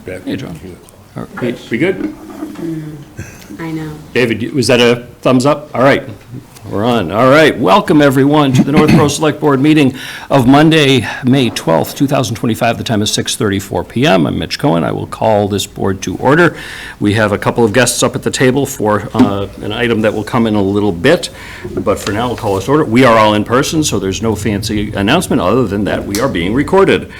Hey, John. All right. We good? I know. David, was that a thumbs up? All right, we're on. All right, welcome everyone to the Northborough Select Board meeting of Monday, May 12th, 2025. The time is 6:34 p.m. I'm Mitch Cohen. I will call this board to order. We have a couple of guests up at the table for an item that will come in a little bit, but for now we'll call this order. We are all in person, so there's no fancy announcement other than that we are being recorded.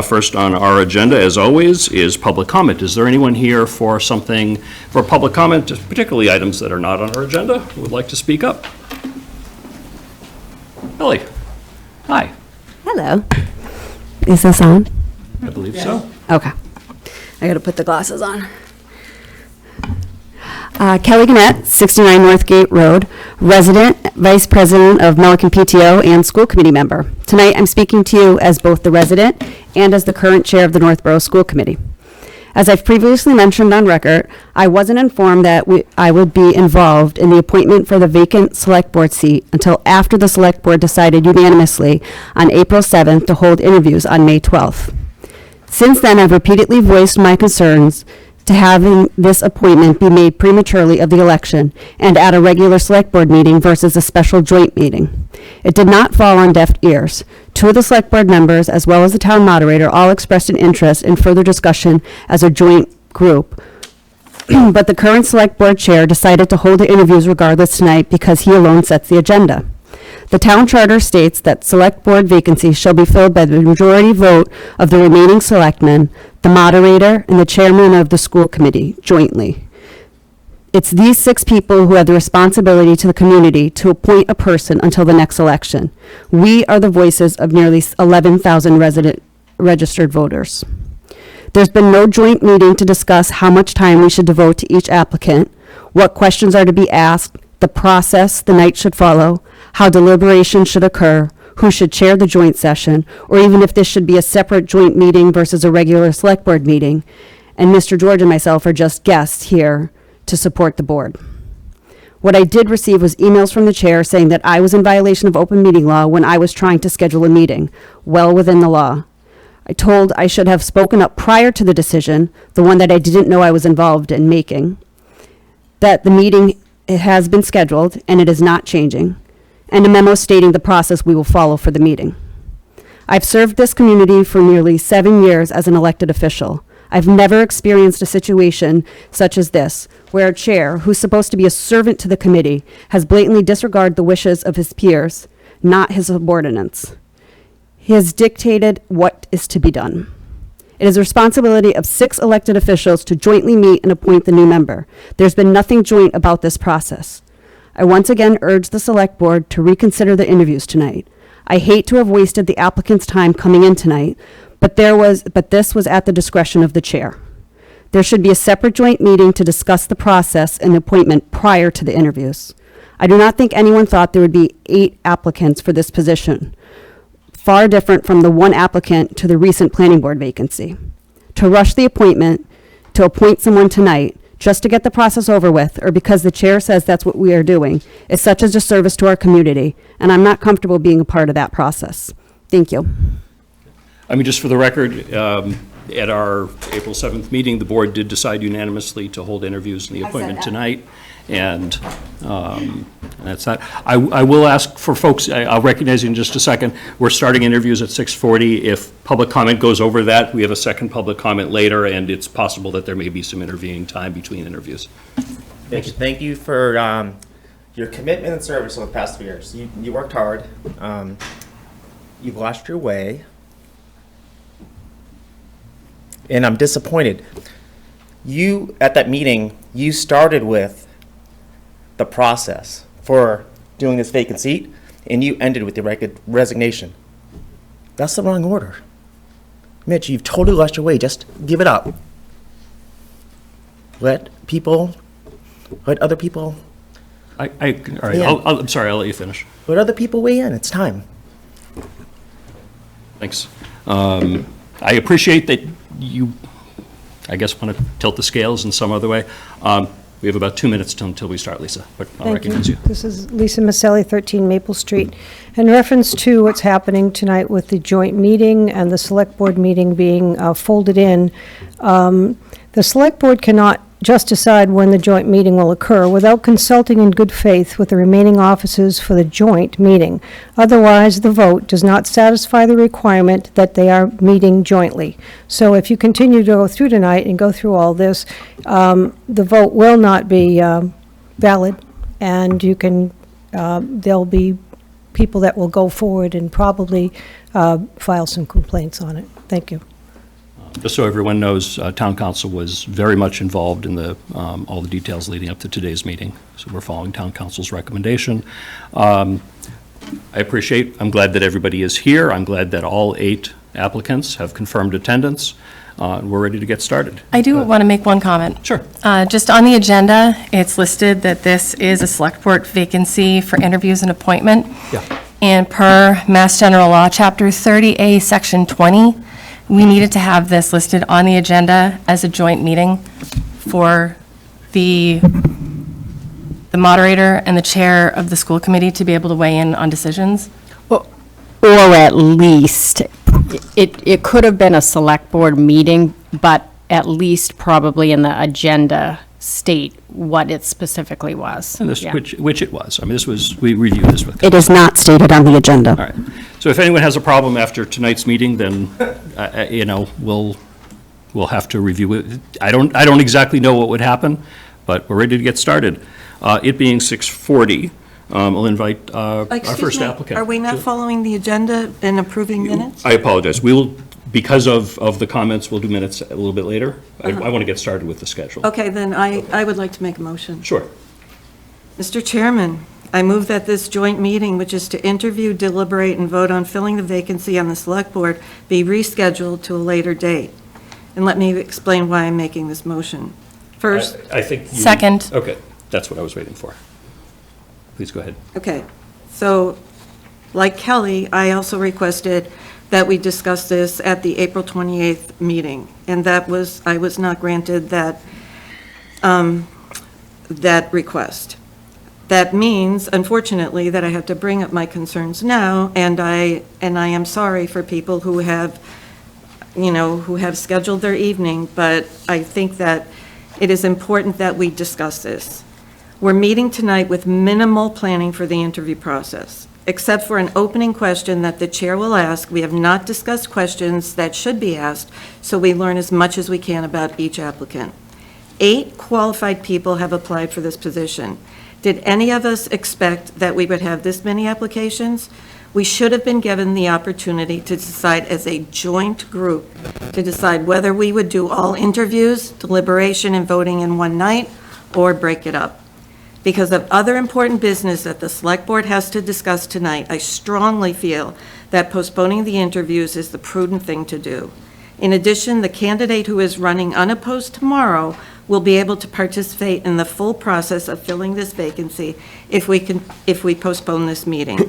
First on our agenda, as always, is public comment. Is there anyone here for something, for public comment, particularly items that are not on our agenda, who would like to speak up? Ellie, hi. Hello. Is this on? I believe so. Okay. I got to put the glasses on. Kelly Gannett, 69 Northgate Road, resident, vice president of Milliken PTO, and school committee member. Tonight, I'm speaking to you as both the resident and as the current chair of the Northborough School Committee. As I've previously mentioned on record, I wasn't informed that I would be involved in the appointment for the vacant select board seat until after the select board decided unanimously on April 7th to hold interviews on May 12th. Since then, I've repeatedly voiced my concerns to having this appointment be made prematurely of the election and at a regular select board meeting versus a special joint meeting. It did not fall on deaf ears. Two of the select board members, as well as the town moderator, all expressed an interest in further discussion as a joint group. But the current select board chair decided to hold the interviews regardless tonight because he alone sets the agenda. The town charter states that select board vacancies shall be filled by the majority vote of the remaining selectmen, the moderator, and the chairman of the school committee jointly. It's these 6 people who have the responsibility to the community to appoint a person until the next election. We are the voices of nearly 11,000 registered voters. There's been no joint meeting to discuss how much time we should devote to each applicant, what questions are to be asked, the process the night should follow, how deliberation should occur, who should chair the joint session, or even if this should be a separate joint meeting versus a regular select board meeting. And Mr. George and myself are just guests here to support the board. What I did receive was emails from the chair saying that I was in violation of open meeting law when I was trying to schedule a meeting, well within the law. I told I should have spoken up prior to the decision, the one that I didn't know I was involved in making, that the meeting has been scheduled and it is not changing, and a memo stating the process we will follow for the meeting. I've served this community for nearly 7 years as an elected official. I've never experienced a situation such as this, where a chair, who's supposed to be a servant to the committee, has blatantly disregarded the wishes of his peers, not his subordinates. He has dictated what is to be done. It is the responsibility of 6 elected officials to jointly meet and appoint the new member. There's been nothing joint about this process. I once again urge the select board to reconsider the interviews tonight. I hate to have wasted the applicant's time coming in tonight, but this was at the discretion of the chair. There should be a separate joint meeting to discuss the process and appointment prior to the interviews. I do not think anyone thought there would be 8 applicants for this position, far different from the 1 applicant to the recent planning board vacancy. To rush the appointment, to appoint someone tonight, just to get the process over with, or because the chair says that's what we are doing, is such a disservice to our community, and I'm not comfortable being a part of that process. Thank you. I mean, just for the record, at our April 7th meeting, the board did decide unanimously to hold interviews in the appointment tonight, and that's that. I will ask for folks, I'll recognize you in just a second, we're starting interviews at 6:40. If public comment goes over that, we have a second public comment later, and it's possible that there may be some intervening time between interviews. Thank you for your commitment and service over the past 3 years. You worked hard. You've lost your way. And I'm disappointed. You, at that meeting, you started with the process for doing this vacant seat, and you ended with the resignation. That's the wrong order. Mitch, you've totally lost your way. Just give it up. Let other people. All right, Yeah. I'm sorry, I'll let you finish. Let other people weigh in. It's time. Thanks. I appreciate that you, I guess, want to tilt the scales in some other way. We have about 2 minutes until we start, Lisa, but I'll Thank recognize you. This is Lisa Maselli, 13 Maple Street. In reference to what's happening tonight with the joint meeting and the Select Board meeting being folded in, the Select Board cannot just decide when the joint meeting will occur without consulting in good faith with the remaining officers for the joint meeting. Otherwise, the vote does not satisfy the requirement that they are meeting jointly. So if you continue to go through tonight and go through all this, the vote will not be valid, and you can, there'll be people that will go forward and probably file some complaints on it. Thank you. Just so everyone knows, Town Council was very much involved in all the details leading up to today's meeting. So we're following Town Council's recommendation. I'm glad that everybody is here. I'm glad that all 8 applicants have confirmed attendance. We're ready to get started. I do want to make one comment. Sure. Just on the agenda, it's listed that this is a Select Board vacancy for interviews and appointment. Yeah. And per Mass General Law, Chapter 30A, Section 20, we needed to have this listed on the agenda as a joint meeting for the moderator and the chair of the school committee to be able to weigh in on decisions. Or at least, it could have been a select board meeting, but at least probably in the agenda state what it specifically was. And this, Yeah. which it was. I mean, we reviewed this with. It is not stated on the agenda. All right. So if anyone has a problem after tonight's meeting, then, we'll have to review it. I don't exactly know what would happen, but we're ready to get started. It being 6:40, I'll invite our first applicant. Are we not following the agenda and approving minutes? I apologize. We will, because of the comments, we'll do minutes a little bit later. I want to get started with the schedule. Okay, then I would like to make a motion. Sure. Mr. Chairman, I move that this joint meeting, which is to interview, deliberate, and vote on filling the vacancy on the Select Board, be rescheduled to a later date. And let me explain why I'm making this motion. First, I think. Second. Okay, that's what I was waiting for. Please go ahead. okay, so like Kelly, I also requested that we discuss this at the April 28th meeting, and I was not granted that request. That means, unfortunately, that I have to bring up my concerns now, and I am sorry for people who have scheduled their evening, but I think that it is important that we discuss this. We're meeting tonight with minimal planning for the interview process. Except for an opening question that the chair will ask, we have not discussed questions that should be asked, so we learn as much as we can about each applicant. 8 qualified people have applied for this position. Did any of us expect that we would have this many applications? We should have been given the opportunity to decide as a joint group, to decide whether we would do all interviews, deliberation, and voting in one night, or break it up. Because of other important business that the Select Board has to discuss tonight, I strongly feel that postponing the interviews is the prudent thing to do. In addition, the candidate who is running unopposed tomorrow will be able to participate in the full process of filling this vacancy if we postpone this meeting.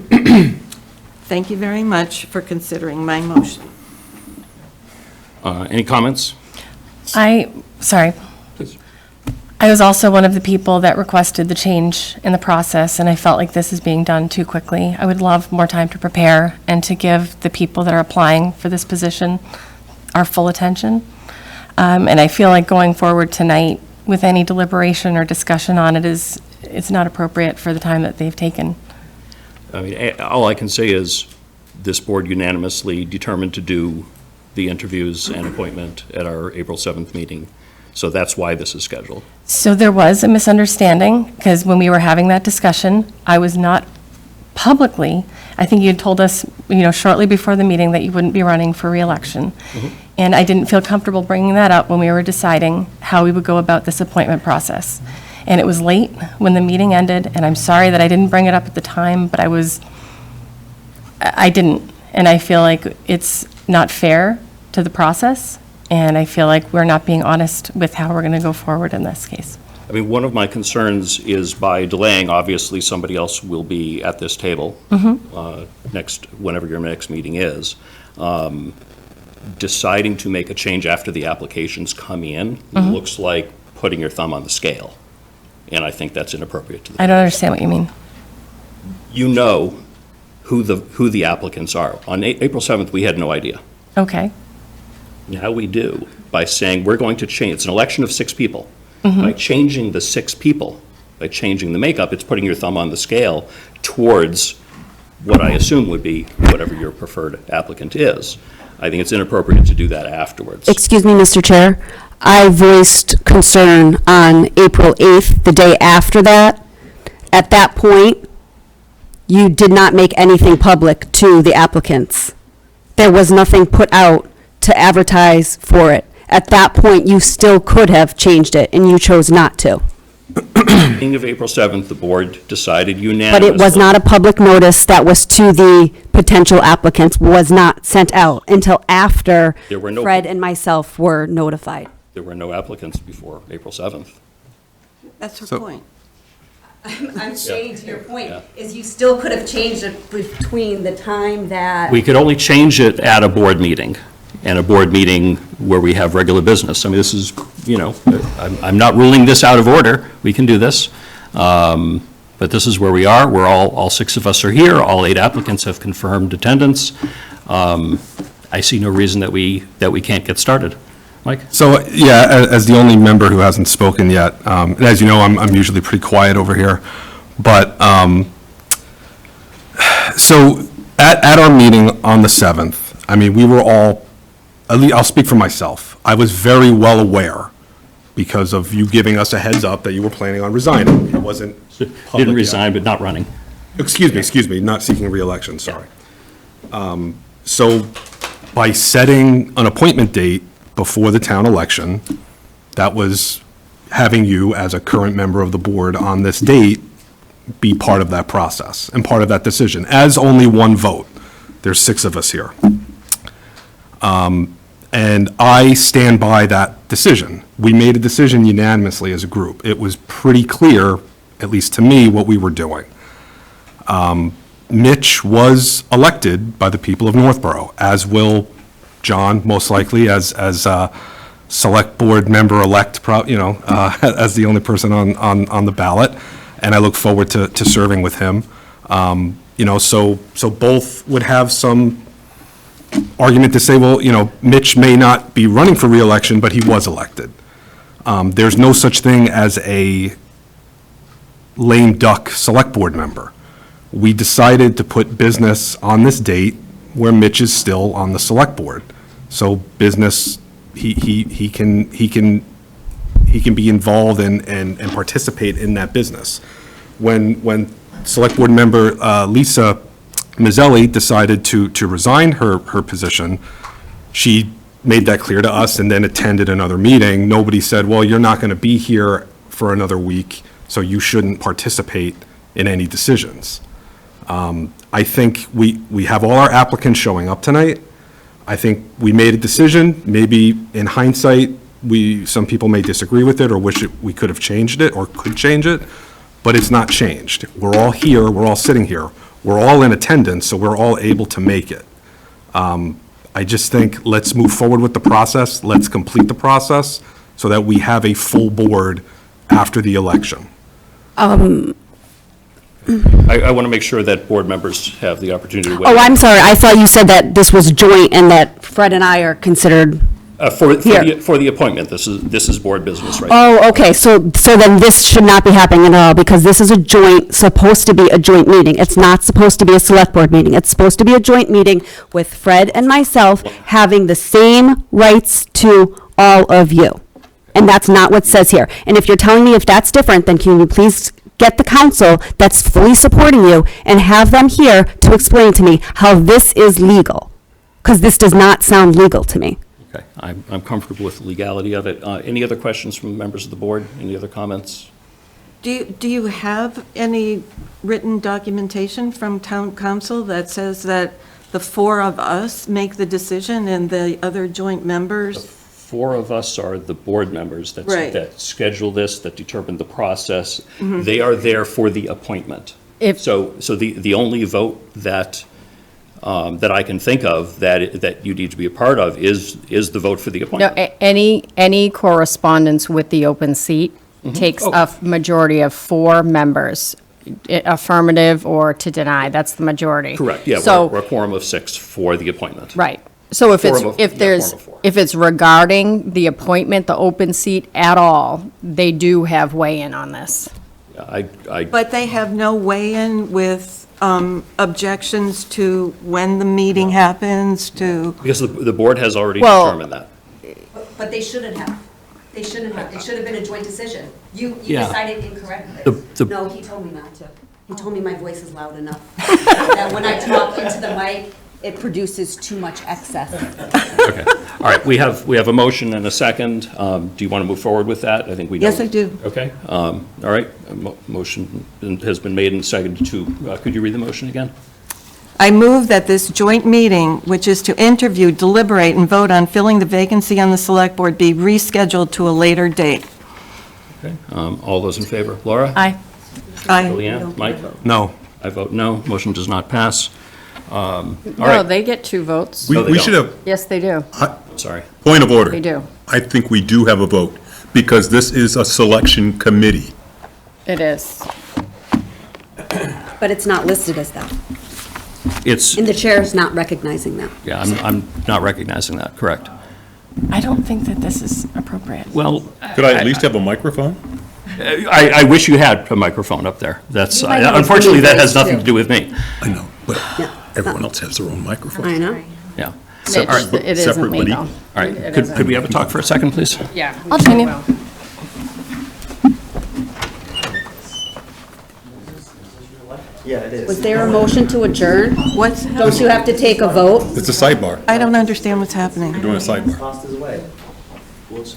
Thank you very much for considering my motion. Any comments? Sorry. Please. I was also one of the people that requested the change in the process, and I felt like this is being done too quickly. I would love more time to prepare and to give the people that are applying for this position our full attention. And I feel like going forward tonight with any deliberation or discussion on it it's not appropriate for the time that they've taken. I mean, all I can say is this board unanimously determined to do the interviews and appointment at our April 7th meeting. So that's why this is scheduled. So there was a misunderstanding, because when we were having that discussion, I was not publicly, I think you had told us, shortly before the meeting that you wouldn't be running for reelection. And I didn't feel comfortable bringing that up when we were deciding how we would go about this appointment process. And it was late when the meeting ended, and I'm sorry that I didn't bring it up at the time, but I didn't. And I feel like it's not fair to the process, and I feel like we're not being honest with how we're going to go forward in this case. I mean, one of my concerns is by delaying, obviously, somebody else will be at this table whenever your next meeting is. Deciding to make a change after the applications come in looks like putting your thumb on the scale. and I think that's inappropriate to the. I don't understand what you mean. You know who the applicants are. On April 7th, we had no idea. Okay. Now we do, by saying we're going to change, it's an election of 6 people. Mm-hmm. By changing the 6 people, by changing the makeup, it's putting your thumb on the scale towards what I assume would be whatever your preferred applicant is. I think it's inappropriate to do that afterwards. Excuse me, Mr. Chair. I voiced concern on April 8th, the day after that. At that point, you did not make anything public to the applicants. There was nothing put out to advertise for it. At that point, you still could have changed it, and you chose not to. Beginning of April 7th, the board decided But unanimously. it was not a public notice that was to the potential applicants, was not sent out until after There were no- Fred and myself were notified. There were no applicants before April 7th. That's her So- point. I'm saying to your point, Yeah. is you still could have changed it between the time that. We could only change it at a board meeting, and a board meeting where we have regular business. I mean, this is, I'm not ruling this out of order. We can do this. But this is where we are. We're all 6 of us are here. All 8 applicants have confirmed attendance. I see no reason that we can't get started. Mike? So, yeah, as the only member who hasn't spoken yet, and as you know, I'm usually pretty quiet over here, but, so, at our meeting on the 7th, I mean, we were all, at least, I'll speak for myself, I was very well aware, because of you giving us a heads up that you were planning on resigning. It wasn't public Didn't yet. resign, but not running. Excuse me, not seeking reelection, sorry. So by setting an appointment date before the town election, that was having you, as a current member of the board on this date, be part of that process and part of that decision, as only one vote. There's 6 of us here. And I stand by that decision. We made a decision unanimously as a group. It was pretty clear, at least to me, what we were doing. Mitch was elected by the people of Northborough, as will John, most likely, as select board member-elect, as the only person on the ballot, and I look forward to serving with him. So both would have some argument to say, well, Mitch may not be running for reelection, but he was elected. There's no such thing as a lame duck select board member. We decided to put business on this date where Mitch is still on the select board. So business, he can be involved and participate in that business. When select board member Lisa Mizzelli decided to resign her position, she made that clear to us and then attended another meeting. Nobody said, well, you're not going to be here for another week, so you shouldn't participate in any decisions. I think we have all our applicants showing up tonight. I think we made a decision. Maybe in hindsight, some people may disagree with it or wish we could have changed it or could change it, but it's not changed. We're all here, we're all sitting here, we're all in attendance, so we're all able to make it. I just think let's move forward with the process, let's complete the process so that we have a full board after the election. I want to make sure that board members have the opportunity to weigh Oh, in. I'm sorry, I thought you said that this was joint and that Fred and I are considered. For the appointment, this is board business right now. Oh, okay, so then this should not be happening at all, because this is supposed to be a joint meeting. It's not supposed to be a select board meeting. It's supposed to be a joint meeting with Fred and myself having the same rights to all of you. And that's not what it says here. And if you're telling me if that's different, then can you please get the council that's fully supporting you and have them here to explain to me how this is legal? Because this does not sound legal to me. Okay, I'm comfortable with the legality of it. Any other questions from members of the board? Any other comments? Do you have any written documentation from town council that says that the 4 of us make the decision and the other joint members? 4 of us are the board members Right. that schedule this, that determine the process. They are there for the appointment. So the only vote that I can think of that you need to be a part of is the vote for the No, appointment. any correspondence with the open seat takes Oh. a majority of 4 members, affirmative or to deny, that's the majority. Correct, yeah, So, we're a quorum of 6 for the appointment. right. So if it's, Quorum of- if yeah, there's, quorum of 4. if it's regarding the appointment, the open seat at all, they do have weigh-in on this. I, But they have no weigh-in with objections to when the meeting happens, to, because the board has already Well- determined that. But they shouldn't have. They shouldn't have. It should have been a joint decision. You Yeah. decided incorrectly. The- No, he told me not to. He told me my voice is loud enough. That when I talk into the mic, it produces too much excess. Okay, all right, we have a motion and a second. Do you want to move forward with that? I think we don't. Yes, I do. Okay, all right, motion has been made and seconded to, could you read the motion again? I move that this joint meeting, which is to interview, deliberate, and vote on filling the vacancy on the Select Board, be rescheduled to a later date. Okay, all those in favor? Laura? Aye. Aye. Leanne? Mike? No. I vote no, motion does not pass. All No, right, they get 2 votes. No, they We should don't. have, Yes, they do. sorry. point of order. They do. I think we do have a vote, because this is a selection committee. It is. But it's not listed as that. It's, And the chair is not recognizing that. yeah, I'm not recognizing that, correct. I don't think that this is appropriate. Well, Could I at least have a microphone? I wish you had a microphone up there. That's, You might have a unfortunately, that funny has voice, nothing too. to do with me. I know, but Yeah. everyone else has their own microphone. I know. Yeah. It all right. it isn't Separate, but legal. All right, It could isn't. we have a talk for a second, please? Yeah. I'll join you. Well. Yeah, it is. Was there a motion to adjourn? What's, Don't you have to take a vote? It's a sidebar. I don't understand what's happening. We're doing a sidebar. Lost his way. Well, it's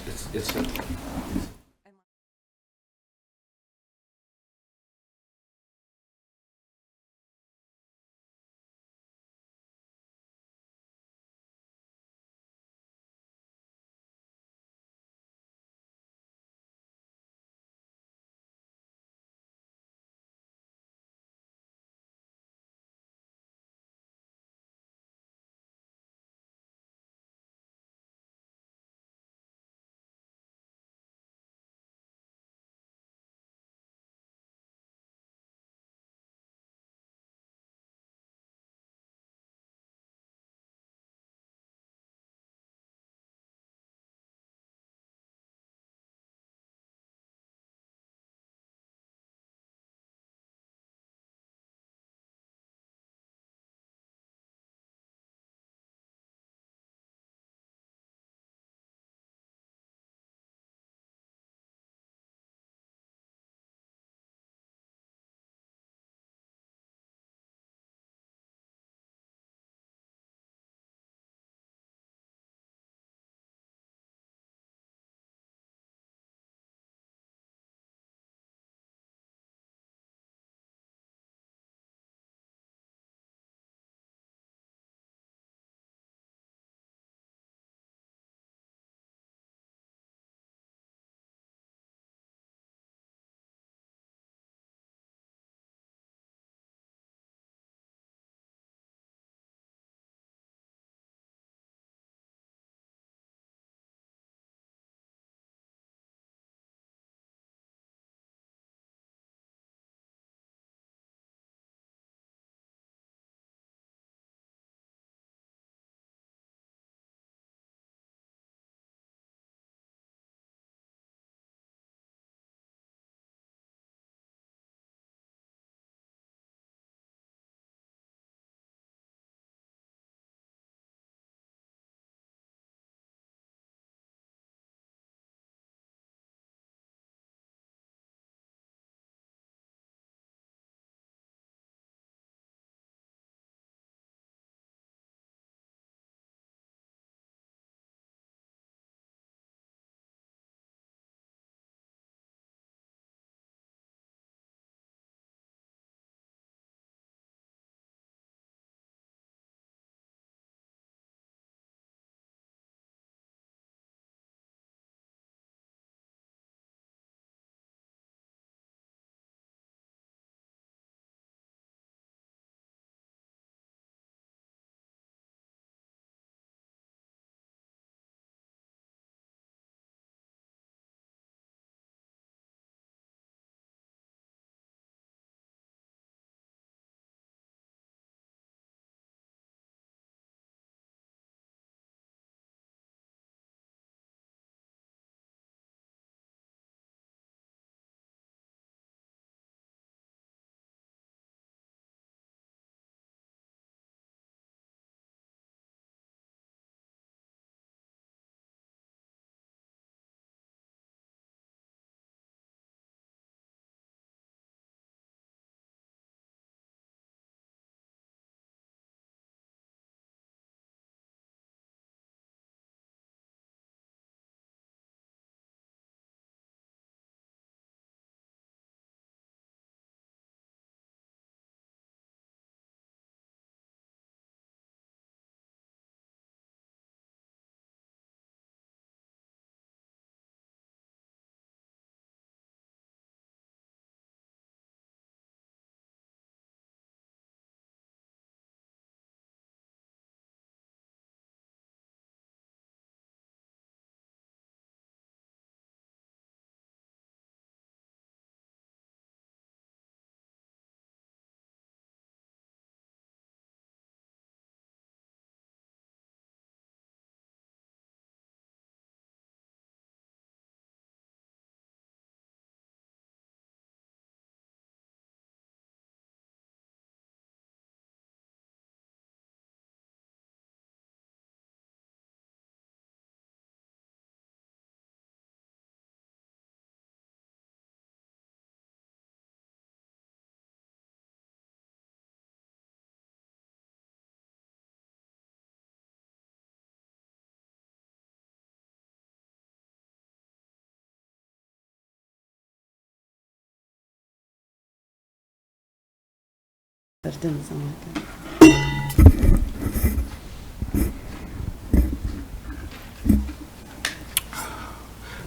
That didn't sound like it.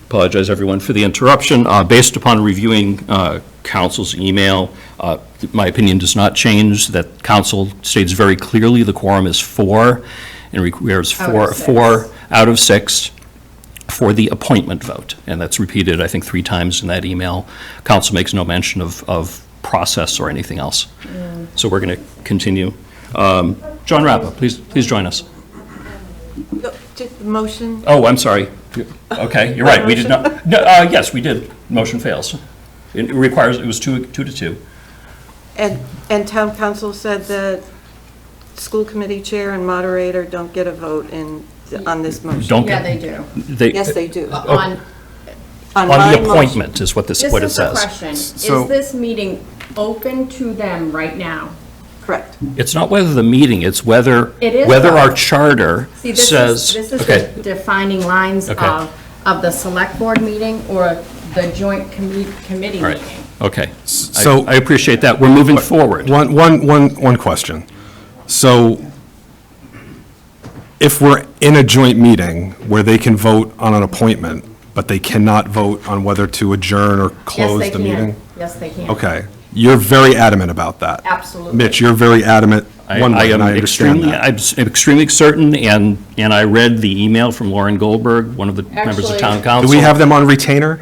Apologize, everyone, for the interruption. Based upon reviewing council's email, my opinion does not change, that council states very clearly the quorum is 4, and requires four out of 6 for the appointment vote. And that's repeated, I think, 3 times in that email. Council makes no mention of process or anything else. So we're going to continue. John Rappa, please join us. Just the motion, Oh, I'm sorry. Okay, you're right, we did not, no, yes, we did. Motion fails. It requires, it was 2 to 2. and town council said that school committee chair and moderator don't get a vote on this motion. Don't Yeah, get. they do. Yes, they do. On, On my the motion. appointment is what this it is the says. question. Is So- this meeting open to them right now? Correct. It's not whether the meeting, it's whether, It is whether our though. charter See, this says. is Okay, the defining lines Okay. of the select board meeting or the joint committee all right, meeting. okay. So- I appreciate that. We're moving forward. One question. So if we're in a joint meeting where they can vote on an appointment, but they cannot vote on whether to adjourn or close Yes, the they can. meeting? Yes, they can. Okay. You're very adamant about that. Absolutely. Mitch, you're very adamant one way, and I understand that. I'm extremely certain, and I read the email from Lauren Goldberg, one of the members of Actually- town Do council. we have them on retainer?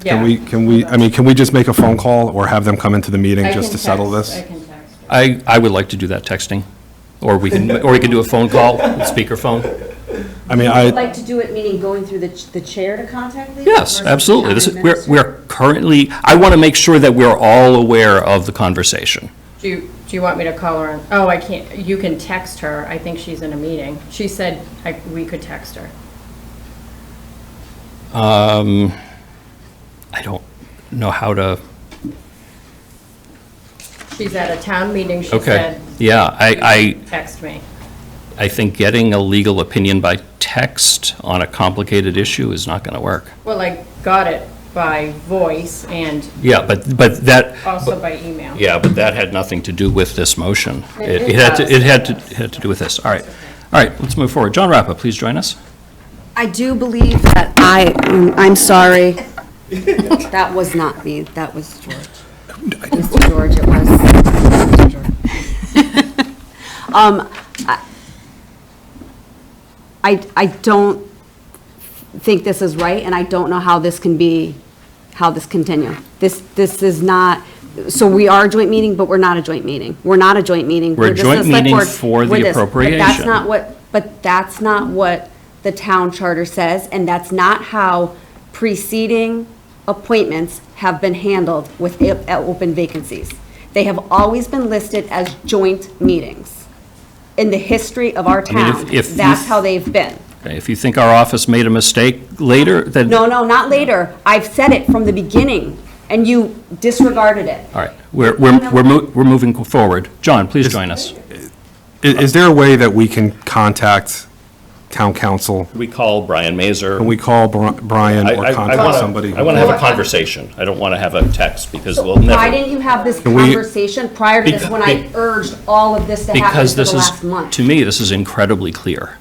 Yeah. Can we just make a phone call or have them come into the meeting I just can to settle text- this? I can text. I would like to do that texting, or we can do a phone call, speakerphone. I mean, Would like to do it, meaning going through the chair to contact legal? Yes, versus absolutely. town This is, administrator? we're currently, I want to make sure that we're all aware of the conversation. Do you want me to call her? Oh, I can't, you can text her. I think she's in a meeting. She said we could text her. I don't know how to, She's at a town meeting, she okay. said, Yeah, text me. I think getting a legal opinion by text on a complicated issue is not going to work. Well, I got it by voice and Yeah, but that, also by email. yeah, but that had nothing to do with this motion. It It had to do with this. All right. All right, let's move forward. John Rappa, please join us. I do believe that I'm sorry. That was not me, that was George. Mr. George, it was. Mr. George. I don't think this is right, and I don't know how this continue. This is not, so we are a joint meeting, but we're not a joint meeting. We're not a joint meeting. We're a just joint select meeting board. for the We're this. appropriation. But that's not what the town charter says, and that's not how preceding appointments have been handled with open vacancies. They have always been listed as joint meetings. In the history of our I mean, town, if you- that's how they've been. Okay, if you think our office made a mistake later, then. No, not later. I've said it from the beginning, and you disregarded it. All right, we're moving forward. John, please join us. Is there a way that we can contact town council? We call Brian Mazer. Can we call Brian or contact somebody? I want to have a conversation. I don't want to have a text, because we'll Why never. didn't you have this we- conversation prior to this, when I urged all of this to happen Because for the this is, last month? to me, this is incredibly clear.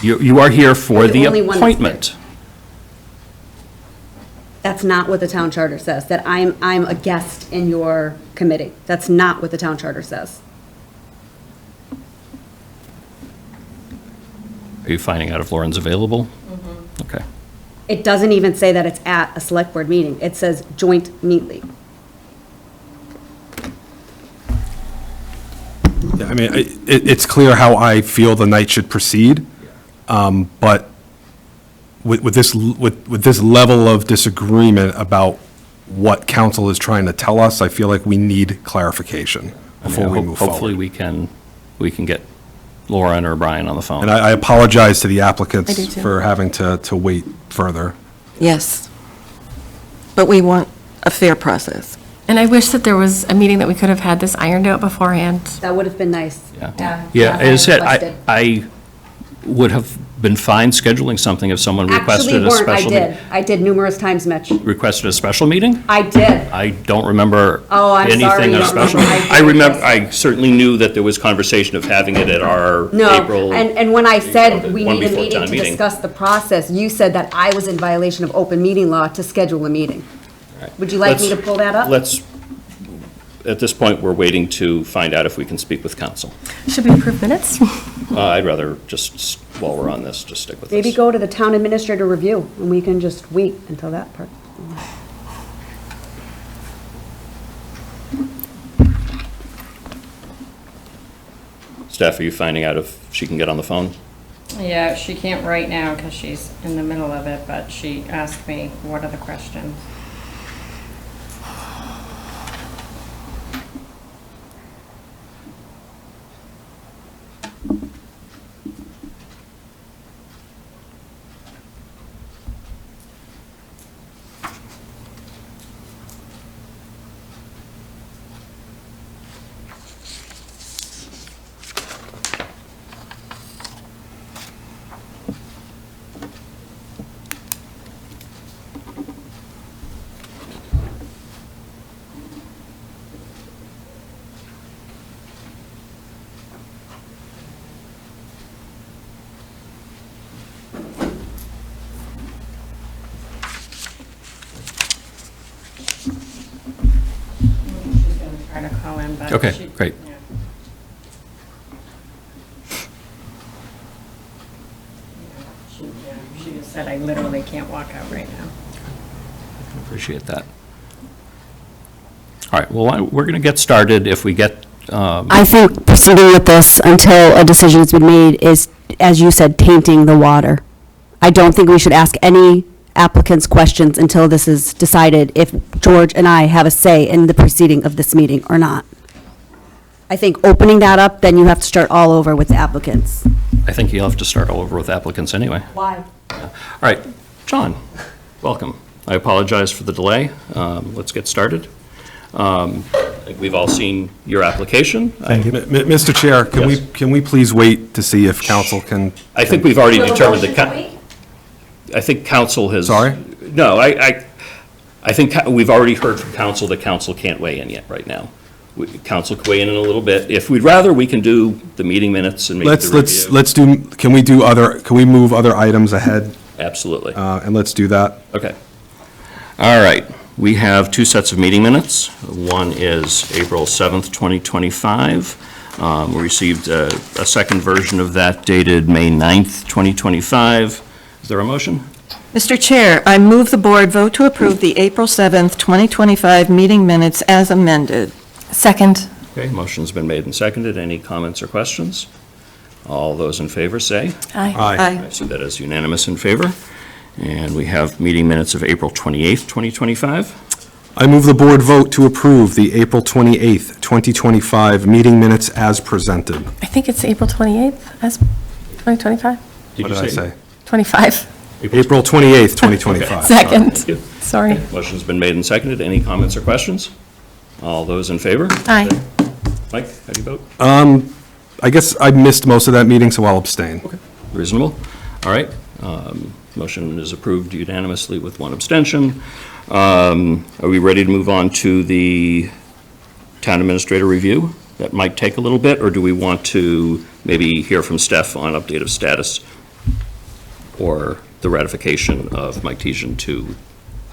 You are here for You're the the only one that's appointment. That's not what the town charter says, that I'm a guest in your committee. That's not what the town charter says. Are you finding out if Lauren's available? Okay. It doesn't even say that it's at a select board meeting. It says joint meeting. Yeah, I mean, it's clear how I feel the night should proceed, but with this level of disagreement about what council is trying to tell us, I feel like we need clarification before we move Hopefully, forward. we can get Lauren or Brian on the phone. And I apologize to the I do applicants too. for having to wait further. Yes. But we want a fair process. And I wish that there was a meeting that we could have had this ironed out beforehand. That would have been nice. Yeah, as as I said, requested. I would have been fine scheduling something if someone requested a special meeting. I did numerous times, Mitch. Requested a special meeting? I did. I don't remember Oh, I'm sorry anything you on don't special. remember. I remember, I certainly knew that there was conversation of having it at our No, April. and when I said we one need a before meeting town to meeting. discuss the process, you said that I was in violation of open meeting law to schedule a meeting. Would you like me to pull that up? Let's, at this point, we're waiting to find out if we can speak with council. Should we approve minutes? I'd rather just, while we're on this, just stick with this. Maybe go to the town administrator review, and we can just wait until that part. Steph, are you finding out if she can get on the phone? Yeah, she can't right now because she's in the middle of it, but she asked me, what are the questions? She's gonna try to call in, but. Okay, she- great. yeah. She just said, I literally can't walk out right now. Appreciate that. All right, well, we're going to get started. If we get, I think proceeding with this until a decision has been made is, as you said, tainting the water. I don't think we should ask any applicants questions until this is decided if George and I have a say in the proceeding of this meeting or not. I think opening that up, then you have to start all over with the applicants. I think you'll have to start all over with applicants anyway. Why? All right, John, welcome. I apologize for the delay. Let's get started. I think we've all seen your application. Mr. Chair, Yes. can we please wait to see if council can? I think we've already determined that. I think council has. Sorry? No, I think we've already heard from council that council can't weigh in yet right now. Council can weigh in a little bit. If we'd rather, we can do the meeting minutes and make the review. Can we move other items ahead? Absolutely. And let's do that. Okay. All right. We have two sets of meeting minutes. One is April 7th, 2025. We received a second version of that dated May 9th, 2025. Is there a motion? Mr. Chair, I move the board vote to approve the April 7th, 2025 meeting minutes as amended. Second. Okay, motion's been made and seconded. Any comments or questions? All those in favor say. Aye. Aye. I see that as unanimous in favor. And we have meeting minutes of April 28th, 2025. I move the board vote to approve the April 28th, 2025 meeting minutes as presented. I think it's April 28th as 2025? Did What you did I say? 25. April 28th, 2025. Second. Thank you. Sorry. Motion's been made and seconded. Any comments or questions? All those in favor? Aye. Mike, how do you vote? I guess I missed most of that meeting, so I'll abstain. Reasonable. All right. Motion is approved unanimously with one abstention. Are we ready to move on to the town administrator review? That might take a little bit, or do we want to maybe hear from Steph on update of status or the ratification of Mike Tejan to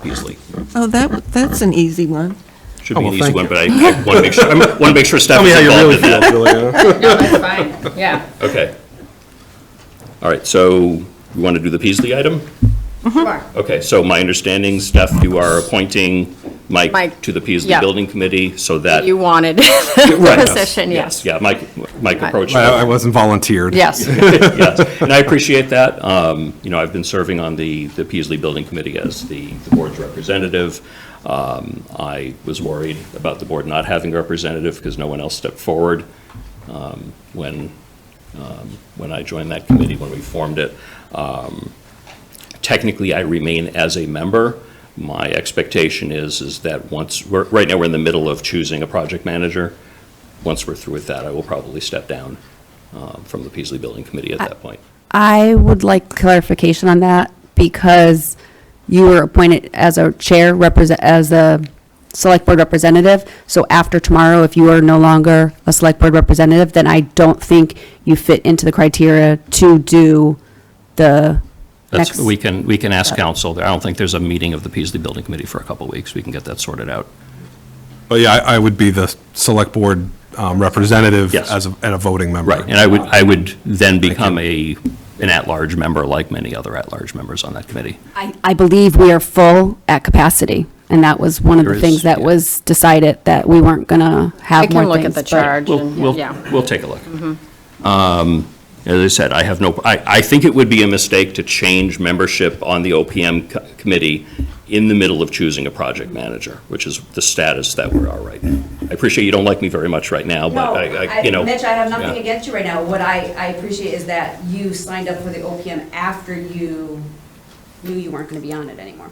Beasley? Oh, that's an easy one. Should be Oh, an well, easy thank one, you. but I want to make sure Steph Tell me is how you involved really in feel, that. Julia. No, that's fine, yeah. Okay. All right, so we want to do the Peasley item? Sure. Okay, so my understanding, Steph, you are appointing Mike Mike, to the Peasley yeah. Building Committee so that. You wanted Right. the position, yes. Yeah, Mike approached. I wasn't volunteered. Yes. Yes, and I appreciate that. I've been serving on the Peasley Building Committee as the board's representative. I was worried about the board not having a representative because no one else stepped forward when I joined that committee, when we formed it. Technically, I remain as a member. My expectation is that right now we're in the middle of choosing a project manager. Once we're through with that, I will probably step down from the Peasley Building Committee at that point. I would like clarification on that because you were appointed as a chair, as a select board representative. So after tomorrow, if you are no longer a select board representative, then I don't think you fit into the criteria to do the next. We can ask council. I don't think there's a meeting of the Peasley Building Committee for a couple of weeks. We can get that sorted out. But yeah, I would be the select board representative Yes. and a voting member. Right, and I would then become an at-large member like many other at-large members on that committee. I believe we are full at capacity, and that was one of There the is, things that yeah. was decided, that we weren't going to have I more can look at things, the but- charge and, We'll yeah. we'll take a look. As I said, I think it would be a mistake to change membership on the OPM committee in the middle of choosing a project manager, which is the status that we are right now. I appreciate you don't like me very much right now, but Mitch, I have nothing yeah. against you right now. What I appreciate is that you signed up for the OPM after you knew you weren't going to be on it anymore.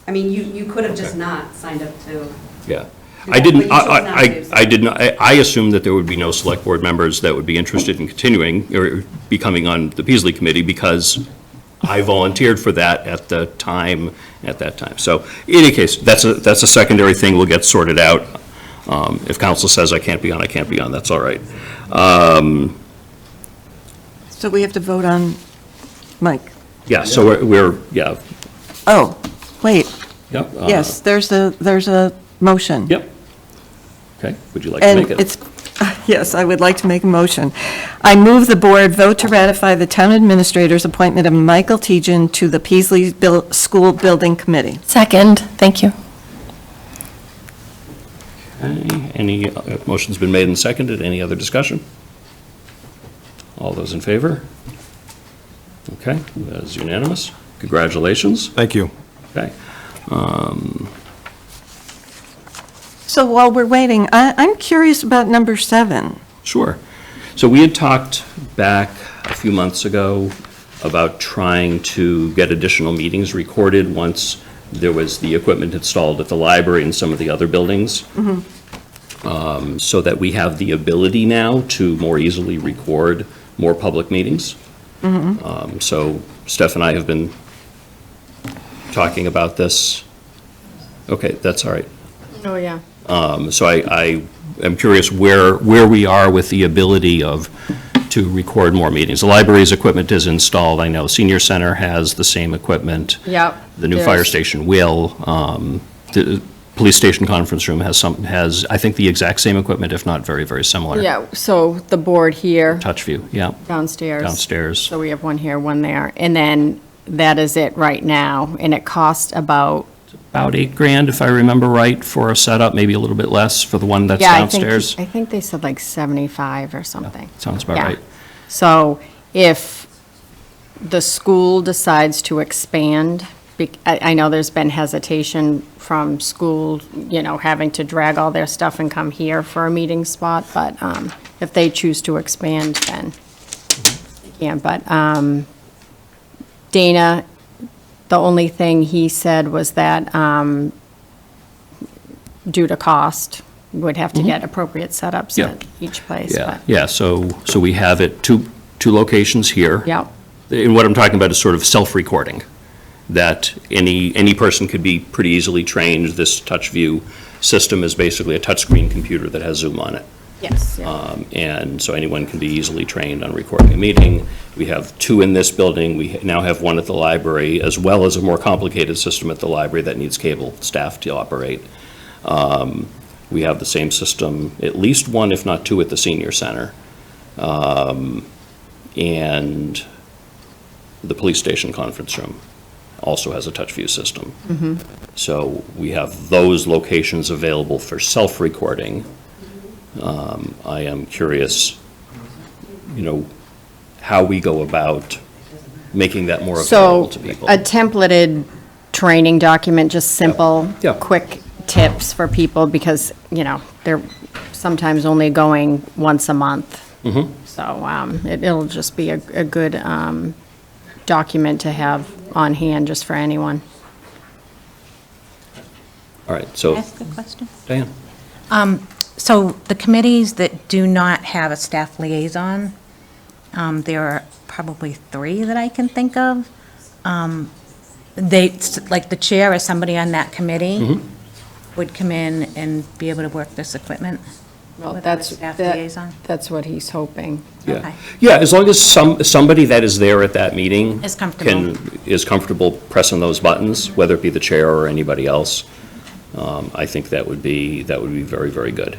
I mean, you could have just not signed up to. Yeah. But I didn't, you chose not to. I did not, I assumed that there would be no select board members that would be interested in continuing or becoming on the Peasley committee because I volunteered for that at that time. So in any case, that's a secondary thing. We'll get sorted out. If council says I can't be on, I can't be on. That's all right. So we have to vote on Mike. Yeah, so we're yeah. Oh, wait, Yep. yes, there's a motion. Yep. Okay, would you like to And make it? it's, yes, I would like to make a motion. I move the board vote to ratify the town administrator's appointment of Michael Tejan to the Peasley School Building Committee. Second, thank you. Okay, any, motion's been made and seconded. Any other discussion? All those in favor? Okay, that is unanimous. Congratulations. Thank you. Okay. So while we're waiting, I'm curious about number 7. Sure. So we had talked back a few months ago about trying to get additional meetings recorded once there was the equipment installed at the library and some of the other buildings. So that we have the ability now to more easily record more public meetings. So Steph and I have been talking about this. Okay, that's all right. Oh, yeah. So I am curious where we are with the ability to record more meetings. The library's equipment is installed, I know. Senior Center has the same equipment. Yep. The new fire There's- station will. The police station conference room has, I think, the exact same equipment, if not very, very similar. Yeah, so the board here Touch view, yeah, downstairs. downstairs. So we have one here, one there, and then that is it right now, and it costs about, About $8,000, if I remember right, for a setup, maybe a little bit less for the one that's yeah, downstairs. I think they said like 75 or something. Sounds about Yeah. right. So if the school decides to expand, I know there's been hesitation from school, having to drag all their stuff and come here for a meeting spot, but if they choose to expand, then they can. But Dana, the only thing he said was that due to cost, would have to get appropriate setups Yeah. at each place. Yeah, but- yeah, so we have it, two locations here. Yeah. And what I'm talking about is sort of self-recording, that any person could be pretty easily trained. This touch view system is basically a touchscreen computer that has Zoom on it. Yes. yeah. And so anyone can be easily trained on recording a meeting. We have 2 in this building. We now have 1 at the library, as well as a more complicated system at the library that needs cable staff to operate. We have the same system, at least 1, if not 2, at the senior center. And the police station conference room also has a touch view system. So we have those locations available for self-recording. I am curious, how we go about making that more available So, to people. a templated training document, just simple, Yeah. quick tips for people, because, they're sometimes only going once a month. Mm-hmm. So, it'll just be a good document to have on hand, just for anyone. All right, so, Ask a question? Diane? So the committees that do not have a staff liaison, they're probably 3 that I can think of. They, like the chair or somebody on that committee would come in and be able to work this equipment. Well, with that's, the staff liaison. that's what he's hoping. Yeah, Okay. yeah, as long as somebody that is there at that meeting. Is comfortable. Is comfortable pressing those buttons, whether it be the chair or anybody else. I think that would be very, very good.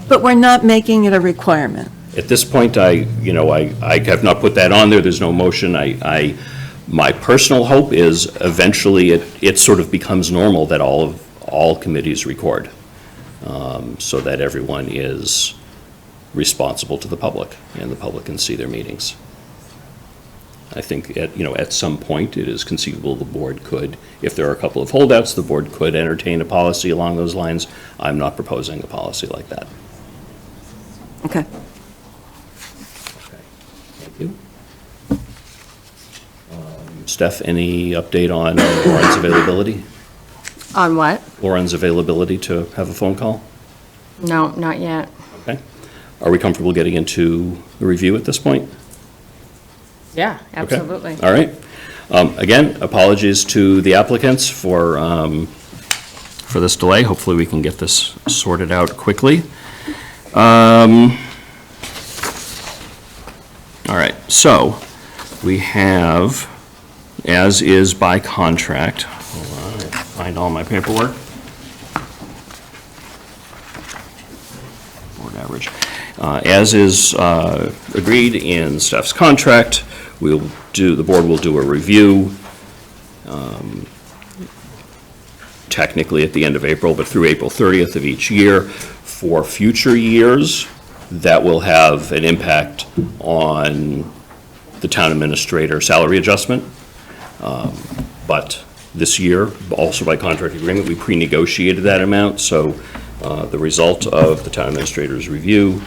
But we're not making it a requirement. At this point, I have not put that on there, there's no motion. My personal hope is eventually it sort of becomes normal that all committees record, so that everyone is responsible to the public, and the public can see their meetings. I think at some point, it is conceivable the board could, if there are a couple of holdouts, the board could entertain a policy along those lines. I'm not proposing a policy like that. Okay. Thank you. Steph, any update on Lauren's availability? On what? Lauren's availability to have a phone call? No, not yet. Okay. Are we comfortable getting into the review at this point? Yeah, Okay. absolutely. All right. Again, apologies to the applicants for this delay. Hopefully, we can get this sorted out quickly. All right, so we have, as is by contract, hold on, I find all my paperwork. Board average. As is agreed in Steph's contract, the board will do a review, technically at the end of April, but through April 30th of each year. For future years, that will have an impact on the town administrator salary adjustment. But this year, also by contract agreement, we pre-negotiated that amount, so the result of the town administrator's review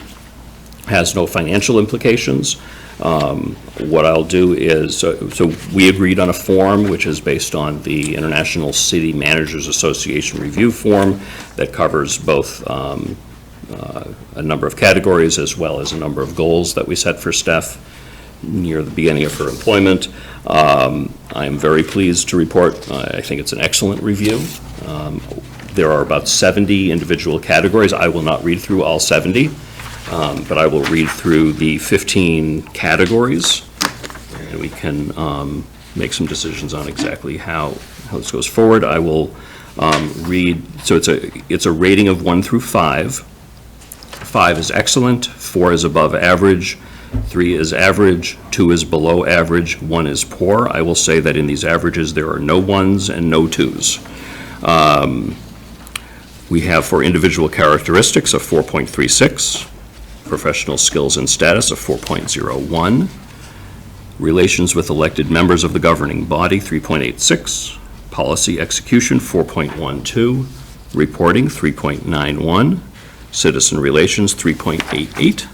has no financial implications. What I'll do is, so we agreed on a form which is based on the International City Managers Association review form that covers both a number of categories as well as a number of goals that we set for Steph near the beginning of her employment. I am very pleased to report, I think it's an excellent review. There are about 70 individual categories. I will not read through all 70. But I will read through the 15 categories, and we can make some decisions on exactly how this goes forward. I will read, so it's a rating of 1 through 5. 5 is excellent, 4 is above average, 3 is average, 2 is below average, 1 is poor. I will say that in these averages, there are no 1s and no 2s. We have for individual characteristics a 4.36. Professional skills and status of 4.01, relations with elected members of the governing body 3.86, policy execution 4.12, reporting 3.91, citizen relations 3.88,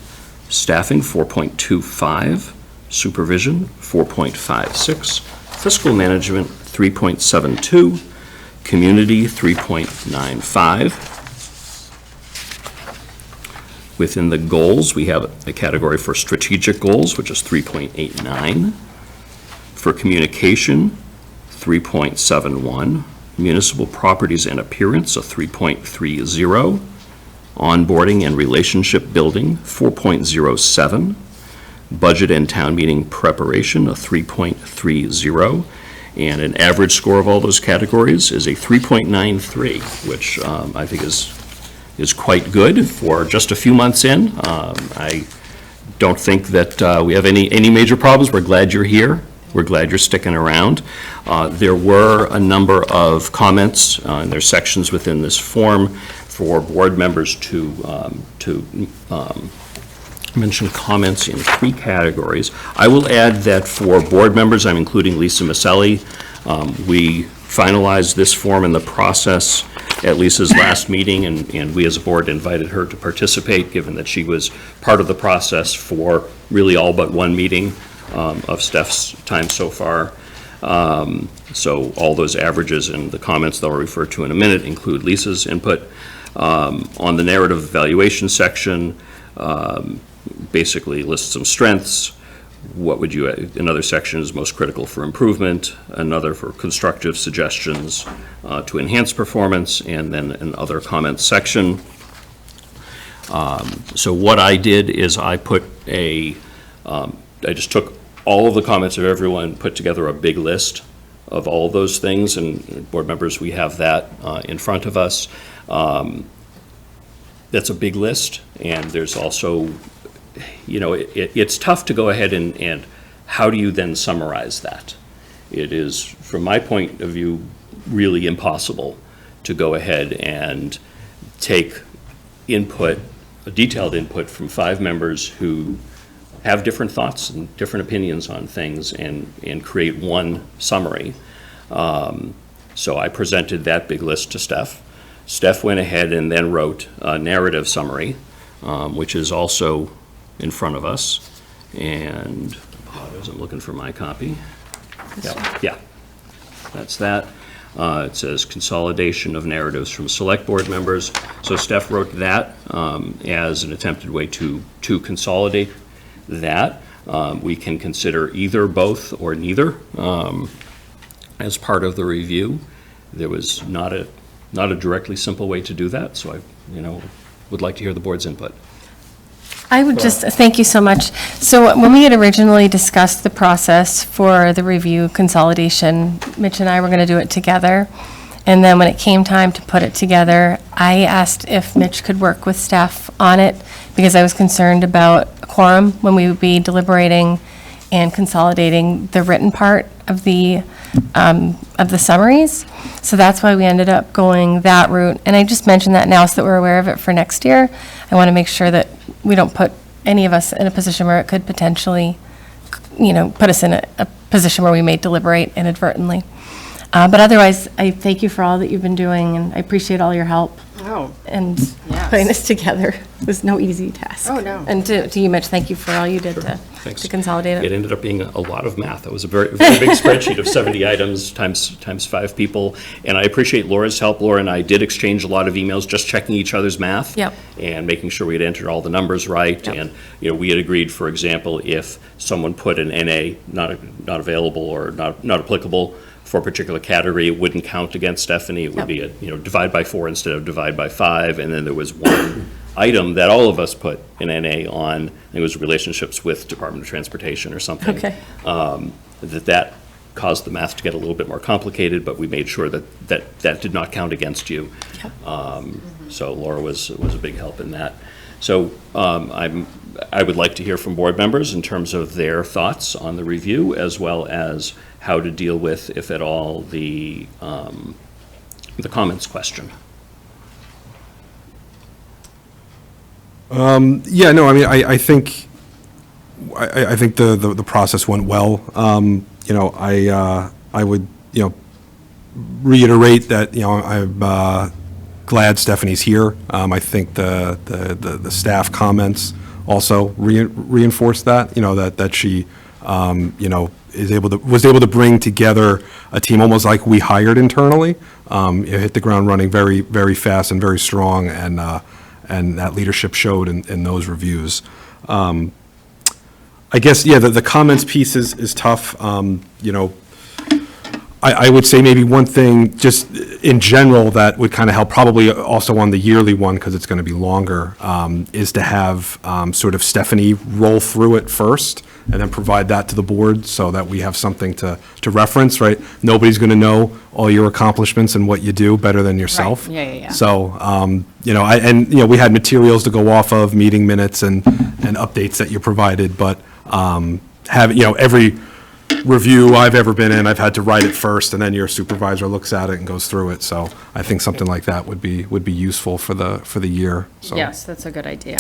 staffing 4.25, supervision 4.56, fiscal management 3.72, community 3.95. Within the goals, we have a category for strategic goals, which is 3.89. For communication, 3.71. Municipal properties and appearance, a 3.30. Onboarding and relationship building, 4.07. Budget and town meeting preparation, a 3.30. And an average score of all those categories is a 3.93, which I think is quite good for just a few months in. I don't think that we have any major problems. We're glad you're here. We're glad you're sticking around. There were a number of comments, and there's sections within this form for board members to mention comments in 3 categories. I will add that for board members, I'm including Lisa Maselli. We finalized this form in the process at Lisa's last meeting, and we as a board invited her to participate, given that she was part of the process for really all but one meeting of Steph's time so far. So all those averages and the comments that I'll refer to in a minute include Lisa's input. On the narrative evaluation section, basically lists some strengths, what would you, another section is most critical for improvement, another for constructive suggestions to enhance performance, and then an other comments section. So what I did is I put I just took all of the comments of everyone, put together a big list of all those things, and board members, we have that in front of us. That's a big list, and there's also, it's tough to go ahead and how do you then summarize that? It is, from my point of view, really impossible to go ahead and take input, a detailed input from 5 members who have different thoughts and different opinions on things and create one summary. So I presented that big list to Steph. Steph went ahead and then wrote a narrative summary, which is also in front of us. And I'm looking for my copy. Yeah, that's that. It says consolidation of narratives from select board members. So Steph wrote that as an attempted way to consolidate that. We can consider either, both, or neither as part of the review. There was not a directly simple way to do that, so I would like to hear the board's input. I would just, thank you so much. So when we had originally discussed the process for the review consolidation, Mitch and I were going to do it together. And then when it came time to put it together, I asked if Mitch could work with staff on it because I was concerned about a quorum when we would be deliberating and consolidating the written part of the summaries. So that's why we ended up going that route. And I just mentioned that now so that we're aware of it for next year. I want to make sure that we don't put any of us in a position where it could potentially, put us in a position where we may deliberate inadvertently. But otherwise, I thank you for all that you've been doing, and I appreciate all your help. Oh, And yes. putting this together was no easy task. Oh, no. And to you, Mitch, thank you for all you did Thanks. to consolidate It it. ended up being a lot of math. It was a very, very big spreadsheet of 70 items times 5 people. And I appreciate Laura's help. Laura and I did exchange a lot of emails, just checking each other's math. Yep. And making sure we had entered all the numbers right. Yep. And, we had agreed, for example, if someone put an NA, not available or not applicable for a particular category, it wouldn't count against Stephanie. It would Yep. be divide by 4 instead of divide by 5. And then there was one item that all of us put an NA on. I think it was relationships with Department of Transportation or something. Okay. That caused the math to get a little bit more complicated, but we made sure that did not count against you. So Laura was a big help in that. So I would like to hear from board members in terms of their thoughts on the review, as well as how to deal with, if at all, the comments question. Yeah, no, I mean, I think the process went well. I would, reiterate that, I'm glad Stephanie's here. I think the staff comments also reinforce that, that she, was able to bring together a team almost like we hired internally. It hit the ground running very, very fast and very strong, and that leadership showed in those reviews. I guess, yeah, the comments piece is tough. I would say maybe one thing, just in general, that would kind of help, probably also on the yearly one, because it's going to be longer, is to have sort of Stephanie roll through it first, and then provide that to the board, so that we have something to reference, right? Nobody's going to know all your accomplishments and what you do better than yourself. Right. Yeah. So, we had materials to go off of, meeting minutes and updates that you provided, but every review I've ever been in, I've had to write it first, and then your supervisor looks at it and goes through it. So I think something like that would be useful for the year. So. Yes, that's a good idea.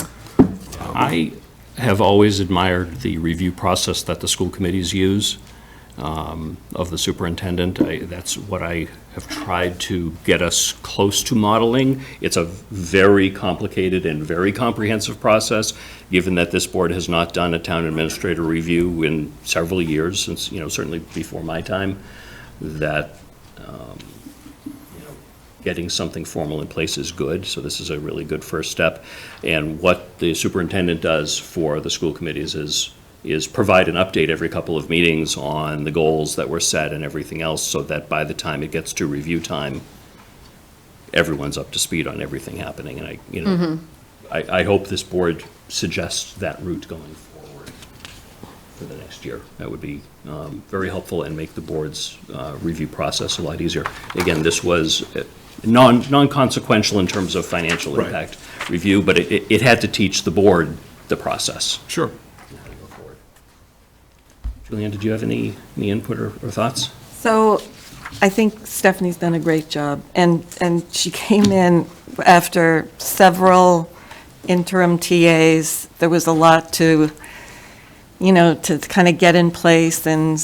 I have always admired the review process that the school committees use of the superintendent. That's what I have tried to get us close to modeling. It's a very complicated and very comprehensive process, given that this board has not done a town administrator review in several years, since, certainly before my time, that getting something formal in place is good. So this is a really good first step. And what the superintendent does for the school committees is is provide an update every couple of meetings on the goals that were set and everything else, so that by the time it gets to review time, everyone's up to speed on everything happening. And I hope this board suggests that route going forward for the next year. That would be very helpful and make the board's review process a lot easier. Again, this was non-consequential in terms of financial Right. impact review, but it had to teach the board the process. Sure. How to go forward. Julianne, did you have any input or thoughts? So I think Stephanie's done a great job, and she came in after several interim TAs. There was a lot to, to kind of get in place and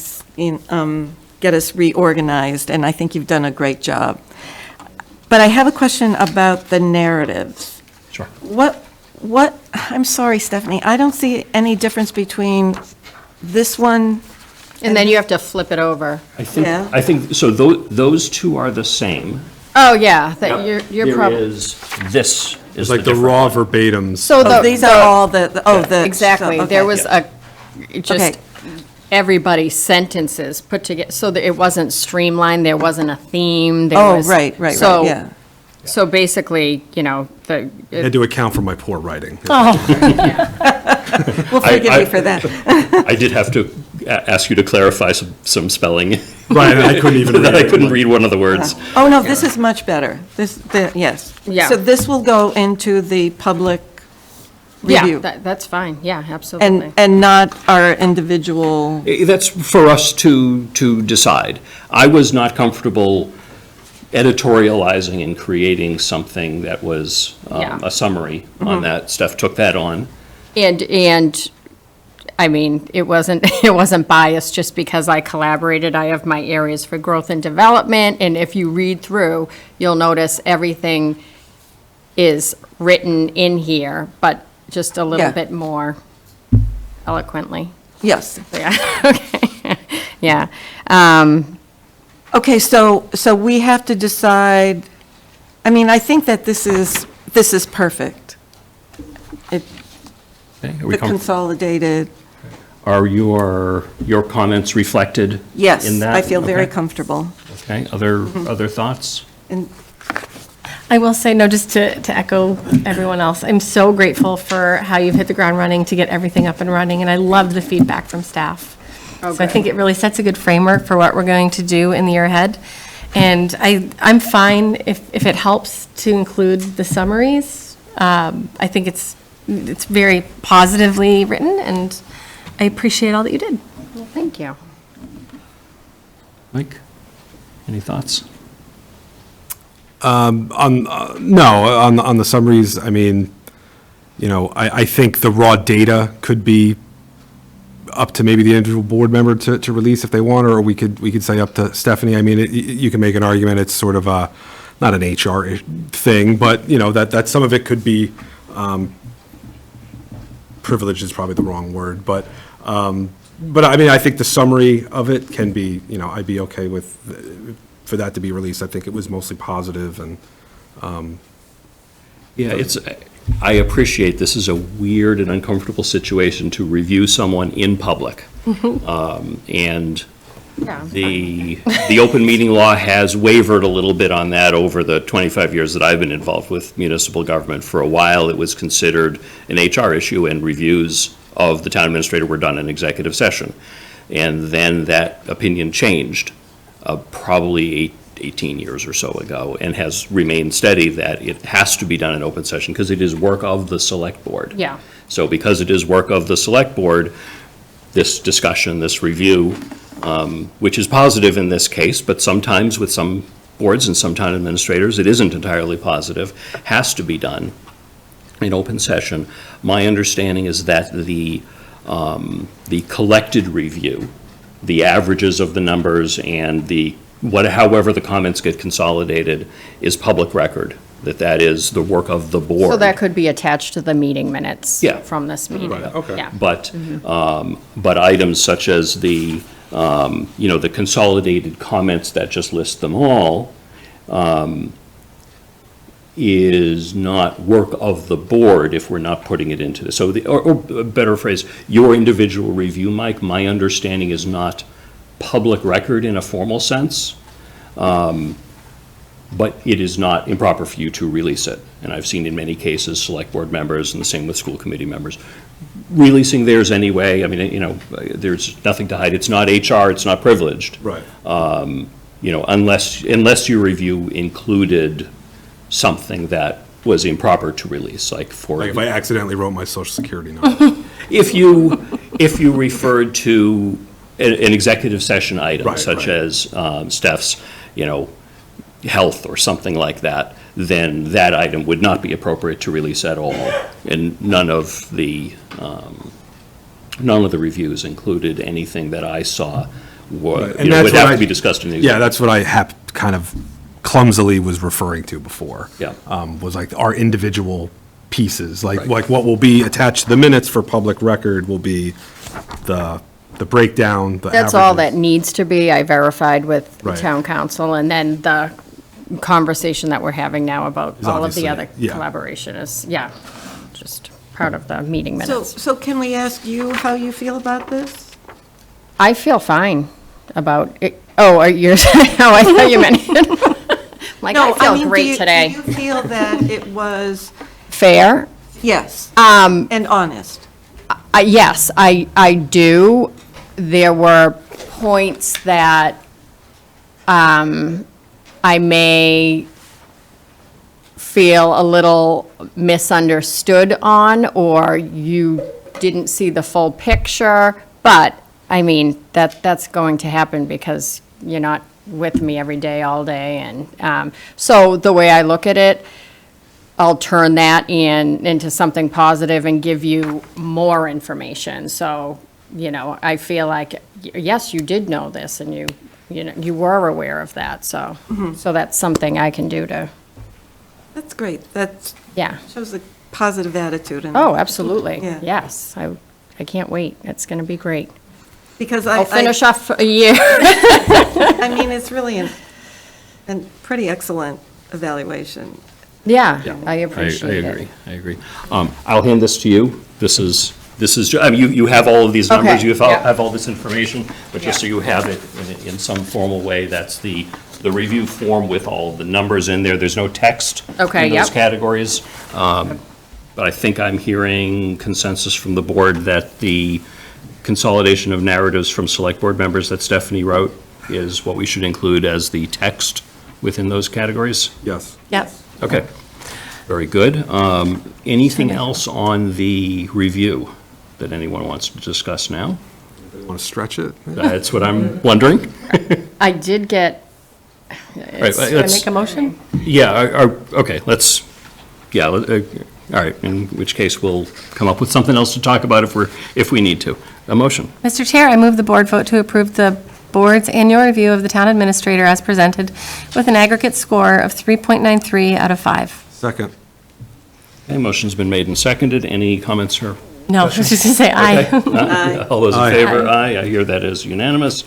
get us reorganized, and I think you've done a great job. But I have a question about the narratives. Sure. What, I'm sorry, Stephanie, I don't see any difference between this one. And then you have to flip it over. Yeah. I think, so those two are the same. Oh, yeah, that you're There probably. is, this is It's the like the different raw one. verbatims. So the. These are all the. Exactly, so, there okay. was just everybody's sentences put together, so that it wasn't streamlined, there wasn't a theme, there Oh, was. right, so- yeah. So basically, I had to account for my poor writing. We'll forgive I- you for that. I did have to ask you to clarify some spelling. Right, and I couldn't even read That I it. couldn't read one of the words. Oh, no, this is much better. Yes. Yeah. So this will go into the public yeah, review. that's fine, yeah, absolutely. And not our individual, That's for us to decide. I was not comfortable editorializing and creating something that was Yeah. a summary on that. Steph took that on. And, I mean, it wasn't biased just because I collaborated. I have my areas for growth and development, and if you read through, you'll notice everything is written in here, but just a little Yeah. bit more eloquently. yes. Yeah, okay, yeah. Okay, so we have to decide, I mean, I think that this is perfect. Okay, are we The comfortable? consolidated, Are your comments reflected in yes, that? I feel very Okay. comfortable. Okay, other thoughts? And I will say, no, just to echo everyone else, I'm so grateful for how you've hit the ground running to get everything up and running, and I love the feedback from staff. So I think it really sets a good framework for what we're going to do in the year ahead. And I'm fine if it helps to include the summaries. I think it's very positively written, and I appreciate all that you did. Well, thank you. Mike, any thoughts? On the summaries, I mean, I think the raw data could be up to maybe the individual board member to release if they want, or we could say up to Stephanie. I mean, you can make an argument, it's sort of not an HR thing, but, that some of it could be, privilege is probably the wrong word, but I mean, I think the summary of it can be, I'd be okay with, for that to be released. I think it was mostly positive and. Yeah, I appreciate this is a weird and uncomfortable situation to review someone in public. And Yeah. the open meeting law has wavered a little bit on that over the 25 years that I've been involved with municipal government. For a while, it was considered an HR issue, and reviews of the town administrator were done in executive session. And then that opinion changed, probably 18 years or so ago, and has remained steady that it has to be done in open session because it is work of the select board. Yeah. So because it is work of the select board, this discussion, this review, which is positive in this case, but sometimes with some boards and some town administrators, it isn't entirely positive, has to be done in open session. My understanding is that the collected review, the averages of the numbers and however the comments get consolidated is public record, that is the work of the board. So that could be attached to the meeting minutes. Yeah. From this meeting. Right, okay. Yeah. But items such as the consolidated comments that just list them all, is not work of the board if we're not putting it into this. So, or better phrase, your individual review, Mike, my understanding is not public record in a formal sense, but it is not improper for you to release it. And I've seen in many cases, select board members, and the same with school committee members, releasing theirs anyway. I mean, you know, there's nothing to hide. It's not HR, it's not privileged. Right. You know, unless your review included something that was improper to release, like for. Like if I accidentally wrote my social security number. If you referred to an executive session item, Right, such right. as Steph's, you know, health or something like that, then that item would not be appropriate to release at all. And none of the reviews included anything that I saw would, And you know, that's would what have I- to be discussed in the. Yeah, that's what I kind of clumsily was referring to before. Yeah. Was like our individual pieces, Right. like what will be attached to the minutes for public record will be the breakdown, the That's all that averages. needs to be. I verified with the Right. town council, and then the conversation that we're having now about Is all of the obviously- other yeah. collaboration is, yeah, just part of the meeting So, minutes. so can we ask you how you feel about this? I feel fine about it. Oh, you're saying, oh, I thought you meant, like, I No, feel mean, great do today. you feel that it was, Fair? yes, and honest? Yes, I do. There were points that I may feel a little misunderstood on, or you didn't see the full picture, but, I mean, that's going to happen because you're not with me every day, all day, and so the way I look at it, I'll turn that into something positive and give you more information. So, you know, I feel like, yes, you did know this, and you know, you were aware of that, so, so that's something I can do to, That's great. That yeah. shows a positive attitude. And Oh, absolutely, Yeah. yes, I can't wait, it's gonna be great. Because I'll finish off a year. I mean, it's really a pretty excellent evaluation. Yeah, I I appreciate agree, it. I agree. I'll hand this to you. This is, I mean, you have all of these numbers, Okay, you yeah. have all this information, but just so Yeah. you have it in some formal way, that's the review form with all the numbers in there. There's no text Okay, in those yep. categories. But I think I'm hearing consensus from the board that the consolidation of narratives from select board members that Stephanie wrote is what we should include as the text within those categories. Yes. Yep. Okay, very good. Anything else on the review that anyone wants to discuss now? Want to stretch it? That's what I'm wondering. I did get, Right, Can I let's- make a motion? Yeah, okay, let's, yeah, all right, in which case we'll come up with something else to talk about if we need to. A motion. Mr. Chair, I move the board vote to approve the board's annual review of the town administrator as presented with an aggregate score of 3.93 out of 5. Second. Okay, motion's been made and seconded. Any comments or? No, I was just going to say aye. Okay. All those in Aye. favor? Aye. I hear that is unanimous.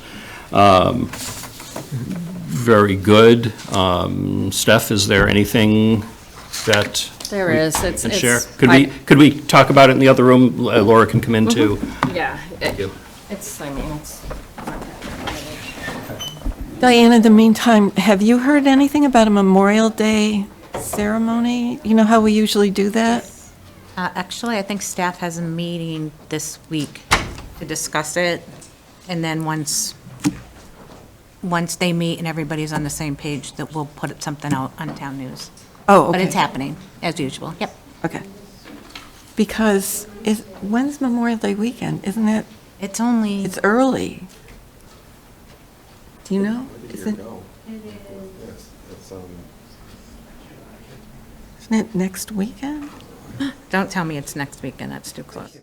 Very good. Steph, is there anything that? there is, we it's. can share? I- Could we talk about it in the other room? Laura can come in too. Yeah, you. it's, I mean, it's. Diane, in the meantime, have you heard anything about a Memorial Day ceremony? You know how we usually do that? Actually, I think staff has a meeting this week to discuss it, and then once they meet and everybody's on the same page, that we'll put something out on town news. Oh, But okay. it's happening, as usual, yep. Okay. Because when's Memorial Day weekend? Isn't it, It's only, it's early. Do you know? Isn't it next weekend? don't tell me it's next weekend, that's too close.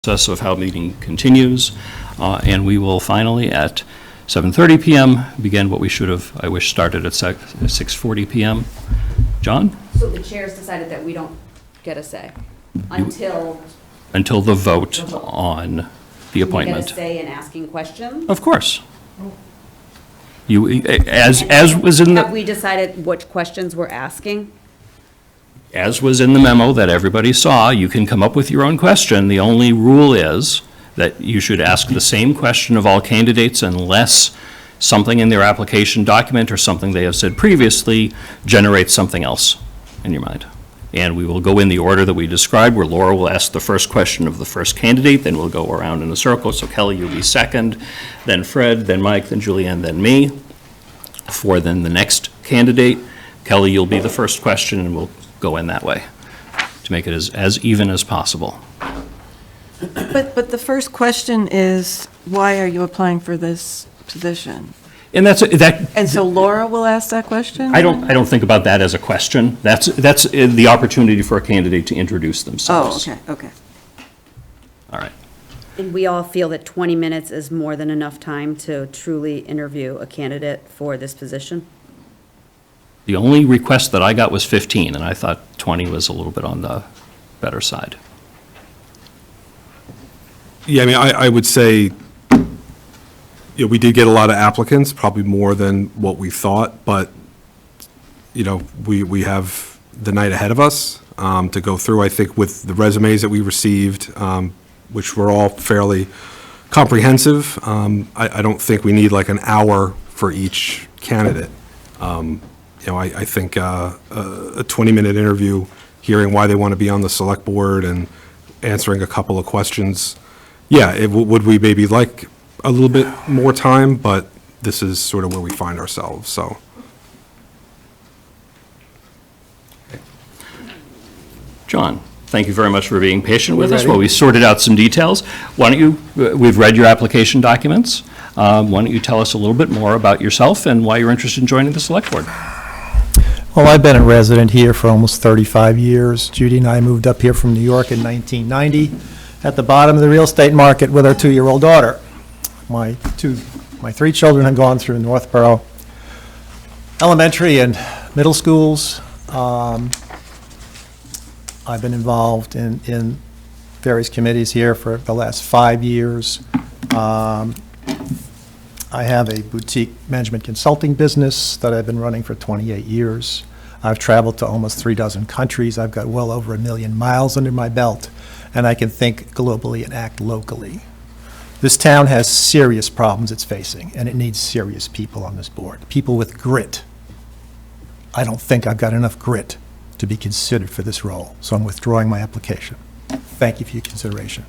process of how meeting continues, and we will finally, at 7:30 PM, begin what we should have, I wish, started at 6:40 PM. John? So the chair's decided that we don't get a say until Until the vote on the we get a appointment. say in asking questions? Of course. You, as was in Have the, we decided which questions we're asking? as was in the memo that everybody saw, you can come up with your own question. The only rule is that you should ask the same question of all candidates unless something in their application document or something they have said previously generates something else in your mind. And we will go in the order that we described, where Laura will ask the first question of the first candidate, then we'll go around in a circle. So Kelly, you'll be second, then Fred, then Mike, then Julianne, then me. For then the next candidate, Kelly, you'll be the first question, and we'll go in that way to make it as even as possible. But the first question is, why are you applying for this position? And that. And so Laura will ask that question? I don't think about that as a question. That's the opportunity for a candidate to introduce Oh, themselves. okay. All right. And we all feel that 20 minutes is more than enough time to truly interview a candidate for this position? The only request that I got was 15, and I thought 20 was a little bit on the better side. Yeah, I mean, I would say, we did get a lot of applicants, probably more than what we thought, but, we have the night ahead of us to go through. I think with the resumes that we received, which were all fairly comprehensive, I don't think we need like an hour for each candidate. I think a 20-minute interview, hearing why they want to be on the select board and answering a couple of questions. Yeah, would we maybe like a little bit more time, but this is sort of where we find ourselves, so. John, thank you very much for being patient with us while we sorted out some details. Why don't you, we've read your application documents. Why don't you tell us a little bit more about yourself and why you're interested in joining the select board? Well, I've been a resident here for almost 35 years. Judy and I moved up here from New York in 1990 at the bottom of the real estate market with our 2-year-old daughter. My 3 children have gone through Northborough elementary and middle schools. I've been involved in various committees here for the last 5 years. I have a boutique management consulting business that I've been running for 28 years. I've traveled to almost 36 countries. I've got well over 1 million miles under my belt, and I can think globally and act locally. This town has serious problems it's facing, and it needs serious people on this board, people with grit. I don't think I've got enough grit to be considered for this role, so I'm withdrawing my application. Thank you for your consideration.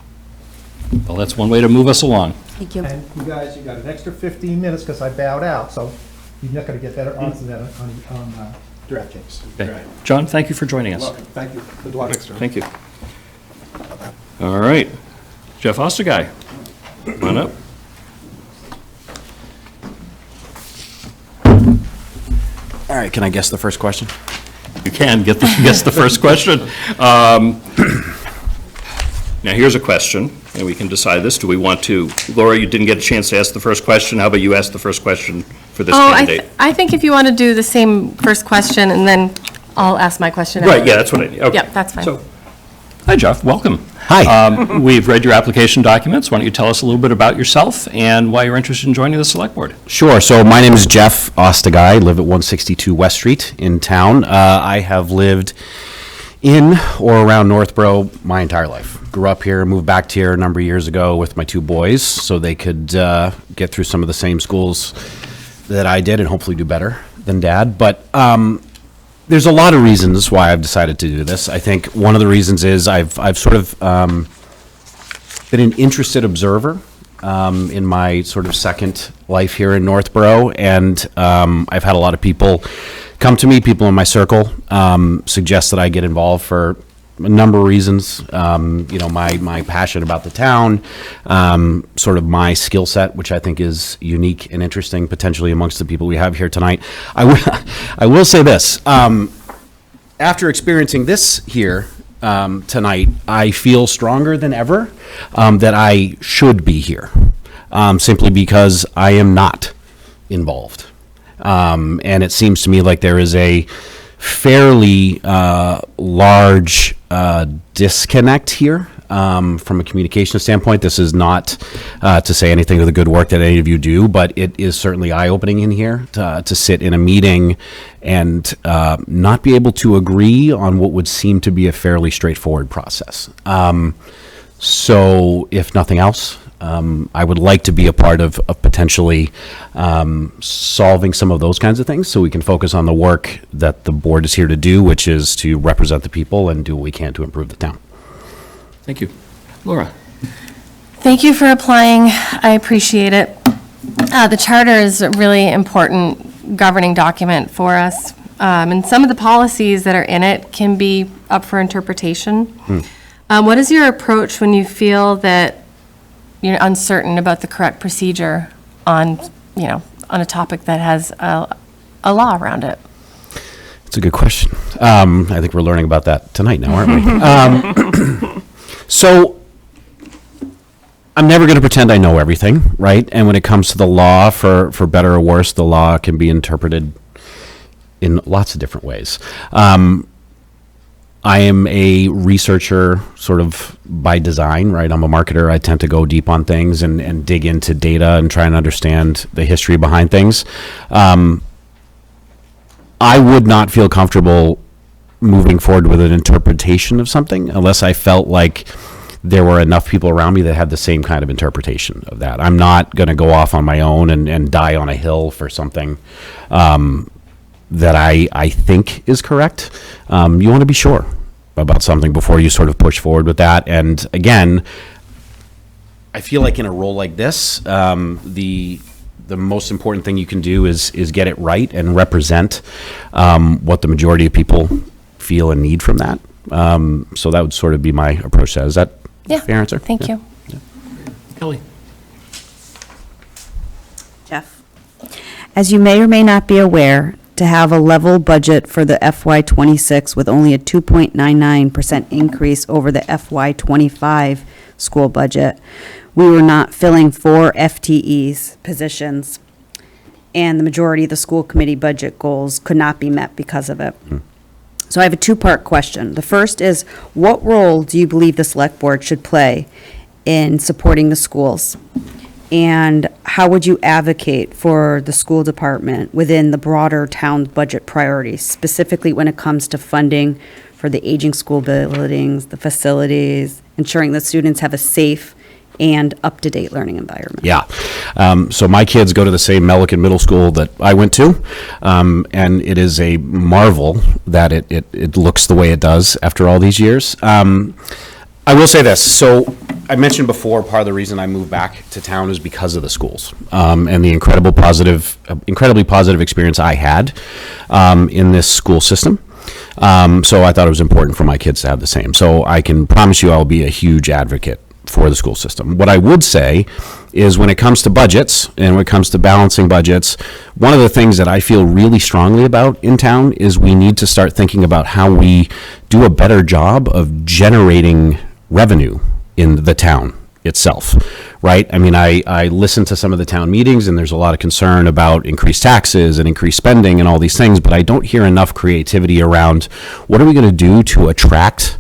Well, that's one way to move us along. Thank you. And you guys, you got an extra 15 minutes because I bowed out, so you're not going to get better odds than that on DraftKings. Okay. John, thank you for joining us. Thank you. Good luck. Thank you. All right. Jeff Osterguy, come on up. All right, can I guess the first question? You can guess the first question. Now, here's a question, and we can decide this. Do we want to, Laura, you didn't get a chance to ask the first question. How about you ask the first question for this candidate? I think if you want to do the same first question, and then I'll ask my question. Right, yeah, that's what I need. Okay. Yeah, that's fine. So, hi, Jeff, welcome. Hi. We've read your application documents. Why don't you tell us a little bit about yourself and why you're interested in joining the select board? Sure. So my name is Jeff Osterguy. I live at 162 West Street in town. I have lived in or around Northborough my entire life. Grew up here, moved back here a number of years ago with my 2 boys so they could get through some of the same schools that I did and hopefully do better than Dad. But there's a lot of reasons why I've decided to do this. I think one of the reasons is I've sort of been an interested observer in my sort of second life here in Northborough, and I've had a lot of people come to me, people in my circle, suggest that I get involved for a number of reasons. My passion about the town, sort of my skill set, which I think is unique and interesting potentially amongst the people we have here tonight. I will say this, after experiencing this here, tonight, I feel stronger than ever that I should be here, simply because I am not involved. And it seems to me like there is a fairly large disconnect here. From a communication standpoint, this is not to say anything of the good work that any of you do, but it is certainly eye-opening in here to sit in a meeting and not be able to agree on what would seem to be a fairly straightforward process. So if nothing else, I would like to be a part of potentially solving some of those kinds of things so we can focus on the work that the board is here to do, which is to represent the people and do what we can to improve the town. Thank you. Laura? Thank you for applying. I appreciate it. The charter is a really important governing document for us. And some of the policies that are in it can be up for interpretation. What is your approach when you feel that you're uncertain about the correct procedure on, on a topic that has a law around it? It's a good question. I think we're learning about that tonight now, aren't we? So I'm never going to pretend I know everything, right? And when it comes to the law, for better or worse, the law can be interpreted in lots of different ways. I am a researcher sort of by design, right? I'm a marketer. I tend to go deep on things and dig into data and try and understand the history behind things. I would not feel comfortable moving forward with an interpretation of something unless I felt like there were enough people around me that had the same kind of interpretation of that. I'm not going to go off on my own and die on a hill for something that I think is correct. You want to be sure about something before you sort of push forward with that. And again, I feel like in a role like this, the most important thing you can do is get it right and represent what the majority of people feel and need from that. So that would sort of be my approach to that. Is that a fair answer? Thank you. Kelly? Jeff? As you may or may not be aware, to have a level budget for the FY26 with only a 2.99% increase over the FY25 school budget, we were not filling 4 FTEs positions, and the majority of the school committee budget goals could not be met because of it. So I have a 2-part question. The first is, what role do you believe the select board should play in supporting the schools? And how would you advocate for the school department within the broader town budget priorities, specifically when it comes to funding for the aging school buildings, the facilities, ensuring that students have a safe and up-to-date learning environment? Yeah. So my kids go to the same Melican Middle School that I went to, and it is a marvel that it looks the way it does after all these years. I will say this. So I mentioned before, part of the reason I moved back to town is because of the schools and the incredibly positive experience I had in this school system. So I thought it was important for my kids to have the same. So I can promise you I'll be a huge advocate for the school system. What I would say is when it comes to budgets and when it comes to balancing budgets, one of the things that I feel really strongly about in town is we need to start thinking about how we do a better job of generating revenue in the town itself, right? I mean, I listen to some of the town meetings and there's a lot of concern about increased taxes and increased spending and all these things, but I don't hear enough creativity around what are we going to do to attract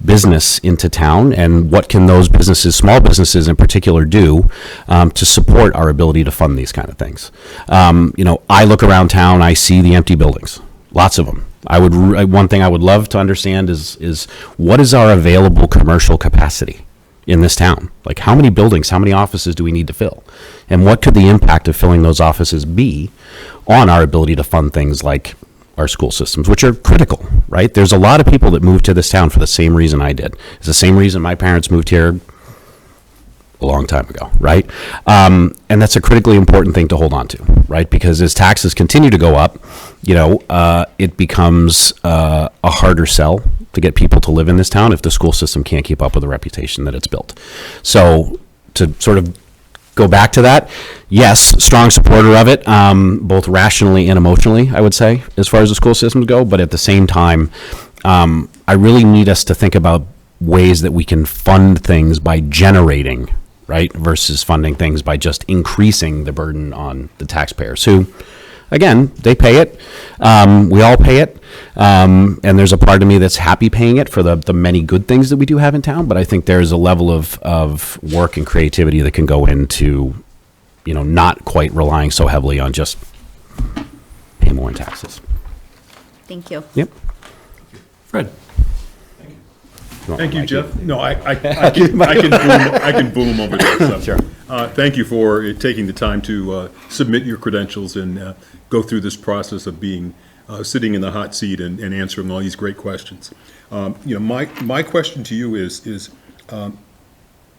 business into town, and what can those businesses, small businesses in particular, do to support our ability to fund these kind of things. I look around town, I see the empty buildings, lots of them. One thing I would love to understand is what is our available commercial capacity in this town? Like, how many buildings, how many offices do we need to fill? And what could the impact of filling those offices be on our ability to fund things like our school systems, which are critical, right? There's a lot of people that moved to this town for the same reason I did. It's the same reason my parents moved here a long time ago, right? And that's a critically important thing to hold on to, right? Because as taxes continue to go up, it becomes a harder sell to get people to live in this town if the school system can't keep up with the reputation that it's built. So to sort of go back to that, yes, strong supporter of it, both rationally and emotionally, I would say, as far as the school systems go. But at the same time, I really need us to think about ways that we can fund things by generating, right, versus funding things by just increasing the burden on the taxpayers, who, again, they pay it. We all pay it. And there's a part of me that's happy paying it for the many good things that we do have in town. But I think there's a level of work and creativity that can go into, not quite relying so heavily on just pay more in taxes. Thank you. Yep. Fred? Thank you, Jeff. No, I can boom over there. So. Sure. Thank you for taking the time to submit your credentials and go through this process of being, sitting in the hot seat and answering all these great questions. My question to you is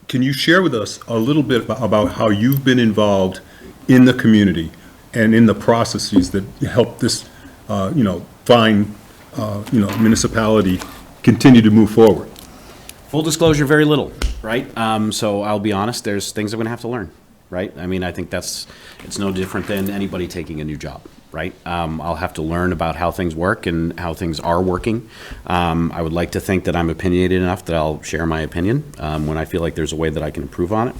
can you share with us a little bit about how you've been involved in the community and in the processes that help this, fine, municipality continue to move forward? Full disclosure, very little, right? So I'll be honest, there's things I'm gonna have to learn, right? I mean, I think it's no different than anybody taking a new job, right? I'll have to learn about how things work and how things are working. I would like to think that I'm opinionated enough that I'll share my opinion when I feel like there's a way that I can improve on it.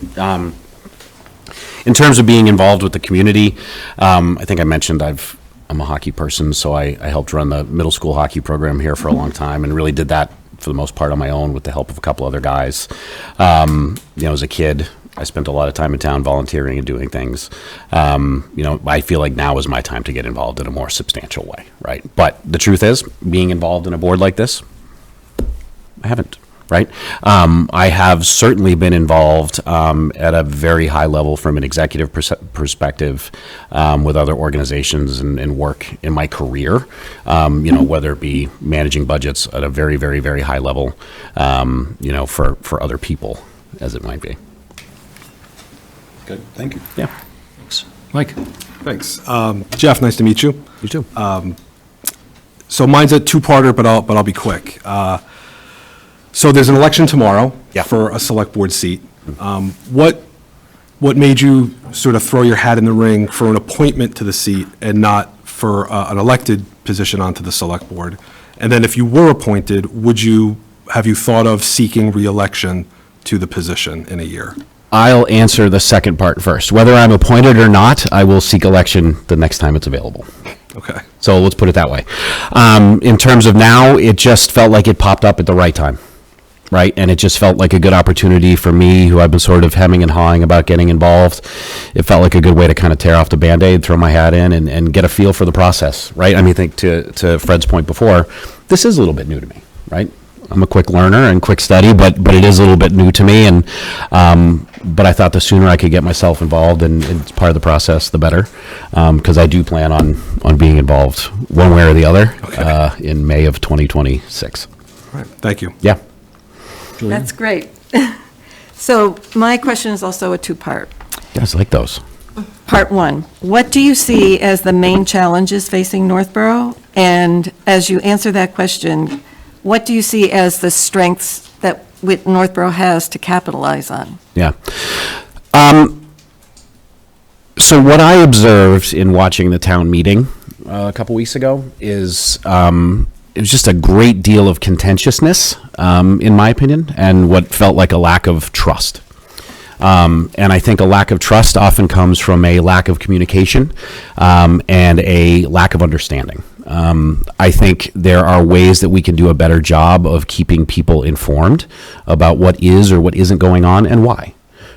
In terms of being involved with the community, I think I mentioned I'm a hockey person, so I helped run the middle school hockey program here for a long time and really did that for the most part on my own with the help of a couple other guys. As a kid, I spent a lot of time in town volunteering and doing things. I feel like now is my time to get involved in a more substantial way, right? But the truth is, being involved in a board like this, I haven't, right? I have certainly been involved at a very high level from an executive perspective with other organizations and work in my career, whether it be managing budgets at a very, very, very high level, for other people, as it might be. Good, thank you. Yeah. Thanks. Mike? Thanks. Jeff, nice to meet you. You too. So mine's a two-parter, but I'll be quick. So there's an election tomorrow Yeah. for a select board seat. What made you sort of throw your hat in the ring for an appointment to the seat and not for an elected position onto the select board? And then if you were appointed, have you thought of seeking re-election to the position in a year? I'll answer the second part first. Whether I'm appointed or not, I will seek election the next time it's available. Okay. So let's put it that way. In terms of now, it just felt like it popped up at the right time, right? And it just felt like a good opportunity for me, who I've been sort of hemming and hawing about getting involved. It felt like a good way to kind of tear off the Band-Aid, throw my hat in, and get a feel for the process, right? I mean, I think to Fred's point before, this is a little bit new to me, right? I'm a quick learner and quick study, but it is a little bit new to me, and but I thought the sooner I could get myself involved and it's part of the process, the better, because I do plan on being involved one way or the other in May of 2026. All right. Thank you. Yeah. That's great. So my question is also a two-part. You guys like those? Part one, what do you see as the main challenges facing Northborough? And as you answer that question, what do you see as the strengths that Northborough has to capitalize on? Yeah. So what I observed in watching the town meeting a couple weeks ago is it was just a great deal of contentiousness, in my opinion, and what felt like a lack of trust. And I think a lack of trust often comes from a lack of communication and a lack of understanding. I think there are ways that we can do a better job of keeping people informed about what is or what isn't going on and why,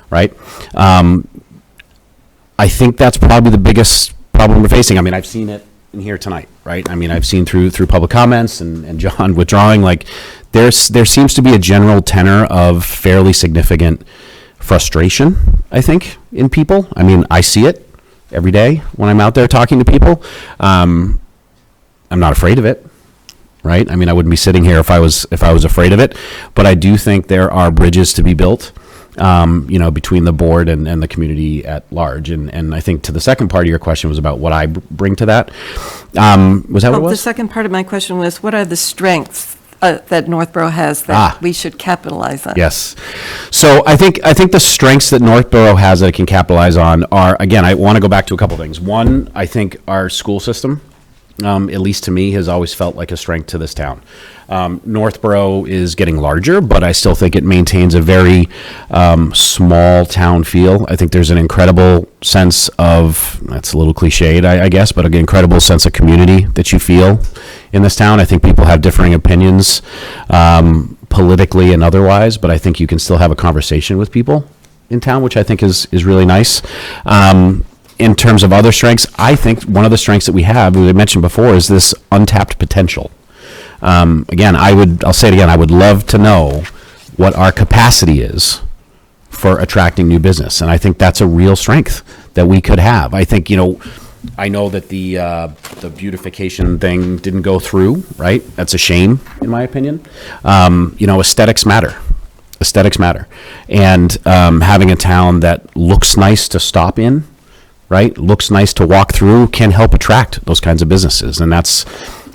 right? I think that's probably the biggest problem we're facing. I mean, I've seen it in here tonight, right? I mean, I've seen through public comments and John withdrawing, like there seems to be a general tenor of fairly significant frustration, I think, in people. I mean, I see it every day when I'm out there talking to people. I'm not afraid of it, right? I mean, I wouldn't be sitting here if I was afraid of it, but I do think there are bridges to be built, between the board and the community at large. And I think to the second part of your question was about what I bring to that. Was that what it was? The second part of my question was, what are the strengths that Northborough has that we should capitalize on? Yes. So I think the strengths that Northborough has that it can capitalize on are, again, I want to go back to a couple things. One, I think our school system at least to me, has always felt like a strength to this town. Northborough is getting larger, but I still think it maintains a very small town feel. I think there's an incredible sense of, that's a little cliched, I guess, but an incredible sense of community that you feel in this town. I think people have differing opinions, politically and otherwise, but I think you can still have a conversation with people in town, which I think is really nice. In terms of other strengths, I think one of the strengths that we have, as I mentioned before, is this untapped potential. Again, I'll say it again, I would love to know what our capacity is for attracting new business. And I think that's a real strength that we could have. I think, I know that the beautification thing didn't go through, right? That's a shame, in my opinion. Aesthetics matter. Aesthetics matter. And having a town that looks nice to stop in, right, looks nice to walk through, can help attract those kinds of businesses. And that's,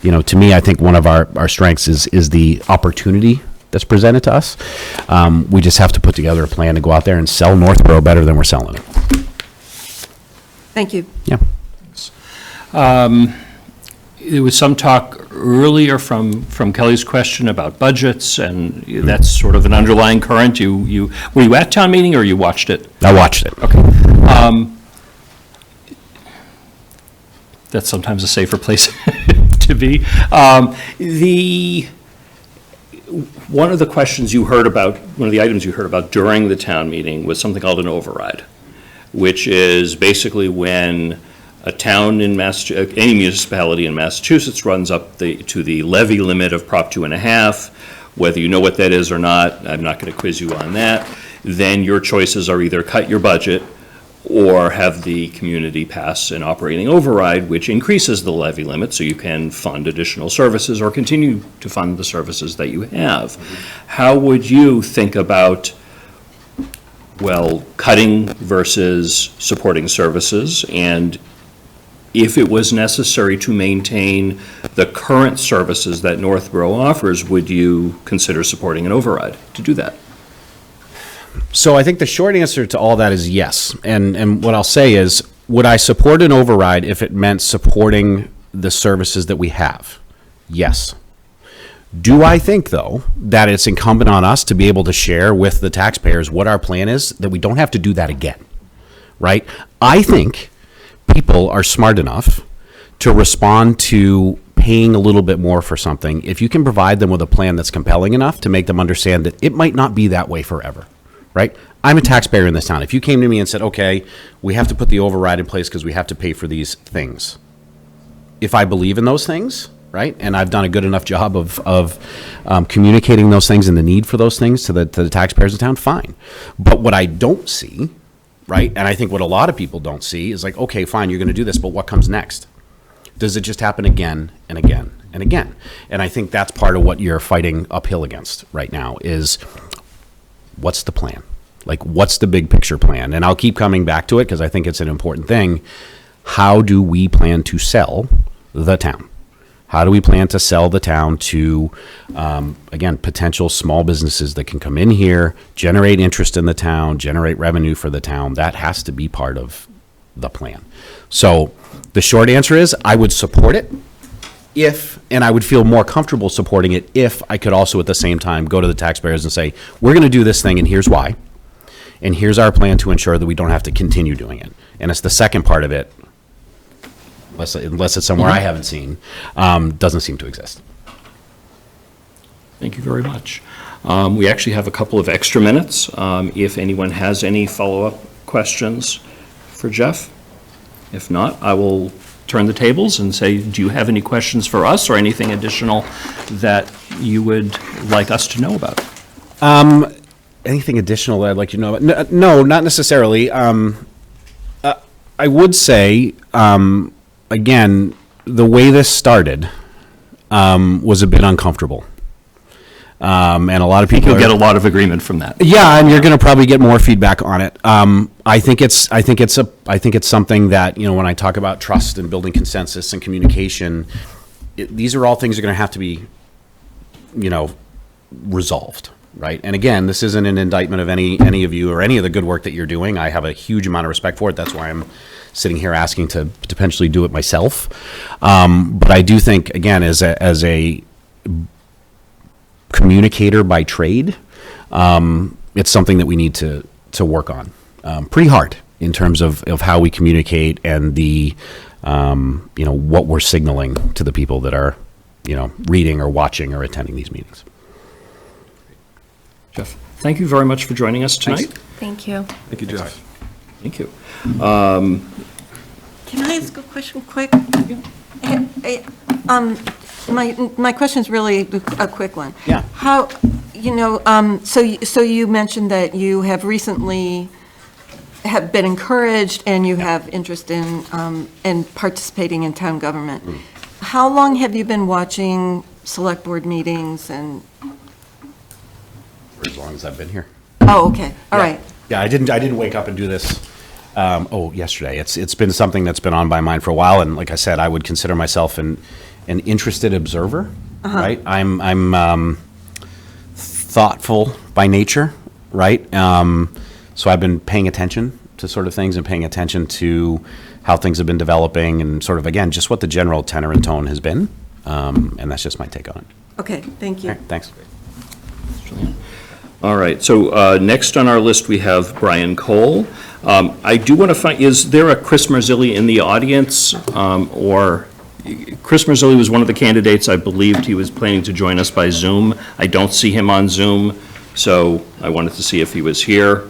to me, I think one of our strengths is the opportunity that's presented to us. We just have to put together a plan to go out there and sell Northborough better than we're selling it. Thank you. Yeah. There was some talk earlier from Kelly's question about budgets, and that's sort of an underlying current. Were you at town meeting or you watched it? I watched it. Okay. That's sometimes a safer place to be. One of the questions you heard about, one of the items you heard about during the town meeting was something called an override, which is basically when a town in any municipality in Massachusetts runs up to the levy limit of Prop 2.5, whether you know what that is or not, I'm not going to quiz you on that, then your choices are either cut your budget or have the community pass an operating override, which increases the levy limit so you can fund additional services or continue to fund the services that you have. How would you think about, cutting versus supporting services, and if it was necessary to maintain the current services that Northborough offers, would you consider supporting an override to do that? So I think the short answer to all that is yes. And what I'll say is, would I support an override if it meant supporting the services that we have? Yes. Do I think, though, that it's incumbent on us to be able to share with the taxpayers what our plan is, that we don't have to do that again, right? I think people are smart enough to respond to paying a little bit more for something if you can provide them with a plan that's compelling enough to make them understand that it might not be that way forever, right? I'm a taxpayer in this town. If you came to me and said, okay, we have to put the override in place because we have to pay for these things, if I believe in those things, right, and I've done a good enough job of communicating those things and the need for those things to the taxpayers in town, fine. But what I don't see, right, and I think what a lot of people don't see is like, okay, fine, you're going to do this, but what comes next? Does it just happen again and again and again? And I think that's part of what you're fighting uphill against right now is, what's the plan? Like, what's the big picture plan? And I'll keep coming back to it because I think it's an important thing. How do we plan to sell the town? How do we plan to sell the town to, again, potential small businesses that can come in here, generate interest in the town, generate revenue for the town? That has to be part of the plan. So the short answer is I would support it and I would feel more comfortable supporting it if I could also at the same time go to the taxpayers and say, we're going to do this thing and here's why. And here's our plan to ensure that we don't have to continue doing it. And it's the second part of it, unless it's somewhere I haven't seen, doesn't seem to exist. Thank you very much. We actually have a couple of extra minutes. If anyone has any follow-up questions for Jeff. If not, I will turn the tables and say, do you have any questions for us or anything additional that you would like us to know about? Anything additional that I'd like you to know about? No, not necessarily. I would say, again, the way this started was a bit uncomfortable. And a lot of people You'll get a lot of agreement from that. Yeah, and you're going to probably get more feedback on it. I think it's something that, when I talk about trust and building consensus and communication, these are all things that are going to have to be, resolved, right? And again, this isn't an indictment of any of you or any of the good work that you're doing. I have a huge amount of respect for it. That's why I'm sitting here asking to potentially do it myself. But I do think, again, as a communicator by trade, it's something that we need to work on pretty hard in terms of how we communicate and the what we're signaling to the people that are reading or watching or attending these meetings. Jeff, thank you very much for joining us tonight. Thank you. Thank you, Jeff. Thank you. Can I ask a question quick? My question's really a quick one. Yeah. How, so you mentioned that you have recently have been encouraged and you have interest in participating in town government. How long have you been watching select board meetings and? For as long as I've been here. Oh, okay, all right. Yeah, I didn't wake up and do this. Yesterday. It's been something that's been on my mind for a while, and like I said, I would consider myself an interested observer. Right? I'm thoughtful by nature, right? So I've been paying attention to sort of things and paying attention to how things have been developing and sort of, again, just what the general tenor and tone has been. And that's just my take on it. Okay, thank you. Okay, thanks. All right, so next on our list, we have Brian Cole. I do want to find, is there a Chris Marzilli in the audience? Or Chris Marzilli was one of the candidates. I believed he was planning to join us by Zoom. I don't see him on Zoom, so I wanted to see if he was here.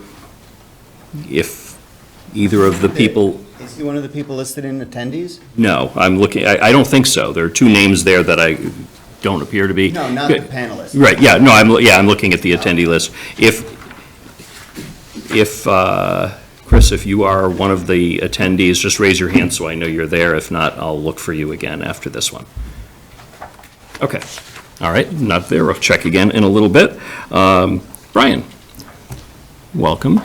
If either of the people... Is he one of the people listed in attendees? No, I'm looking, I don't think so. There are two names there that I don't appear to be. No, not the panelists. Right, yeah, no, I'm looking at the attendee list. Chris, if you are one of the attendees, just raise your hand so I know you're there. If not, I'll look for you again after this one. Okay, all right, not there. I'll check again in a little bit. Brian, welcome.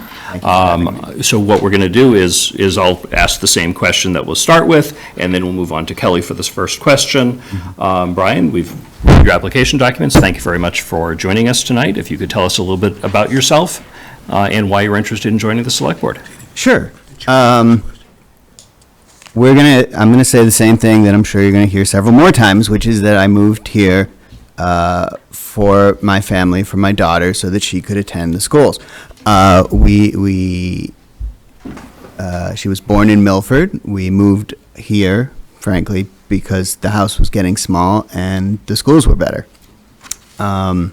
So what we're going to do is I'll ask the same question that we'll start with, and then we'll move on to Kelly for this first question. Brian, we've read your application documents. Thank you very much for joining us tonight. If you could tell us a little bit about yourself and why you're interested in joining the Select Board. Sure. I'm gonna say the same thing that I'm sure you're gonna hear several more times, which is that I moved here for my family, for my daughter, so that she could attend the schools. She was born in Milford. We moved here, frankly, because the house was getting small and the schools were better. I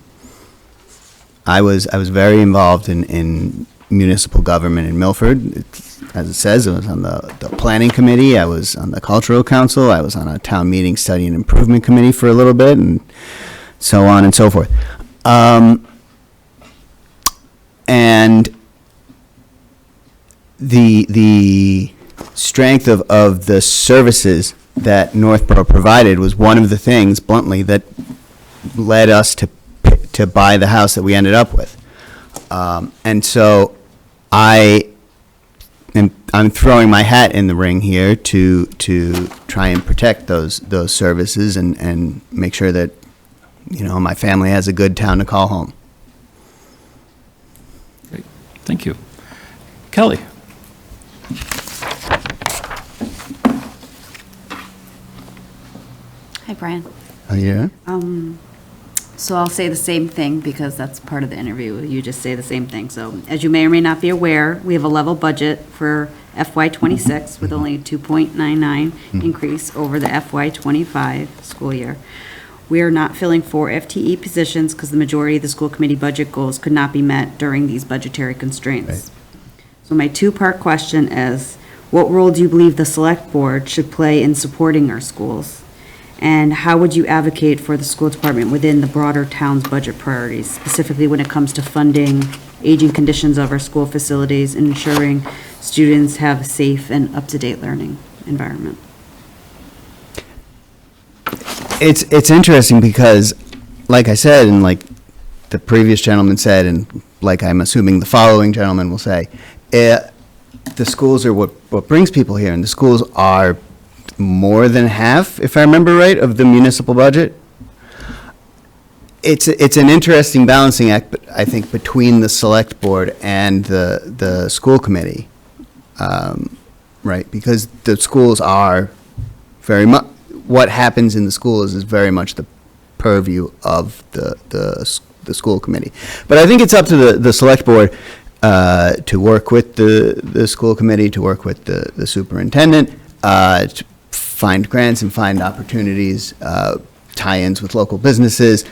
was very involved in municipal government in Milford. As it says, I was on the planning committee. I was on the cultural council. I was on a town meeting study and improvement committee for a little bit, and so on and so forth. And the strength of the services that Northborough provided was one of the things, bluntly, that led us to buy the house that we ended up with. And so I'm throwing my hat in the ring here to try and protect those services and make sure that, my family has a good town to call home. Great. Thank you. Kelly. Hi, Brian. Oh, yeah? So I'll say the same thing because that's part of the interview. You just say the same thing. So as you may or may not be aware, we have a level budget for FY26 with only a 2.99 increase over the FY25 school year. We are not filling 4 FTE positions because the majority of the school committee budget goals could not be met during these budgetary constraints. Right. So my two-part question is, what role do you believe the select board should play in supporting our schools? And how would you advocate for the school department within the broader town's budget priorities, specifically when it comes to funding, aging conditions of our school facilities, and ensuring students have a safe and up-to-date learning environment? It's interesting because, like I said, and like the previous gentleman said, and like I'm assuming the following gentleman will say, the schools are what brings people here, and the schools are more than half, if I remember right, of the municipal budget. It's an interesting balancing act, I think, between the select board and the school committee. right? Because the schools are very much, what happens in the schools is very much the purview of the school committee. But I think it's up to the select board to work with the school committee, to work with the superintendent, to find grants and find opportunities, tie-ins with local businesses,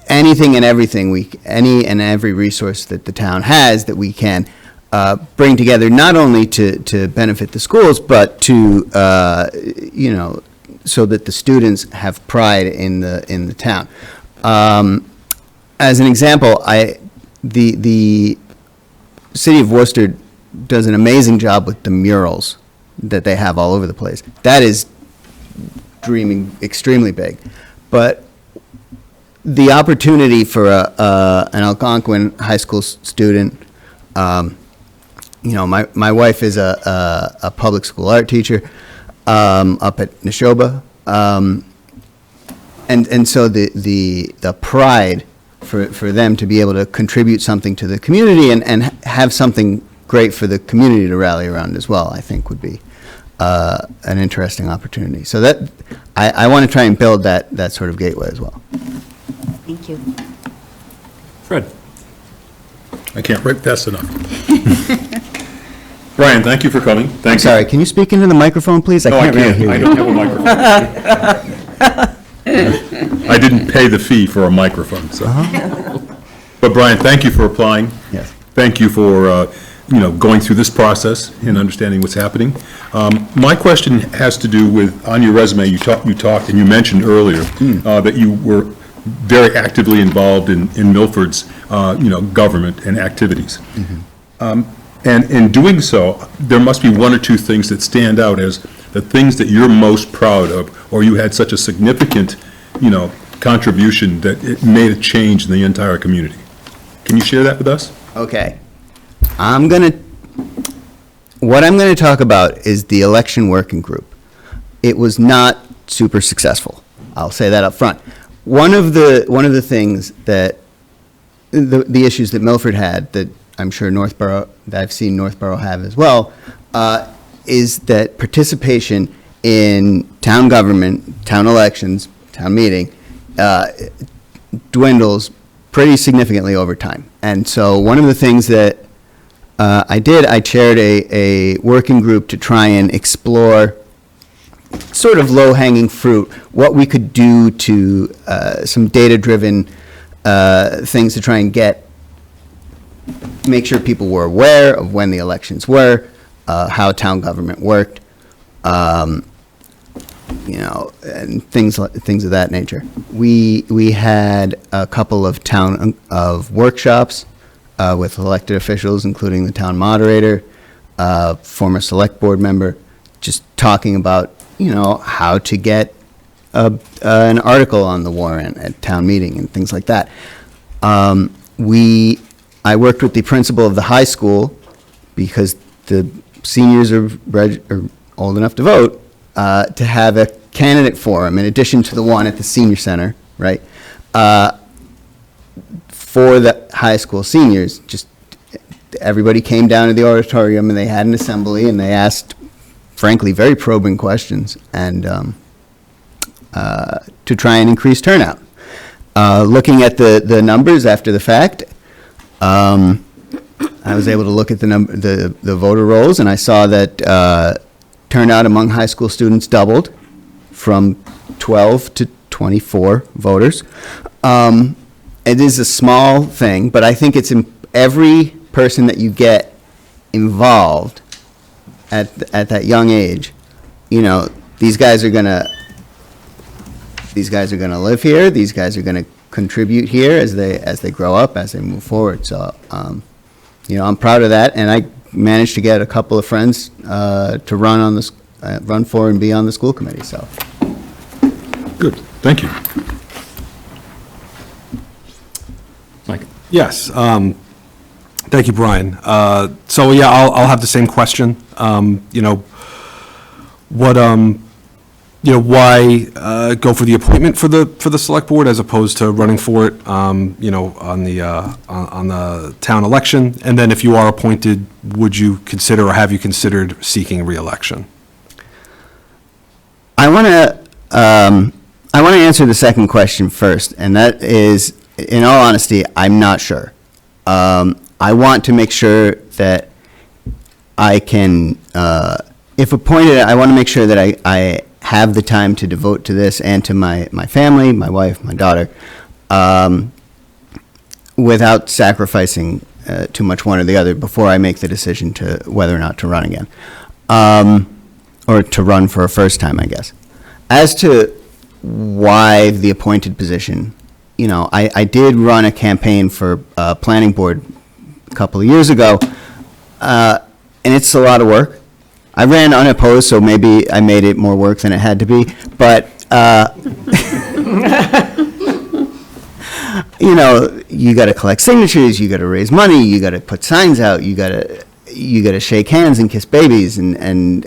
anything and everything, any and every resource that the town has that we can bring together, not only to benefit the schools, but to, so that the students have pride in the town. As an example, the city of Worcester does an amazing job with the murals that they have all over the place. That is dreaming extremely big. But the opportunity for an Algonquin high school student, my wife is a public school art teacher up at Neshoba, and so the pride for them to be able to contribute something to the community and have something great for the community to rally around as well, I think would be an interesting opportunity. So that I want to try and build that sort of gateway as well. Thank you. Fred? I can't write fast enough. Brian, thank you for coming. I'm Thanks. sorry, can you speak into the microphone, please? No, I can't really can't. hear I you. don't have a microphone. I didn't pay the fee for a microphone, so. But Brian, thank you for applying. Yes. Thank you for, going through this process and understanding what's happening. My question has to do with, on your resume, you talked, and you mentioned earlier, that you were very actively involved in Milford's, government and activities. And in doing so, there must be one or two things that stand out as the things that you're most proud of, or you had such a significant, contribution that it made a change in the entire community. Can you share that with us? Okay. What I'm gonna talk about is the election working group. It was not super successful. I'll say that up front. One of the things that, the issues that Milford had, that I'm sure Northborough, that I've seen Northborough have as well, is that participation in town government, town elections, town meeting, dwindles pretty significantly over time. And so one of the things that I chaired a working group to try and explore sort of low-hanging fruit, what we could do to some data-driven things to try and make sure people were aware of when the elections were, how town government worked, and things of that nature. We had a couple of workshops with elected officials, including the town moderator, former select board member, just talking about how to get an article on the warrant at town meeting and things like that. I worked with the principal of the high school because the seniors are old enough to vote, to have a candidate forum in addition to the one at the senior center, right? For the high school seniors, just everybody came down to the auditorium and they had an assembly and they asked, frankly, very probing questions and to try and increase turnout. Looking at the numbers after the fact, I was able to look at the voter rolls, and I saw that turnout among high school students doubled from 12 to 24 voters. It is a small thing, but I think it's every person that you get involved at that young age. These guys are gonna live here. These guys are gonna contribute here as they grow up, as they move forward. So, I'm proud of that, and I managed to get a couple of friends to run for and be on the school committee. So, Good, thank you. Mike? Yes, thank you, Brian. So, I'll have the same question. why go for the appointment for the select board as opposed to running for it, on the town election? And then if you are appointed, would you consider or have you considered seeking reelection? I want to answer the second question first, and that is, in all honesty, I'm not sure. I want to make sure that I can, if appointed, I want to make sure that I have the time to devote to this and to my family, my wife, my daughter, without sacrificing too much one or the other before I make the decision to whether or not to run again. Or to run for a first time, I guess. As to why the appointed position, I did run a campaign for planning board a couple of years ago, and it's a lot of work. I ran unopposed, so maybe I made it more work than it had to be, but, you got to collect signatures, you got to raise money, you got to put signs out, you got to shake hands and kiss babies, and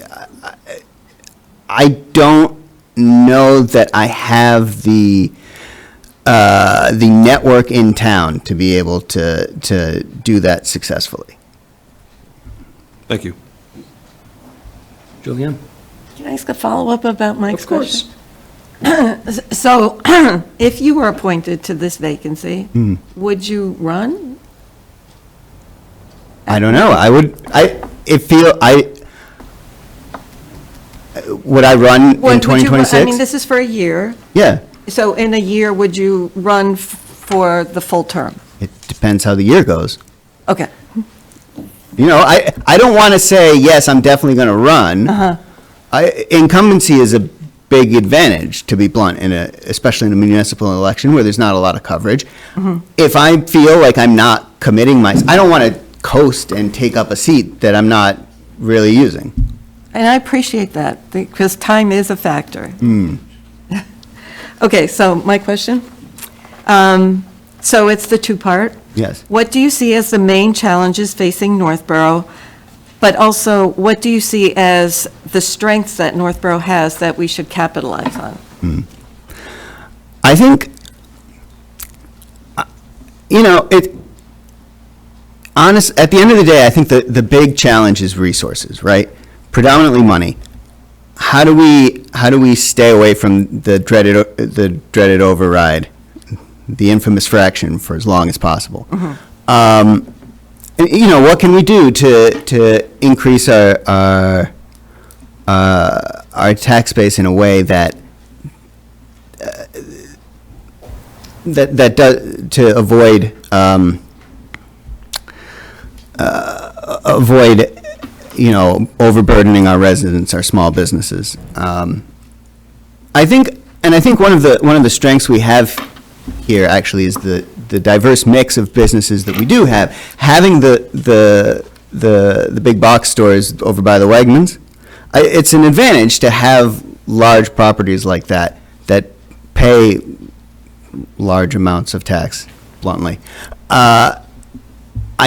I don't know that I have the network in town to be able to do that successfully. Thank you. Julianne? Can I ask a follow-up about Mike's Of course. question? So, if you were appointed to this vacancy, would you run? I don't know. Would I run in Would you- 2026? I mean, this is for a year. Yeah, So in a year, would you run for the full term? it depends how the year goes. Okay. I don't want to say, yes, I'm definitely going to run. Incumbency is a big advantage, to be blunt, especially in a municipal election where there's not a lot of coverage. If I feel like I'm not committing I don't want to coast and take up a seat that I'm not really using. And I appreciate that, because time is a factor. Okay, so my question? So it's the two-part. Yes. What do you see as the main challenges facing Northborough? But also, what do you see as the strengths that Northborough has that we should capitalize on? I think, at the end of the day, I think the big challenge is resources, right? Predominantly money. How do we stay away from the dreaded override, the infamous fraction, for as long as possible? What can we do to increase our tax base in a way that does to avoid overburdening our residents, our small businesses. I think one of the strengths we have here actually is the diverse mix of businesses that we do have. Having the big box stores over by the Wegmans, it's an advantage to have large properties like that pay large amounts of tax, bluntly. I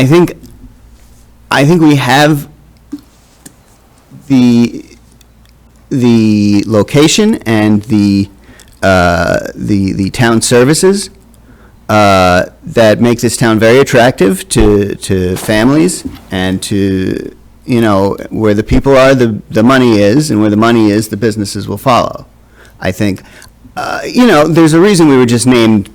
think we have the location and the town services that make this town very attractive to families, and to, where the people are, the money is, and where the money is, the businesses will follow. I think, there's a reason we were just named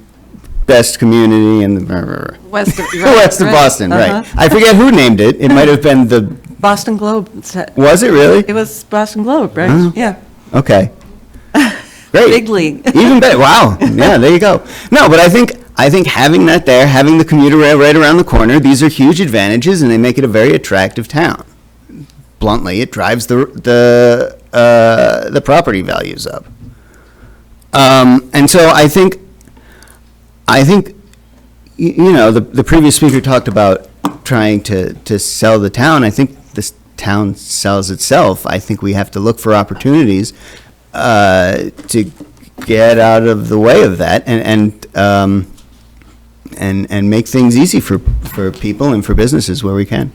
best community in the West of, west of Boston, right? I forget who named it. It might have been the Boston Globe. Was it really? It was Boston Globe, right? Oh. Yeah. Okay. Great. Big league. Even better. Wow. Yeah, there you go. No, but I think having that there, having the commuter rail right around the corner, these are huge advantages, and they make it a very attractive town. Bluntly, it drives the property values up. And so I think the previous speaker talked about trying to sell the town. I think this town sells itself. I think we have to look for opportunities to get out of the way of that, and make things easy for people and for businesses where we can.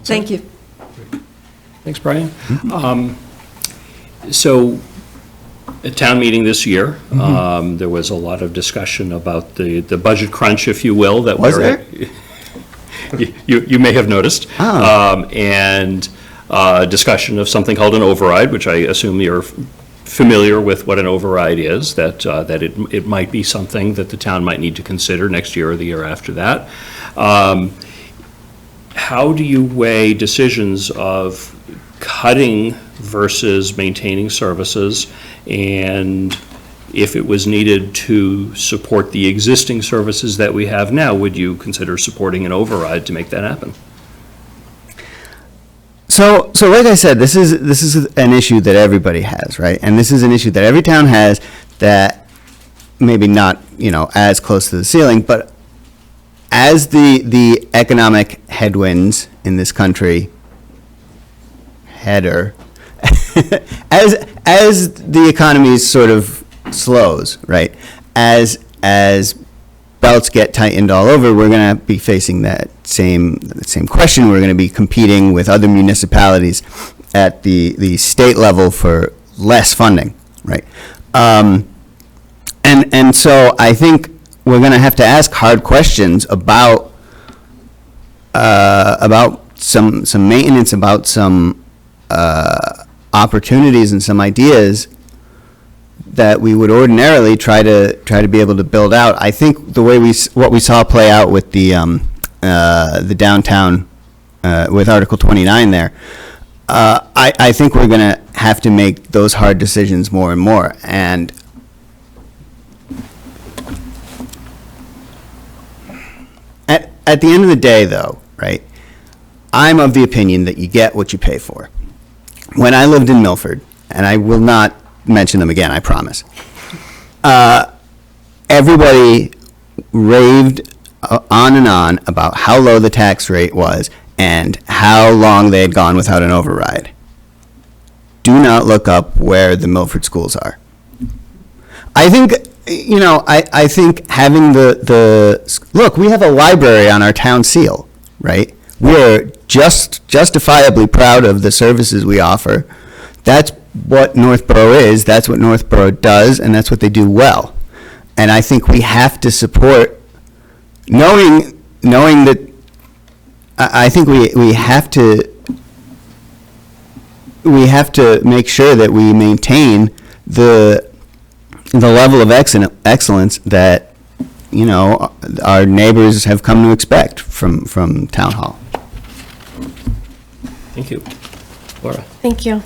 Thank you. Thanks, Brian. So, at town meeting this year, there was a lot of discussion about the budget crunch, if you will, that Was we're. You may have noticed. And discussion of something called an override, which I assume you're familiar with what an override is, that it might be something that the town might need to consider next year or the year after that. How do you weigh decisions of cutting versus maintaining services? And if it was needed to support the existing services that we have now, would you consider supporting an override to make that happen? So like I said, this is an issue that everybody has, right? And this is an issue that every town has, that maybe not, as close to the ceiling, but as the economic headwinds in this country as the economy sort of slows, right? As belts get tightened all over, we're going to be facing that same question. We're going to be competing with other municipalities at the state level for less funding, right? And so I think we're going to have to ask hard questions about some maintenance, about some opportunities and some ideas that we would ordinarily try to be able to build out. I think the way what we saw play out with the downtown with Article 29 there, I think we're going to have to make those hard decisions more and more. And at the end of the day, though, right, I'm of the opinion that you get what you pay for. When I lived in Milford, and I will not mention them again, I promise, everybody raved on and on about how low the tax rate was and how long they had gone without an override. Do not look up where the Milford schools are. I think, I think having look, we have a library on our town seal, right? We're justifiably proud of the services we offer. That's what Northborough is, that's what Northborough does, and that's what they do well. And I think we have to support, knowing that, I think we have to make sure that we maintain the level of excellence that, our neighbors have come to expect from Town Hall. Thank you. Laura? Thank you.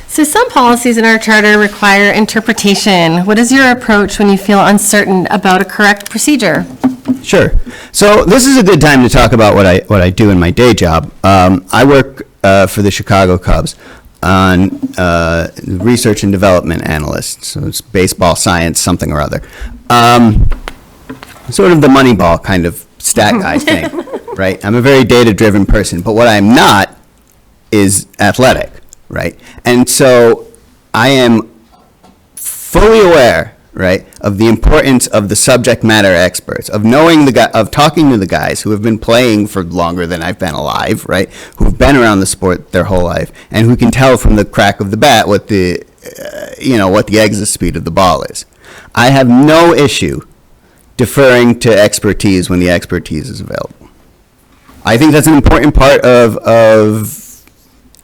So some policies in our charter require interpretation. What is your approach when you feel uncertain about a correct procedure? Sure. So this is a good time to talk about what I do in my day job. I work for the Chicago Cubs on research and development analyst. So it's baseball science, something or other. Sort of the Moneyball kind of stat guy thing, right? I'm a very data-driven person, but what I'm not is athletic, right? And so I am fully aware, right, of the importance of the subject matter experts, of knowing of talking to the guys who have been playing for longer than I've been alive, right, who've been around the sport their whole life, and who can tell from the crack of the bat what the exit speed of the ball is. I have no issue deferring to expertise when the expertise is available. I think that's an important part of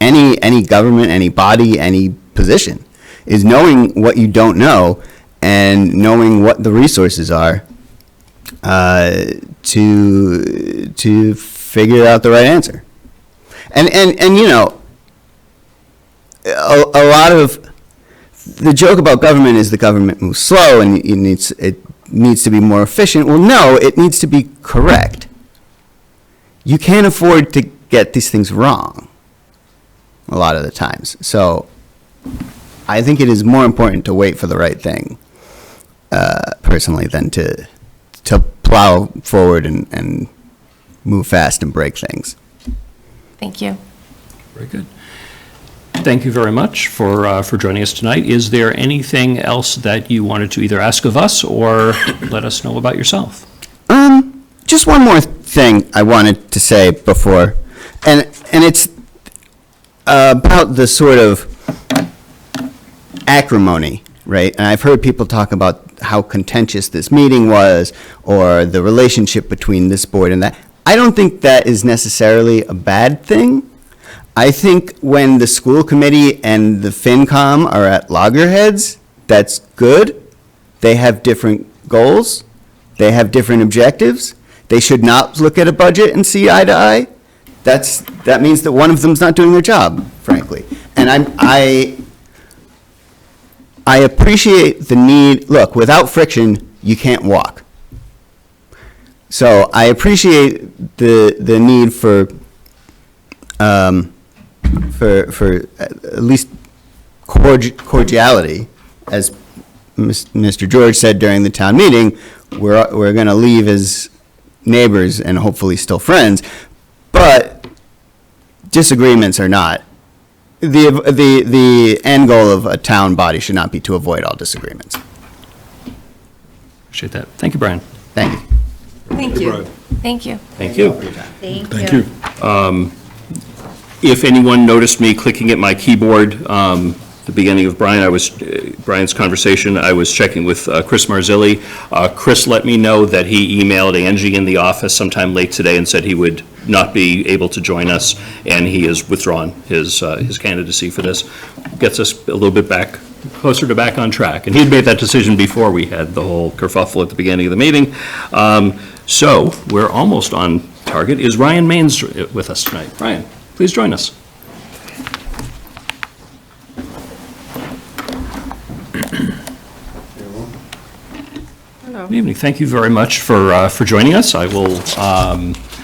any government, any body, any position, is knowing what you don't know and knowing what the resources are to figure out the right answer. And a lot of the joke about government is the government moves slow and it needs to be more efficient. Well, no, it needs to be correct. You can't afford to get these things wrong a lot of the times. So I think it is more important to wait for the right thing, personally, than to plow forward and move fast and break things. Thank you. Very good. Thank you very much for joining us tonight. Is there anything else that you wanted to either ask of us or let us know about yourself? Just one more thing I wanted to say before, and it's about the sort of acrimony, right? And I've heard people talk about how contentious this meeting was, or the relationship between this board and that. I don't think that is necessarily a bad thing. I think when the school committee and the FinCom are at loggerheads, that's good. They have different goals. They have different objectives. They should not look at a budget and see eye to eye. That means that one of them's not doing their job, frankly. And I appreciate the need. Look, without friction, you can't walk. So I appreciate the need for at least cordiality, as Mr. George said during the town meeting. We're going to leave as neighbors and hopefully still friends, but disagreements are not. The end goal of a town body should not be to avoid all disagreements. Appreciate that. Thank you, Brian. Thank you. Thank you. Thank you. Thank you. Thank you. If anyone noticed me clicking at my keyboard, the beginning of Brian's conversation, I was checking with Chris Marzilli. Chris let me know that he emailed Angie in the office sometime late today and said he would not be able to join us, and he has withdrawn his candidacy for this. Gets us a little bit closer to back on track. And he'd made that decision before we had the whole kerfuffle at the beginning of the meeting. So we're almost on target. Is Ryan Maines with us tonight? Ryan, please join us. Good evening. Thank you very much for joining us. I will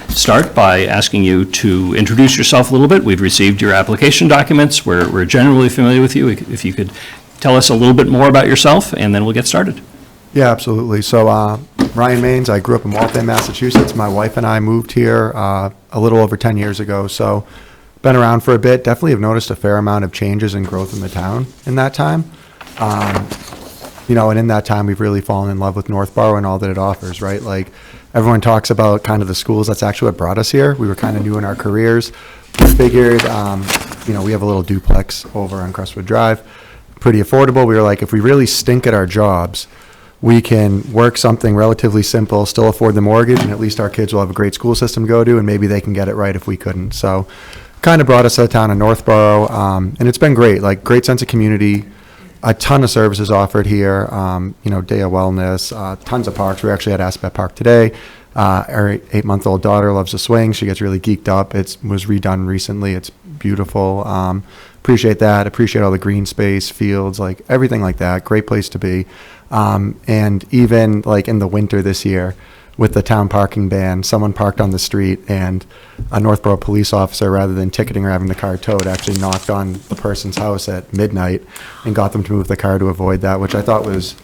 start by asking you to introduce yourself a little bit. We've received your application documents. We're generally familiar with you. If you could tell us a little bit more about yourself, and then we'll get started. Yeah, absolutely. So Ryan Maines, I grew up in Waltham, Massachusetts. My wife and I moved here a little over 10 years ago, so been around for a bit. Definitely have noticed a fair amount of changes and growth in the town in that time. And in that time, we've really fallen in love with Northborough and all that it offers, right? Like, everyone talks about kind of the schools. That's actually what brought us here. We were kind of new in our careers. We figured, we have a little duplex over on Crestwood Drive, pretty affordable. We were like, if we really stink at our jobs, we can work something relatively simple, still afford the mortgage, and at least our kids will have a great school system to go to, and maybe they can get it right if we couldn't. So kind of brought us to the town of Northborough, and it's been great, like great sense of community, a ton of services offered here, day of wellness, tons of parks. We actually had Aspet Park today. Our 8-month-old daughter loves to swing. She gets really geeked up. It was redone recently. It's beautiful. Appreciate that. Appreciate all the green space, fields, like everything like that. Great place to be. And even like in the winter this year, with the town parking ban, someone parked on the street, and a Northborough police officer, rather than ticketing or having the car towed, actually knocked on the person's house at midnight and got them to move the car to avoid that, which I thought was,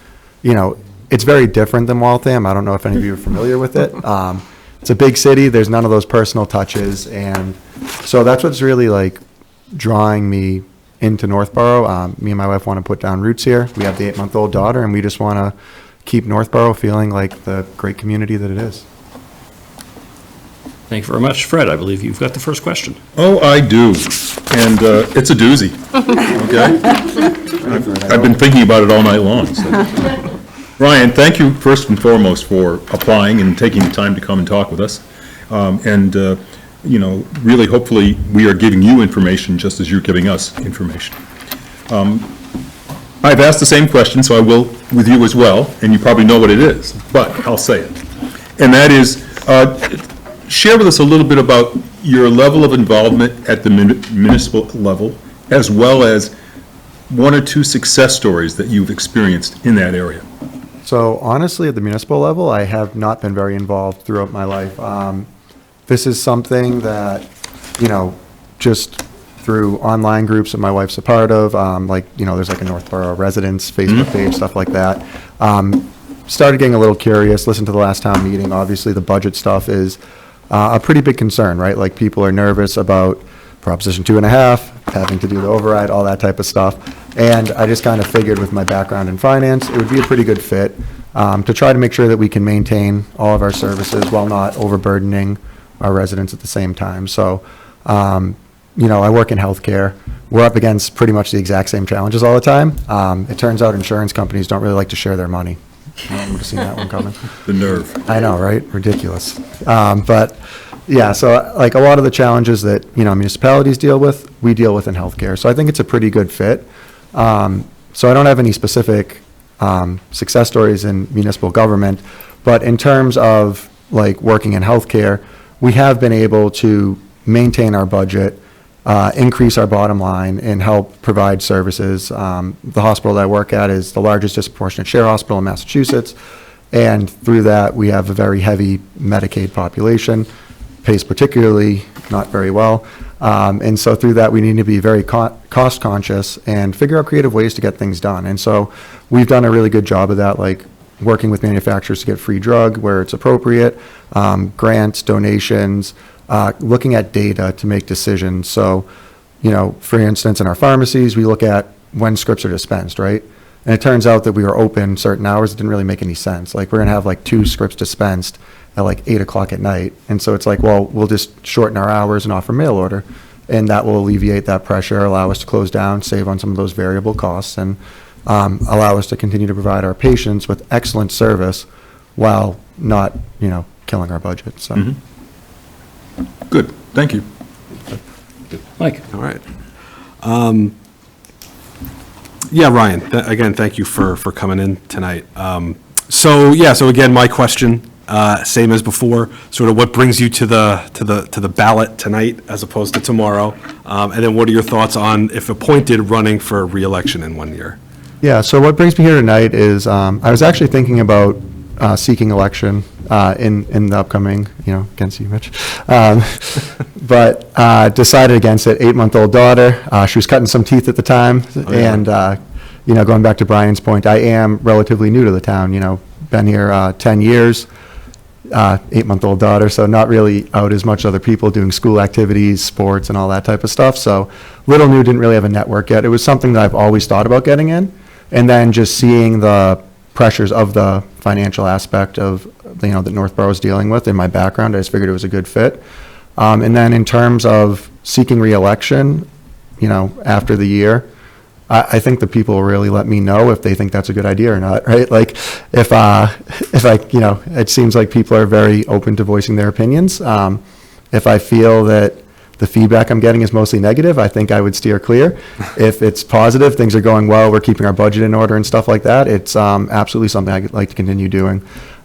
it's very different than Waltham. I don't know if any of you are familiar with it. It's a big city. There's none of those personal touches. And so that's what's really like drawing me into Northborough. Me and my wife want to put down roots here. We have the 8-month-old daughter, and we just want to keep Northborough feeling like the great community that it is. Thank you very much. Fred, I believe you've got the first question. Oh, I do, and it's a doozy, okay? I've been thinking about it all night long. So. Ryan, thank you first and foremost for applying and taking the time to come and talk with us. Really, hopefully, we are giving you information just as you're giving us information. I've asked the same question, so I will with you as well, and you probably know what it is, but I'll say it. And that is, share with us a little bit about your level of involvement at the municipal level, as well as 1 or 2 success stories that you've experienced in that area. So honestly, at the municipal level, I have not been very involved throughout my life. This is something that, just through online groups that my wife's a part of, there's like a Northborough residents Facebook page, stuff like that. Started getting a little curious, listened to the last town meeting. Obviously, the budget stuff is a pretty big concern, right? Like, people are nervous about Proposition 2.5, having to do the override, all that type of stuff. And I just kind of figured, with my background in finance, it would be a pretty good fit to try to make sure that we can maintain all of our services while not overburdening our residents at the same time. So, I work in healthcare. We're up against pretty much the exact same challenges all the time. It turns out insurance companies don't really like to share their money. I would have seen that one coming. The nerve. I know, right? Ridiculous. But yeah, so like a lot of the challenges that, municipalities deal with, we deal with in healthcare. So I think it's a pretty good fit. So I don't have any specific success stories in municipal government, but in terms of like working in healthcare, we have been able to maintain our budget, increase our bottom line, and help provide services. The hospital that I work at is the largest disproportionate share hospital in Massachusetts, and through that, we have a very heavy Medicaid population, pays particularly not very well. And so through that, we need to be very cost conscious and figure out creative ways to get things done. And so we've done a really good job of that, like working with manufacturers to get free drug where it's appropriate, grants, donations, looking at data to make decisions. So, for instance, in our pharmacies, we look at when scripts are dispensed, right? And it turns out that we were open certain hours. It didn't really make any sense. Like, we're going to have like 2 scripts dispensed at like 8 o'clock at night. And so it's like, well, we'll just shorten our hours and offer mail order. And that will alleviate that pressure, allow us to close down, save on some of those variable costs, and allow us to continue to provide our patients with excellent service while not, killing our budget. So. Good, thank you. Mike? All right. Yeah, Ryan, again, thank you for coming in tonight. So again, my question, same as before, sort of what brings you to the ballot tonight as opposed to tomorrow? And then what are your thoughts on, if appointed, running for re-election in 1 year? Yeah, so what brings me here tonight is I was actually thinking about seeking election in the upcoming, against you, Mitch. But decided against it. 8-month-old daughter. She was cutting some teeth at the time. And, going back to Brian's point, I am relatively new to the town, been here 10 years. 8-month-old daughter, so not really out as much as other people doing school activities, sports, and all that type of stuff. So little new, didn't really have a network yet. It was something that I've always thought about getting in. And then just seeing the pressures of the financial aspect of, that Northborough is dealing with in my background, I just figured it was a good fit. And then in terms of seeking re-election, after the year, I think the people will really let me know if they think that's a good idea or not, right? Like, if it seems like people are very open to voicing their opinions. If I feel that the feedback I'm getting is mostly negative, I think I would steer clear. If it's positive, things are going well, we're keeping our budget in order and stuff like that, it's absolutely something I'd like to continue doing.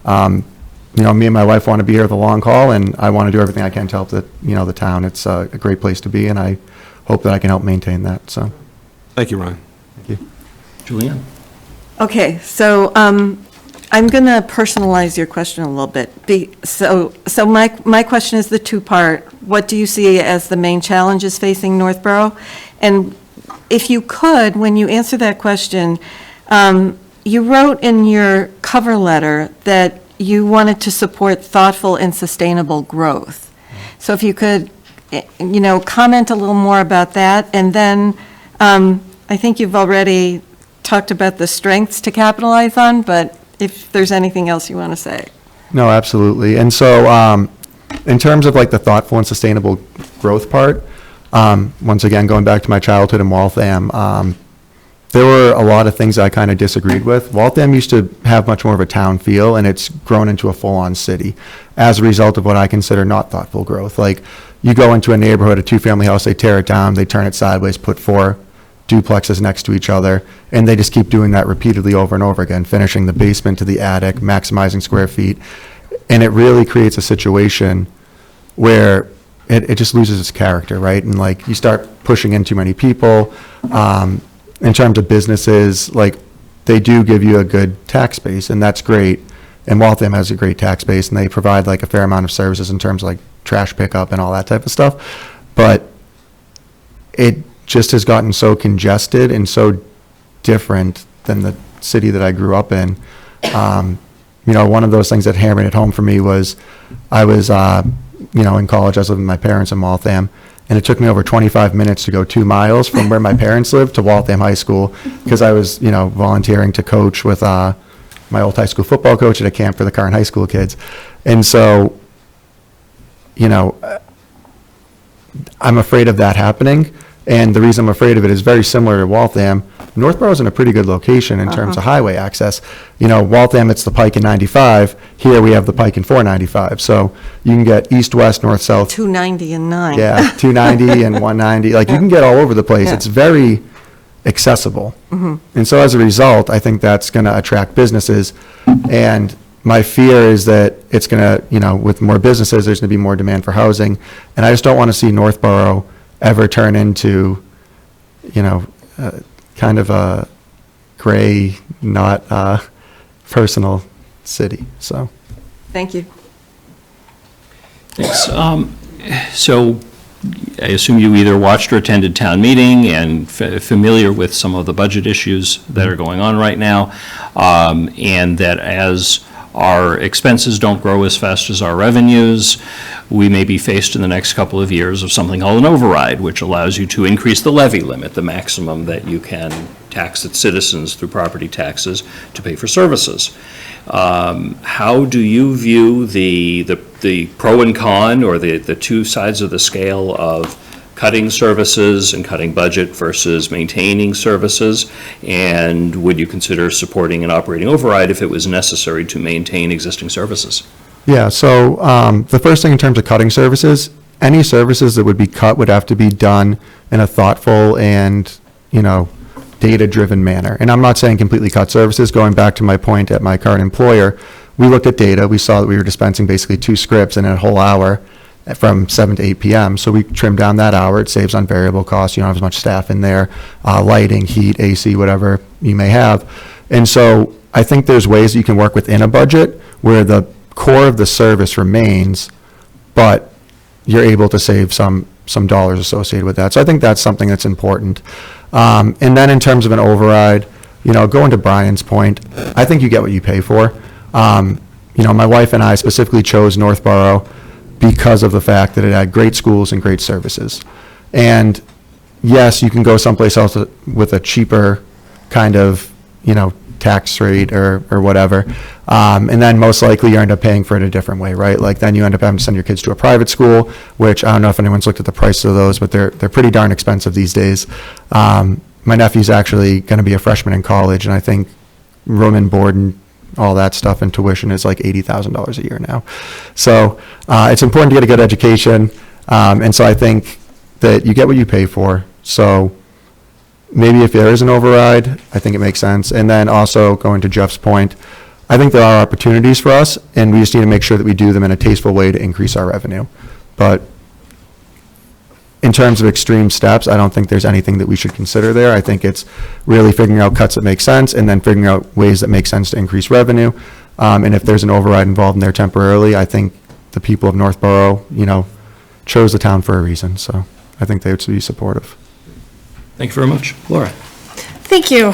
Me and my wife want to be here the long haul, and I want to do everything I can to help the town. It's a great place to be, and I hope that I can help maintain that, so. Thank you, Ryan. Thank you. Julianne? Okay, so I'm going to personalize your question a little bit. So my question is the 2-part. What do you see as the main challenges facing Northborough? And if you could, when you answer that question, you wrote in your cover letter that you wanted to support thoughtful and sustainable growth. So if you could, comment a little more about that. And then I think you've already talked about the strengths to capitalize on, but if there's anything else you want to say. No, absolutely. And so in terms of like the thoughtful and sustainable growth part, once again, going back to my childhood in Waltham, there were a lot of things I kind of disagreed with. Waltham used to have much more of a town feel, and it's grown into a full-on city as a result of what I consider not thoughtful growth. Like, you go into a neighborhood, a 2-family house, they tear it down, they turn it sideways, put 4 duplexes next to each other, and they just keep doing that repeatedly over and over again, finishing the basement to the attic, maximizing square feet. And it really creates a situation where it just loses its character, right? And like, you start pushing in too many people. In terms of businesses, like, they do give you a good tax base, and that's great. And Waltham has a great tax base, and they provide like a fair amount of services in terms of like trash pickup and all that type of stuff. But it just has gotten so congested and so different than the city that I grew up in. One of those things that hammered it home for me was I was, in college, I was living with my parents in Waltham, and it took me over 25 minutes to go 2 miles from where my parents lived to Waltham High School, because I was, volunteering to coach with my old high school football coach at a camp for the current high school kids. And so, I'm afraid of that happening. And the reason I'm afraid of it is very similar to Waltham. Northborough's in a pretty good location in terms of highway access. You know, Waltham, it's the Pike in 95. Here we have the Pike in 495. So you can get east, west, north, south. 290 and 9. Yeah, 290 and 190. Like, you can get all over the place. Yeah. It's very accessible. And so as a result, I think that's going to attract businesses. And my fear is that it's going to, you know, with more businesses, there's going to be more demand for housing. And I just don't want to see Northborough ever turn into, you know, kind of a gray, not personal city, so. Thank you. Thanks. So I assume you either watched or attended town meeting and familiar with some of the budget issues that are going on right now, and that as our expenses don't grow as fast as our revenues, we may be faced in the next couple of years of something called an override, which allows you to increase the levy limit, the maximum that you can tax its citizens through property taxes to pay for services. How do you view the pro and con, or the two sides of the scale of cutting services and cutting budget versus maintaining services? And would you consider supporting an operating override if it was necessary to maintain existing services? Yeah, so the first thing in terms of cutting services, any services that would be cut would have to be done in a thoughtful and, you know, data-driven manner. And I'm not saying completely cut services. Going back to my point at my current employer, we looked at data. We saw that we were dispensing basically 2 scripts in a whole hour from 7 to 8 p.m. So we trimmed down that hour. It saves on variable costs. You don't have as much staff in there, lighting, heat, AC, whatever you may have. And so I think there's ways that you can work within a budget where the core of the service remains, but you're able to save some dollars associated with that. So I think that's something that's important. And then in terms of an override, you know, going to Brian's point, I think you get what you pay for. You know, my wife and I specifically chose Northborough because of the fact that it had great schools and great services. And yes, you can go someplace else with a cheaper kind of, you know, tax rate or whatever. And then most likely you end up paying for it a different way, right? Like then you end up having to send your kids to a private school, which I don't know if anyone's looked at the price of those, but they're pretty darn expensive these days. My nephew's actually going to be a freshman in college, and I think room and board and all that stuff and tuition is like $80,000 a year now. So it's important to get a good education. And so I think that you get what you pay for. So maybe if there is an override, I think it makes sense. And then also going to Jeff's point, I think there are opportunities for us, and we just need to make sure that we do them in a tasteful way to increase our revenue. But in terms of extreme steps, I don't think there's anything that we should consider there. I think it's really figuring out cuts that make sense and then figuring out ways that make sense to increase revenue. And if there's an override involved in there temporarily, I think the people of Northborough, you know, chose the town for a reason. So I think they would be supportive. Thank you very much. Laura? Thank you.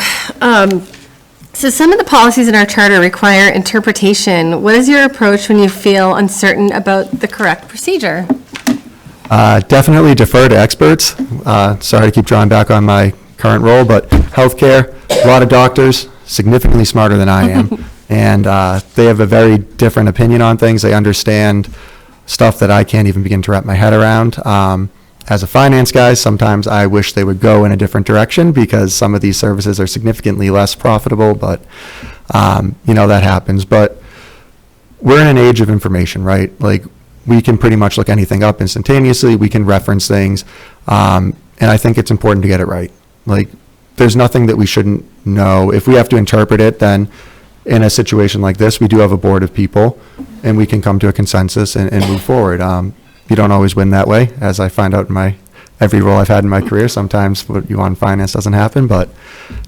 So some of the policies in our charter require interpretation. What is your approach when you feel uncertain about the correct procedure? Definitely defer to experts. Sorry to keep drawing back on my current role, but healthcare, a lot of doctors, significantly smarter than I am. And they have a very different opinion on things. They understand stuff that I can't even begin to wrap my head around. As a finance guy, sometimes I wish they would go in a different direction because some of these services are significantly less profitable, but, you know, that happens. But we're in an age of information, right? Like, we can pretty much look anything up instantaneously. We can reference things. And I think it's important to get it right. Like, there's nothing that we shouldn't know. If we have to interpret it, then in a situation like this, we do have a board of people, and we can come to a consensus and move forward. You don't always win that way, as I find out in my every role I've had in my career. Sometimes what you want in finance doesn't happen, but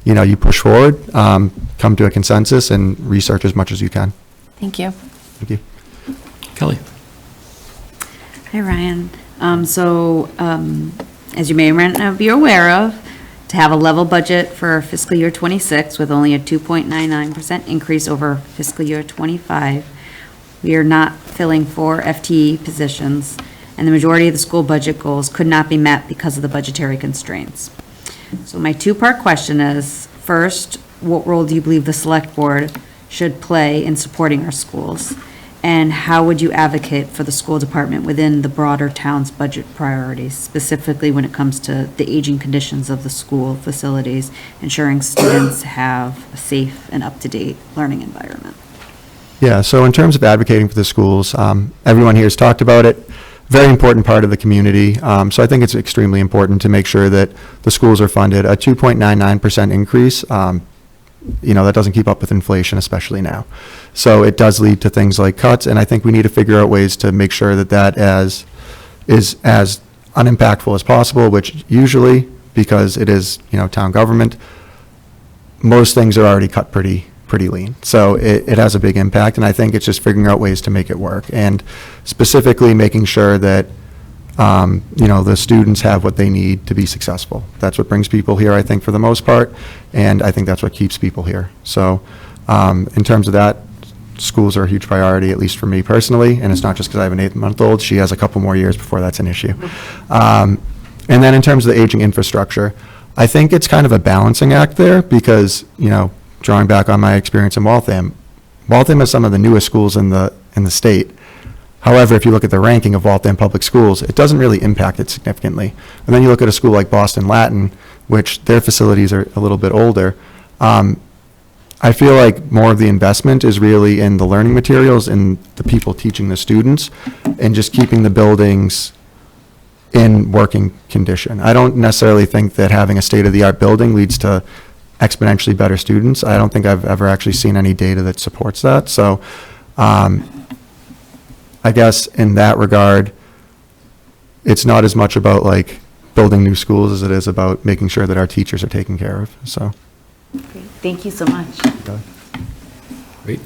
you know, you push forward, come to a consensus, and research as much as you can. Thank you. Thank you. Kelly? Hi, Ryan. As you may or may not be aware of, to have a level budget for fiscal year 26 with only a 2.99% increase over fiscal year 25, we are not filling 4 FTE positions, and the majority of the school budget goals could not be met because of the budgetary constraints. So my 2-part question is, first, what role do you believe the select board should play in supporting our schools? And how would you advocate for the school department within the broader town's budget priorities, specifically when it comes to the aging conditions of the school facilities, ensuring students have a safe and up-to-date learning environment? Yeah, so in terms of advocating for the schools, everyone here has talked about it. Very important part of the community. So I think it's extremely important to make sure that the schools are funded. A 2.99% increase, that doesn't keep up with inflation, especially now. So it does lead to things like cuts, and I think we need to figure out ways to make sure that that is as unimpactful as possible, which usually, because it is, town government, most things are already cut pretty lean. So it has a big impact, and I think it's just figuring out ways to make it work, and specifically making sure that the students have what they need to be successful. That's what brings people here, I think, for the most part, and I think that's what keeps people here. So in terms of that, schools are a huge priority, at least for me personally, and it's not just because I have an 8-month-old. She has a couple more years before that's an issue. And then in terms of the aging infrastructure, I think it's kind of a balancing act there because, drawing back on my experience in Waltham has some of the newest schools in the state. However, if you look at the ranking of Waltham Public Schools, it doesn't really impact it significantly. And then you look at a school like Boston Latin, which their facilities are a little bit older. I feel like more of the investment is really in the learning materials and the people teaching the students and just keeping the buildings in working condition. I don't necessarily think that having a state-of-the-art building leads to exponentially better students. I don't think I've ever actually seen any data that supports that. So I guess in that regard, it's not as much about like building new schools as it is about making sure that our teachers are taken care of. So. Thank you so much. Great.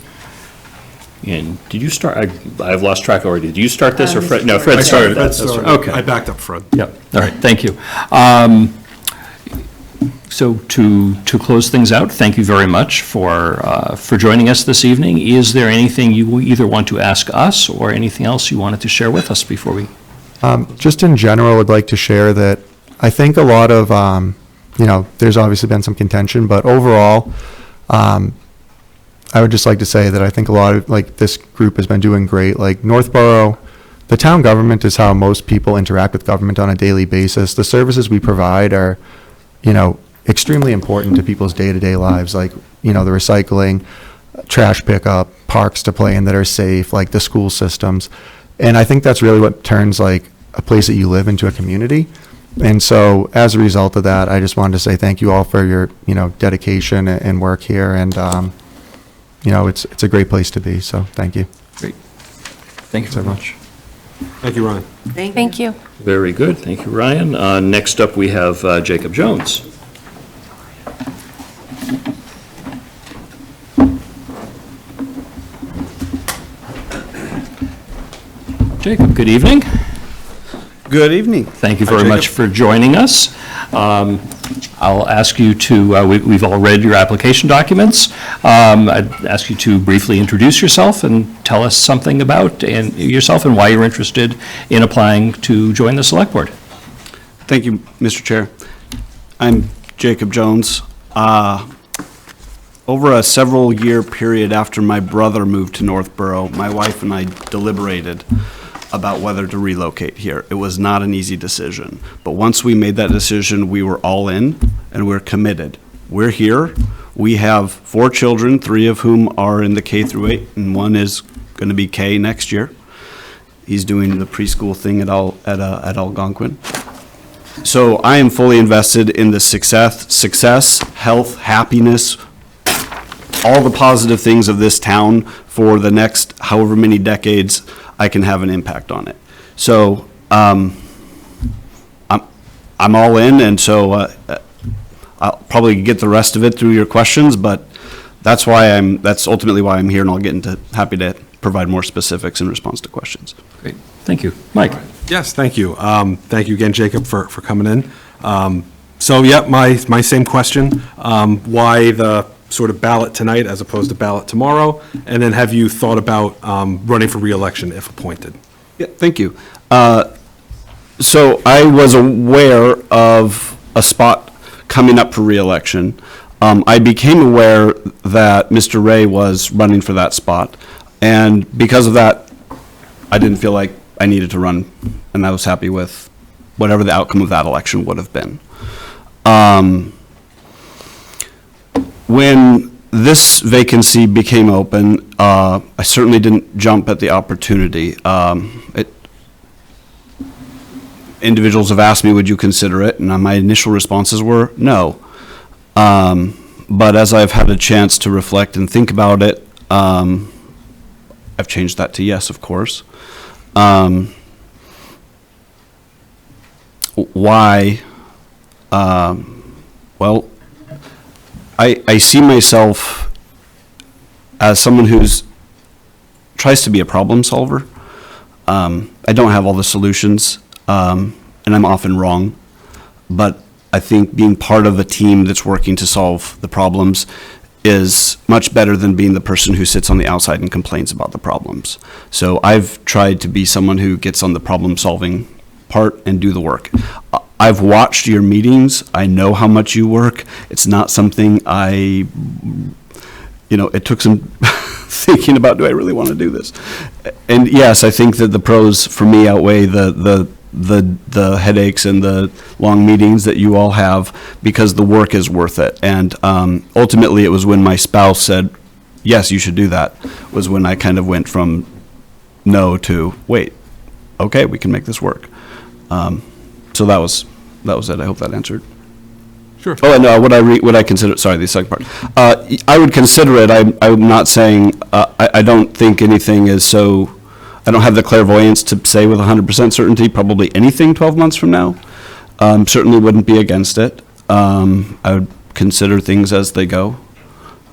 And did you start, I've lost track already. Did you start this or Fred? No, Fred started. Okay. I backed up Fred. Yep, all right, thank you. So to close things out, thank you very much for joining us this evening. Is there anything you either want to ask us or anything else you wanted to share with us before we? Just in general, I'd like to share that I think a lot of, there's obviously been some contention, but overall, I would just like to say that I think a lot of, this group has been doing great. Like Northborough, the town government is how most people interact with government on a daily basis. The services we provide are, extremely important to people's day-to-day lives, like, the recycling, trash pickup, parks to play in that are safe, like the school systems. And I think that's really what turns like a place that you live into a community. And so as a result of that, I just wanted to say thank you all for your, dedication and work here. And, it's a great place to be. So thank you. Great. Thank you so much. Thank you, Ryan. Thank you. Very good, thank you, Ryan. Next up, we have Jacob Jones. Jacob, good evening. Good evening. Thank you very much for joining us. I'll ask you to, we've all read your application documents. I'd ask you to briefly introduce yourself and tell us something about yourself and why you're interested in applying to join the Select Board. Thank you, Mr. Chair. I'm Jacob Jones. Over a several-year period after my brother moved to Northborough, my wife and I deliberated about whether to relocate here. It was not an easy decision, but once we made that decision, we were all in and we're committed. We're here. We have 4 children, 3 of whom are in the K through 8, and 1 is going to be K next year. He's doing the preschool thing at Algonquin. So I am fully invested in the success, health, happiness, all the positive things of this town for the next however many decades I can have an impact on it. So I'm all in, and so I'll probably get the rest of it through your questions, but that's ultimately why I'm here, and I'll get into, happy to provide more specifics in response to questions. Great, thank you. Mike? Yes, thank you. Thank you again, Jacob, for coming in. So, yeah, my same question. Why the sort of ballot tonight as opposed to ballot tomorrow? And then have you thought about running for re-election if appointed? Yeah, thank you. So I was aware of a spot coming up for re-election. I became aware that Mr. Ray was running for that spot. And because of that, I didn't feel like I needed to run, and I was happy with whatever the outcome of that election would have been. When this vacancy became open, I certainly didn't jump at the opportunity. Individuals have asked me, would you consider it? And my initial responses were no. But as I've had a chance to reflect and think about it, I've changed that to yes, of course. Why? Well, I see myself as someone who's tries to be a problem solver. I don't have all the solutions, and I'm often wrong, but I think being part of a team that's working to solve the problems is much better than being the person who sits on the outside and complains about the problems. So I've tried to be someone who gets on the problem-solving part and do the work. I've watched your meetings. I know how much you work. It's not something it took some thinking about, do I really want to do this? And yes, I think that the pros for me outweigh the headaches and the long meetings that you all have, because the work is worth it. And ultimately, it was when my spouse said, yes, you should do that, was when I kind of went from no to, wait, okay, we can make this work. So that was it. I hope that answered. Sure. Oh, and would I consider, sorry, the second part. I would consider it. I'm not saying, I don't think anything is so, I don't have the clairvoyance to say with 100% certainty probably anything 12 months from now. Certainly wouldn't be against it. I would consider things as they go.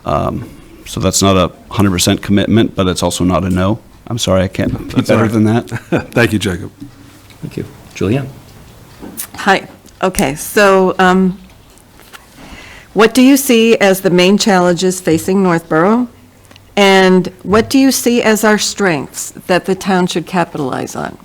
So that's not a 100% commitment, but it's also not a no. I'm sorry, I can't be better than that. Thank you, Jacob. Thank you. Julianne? Hi. Okay, so what do you see as the main challenges facing Northborough? And what do you see as our strengths that the town should capitalize on?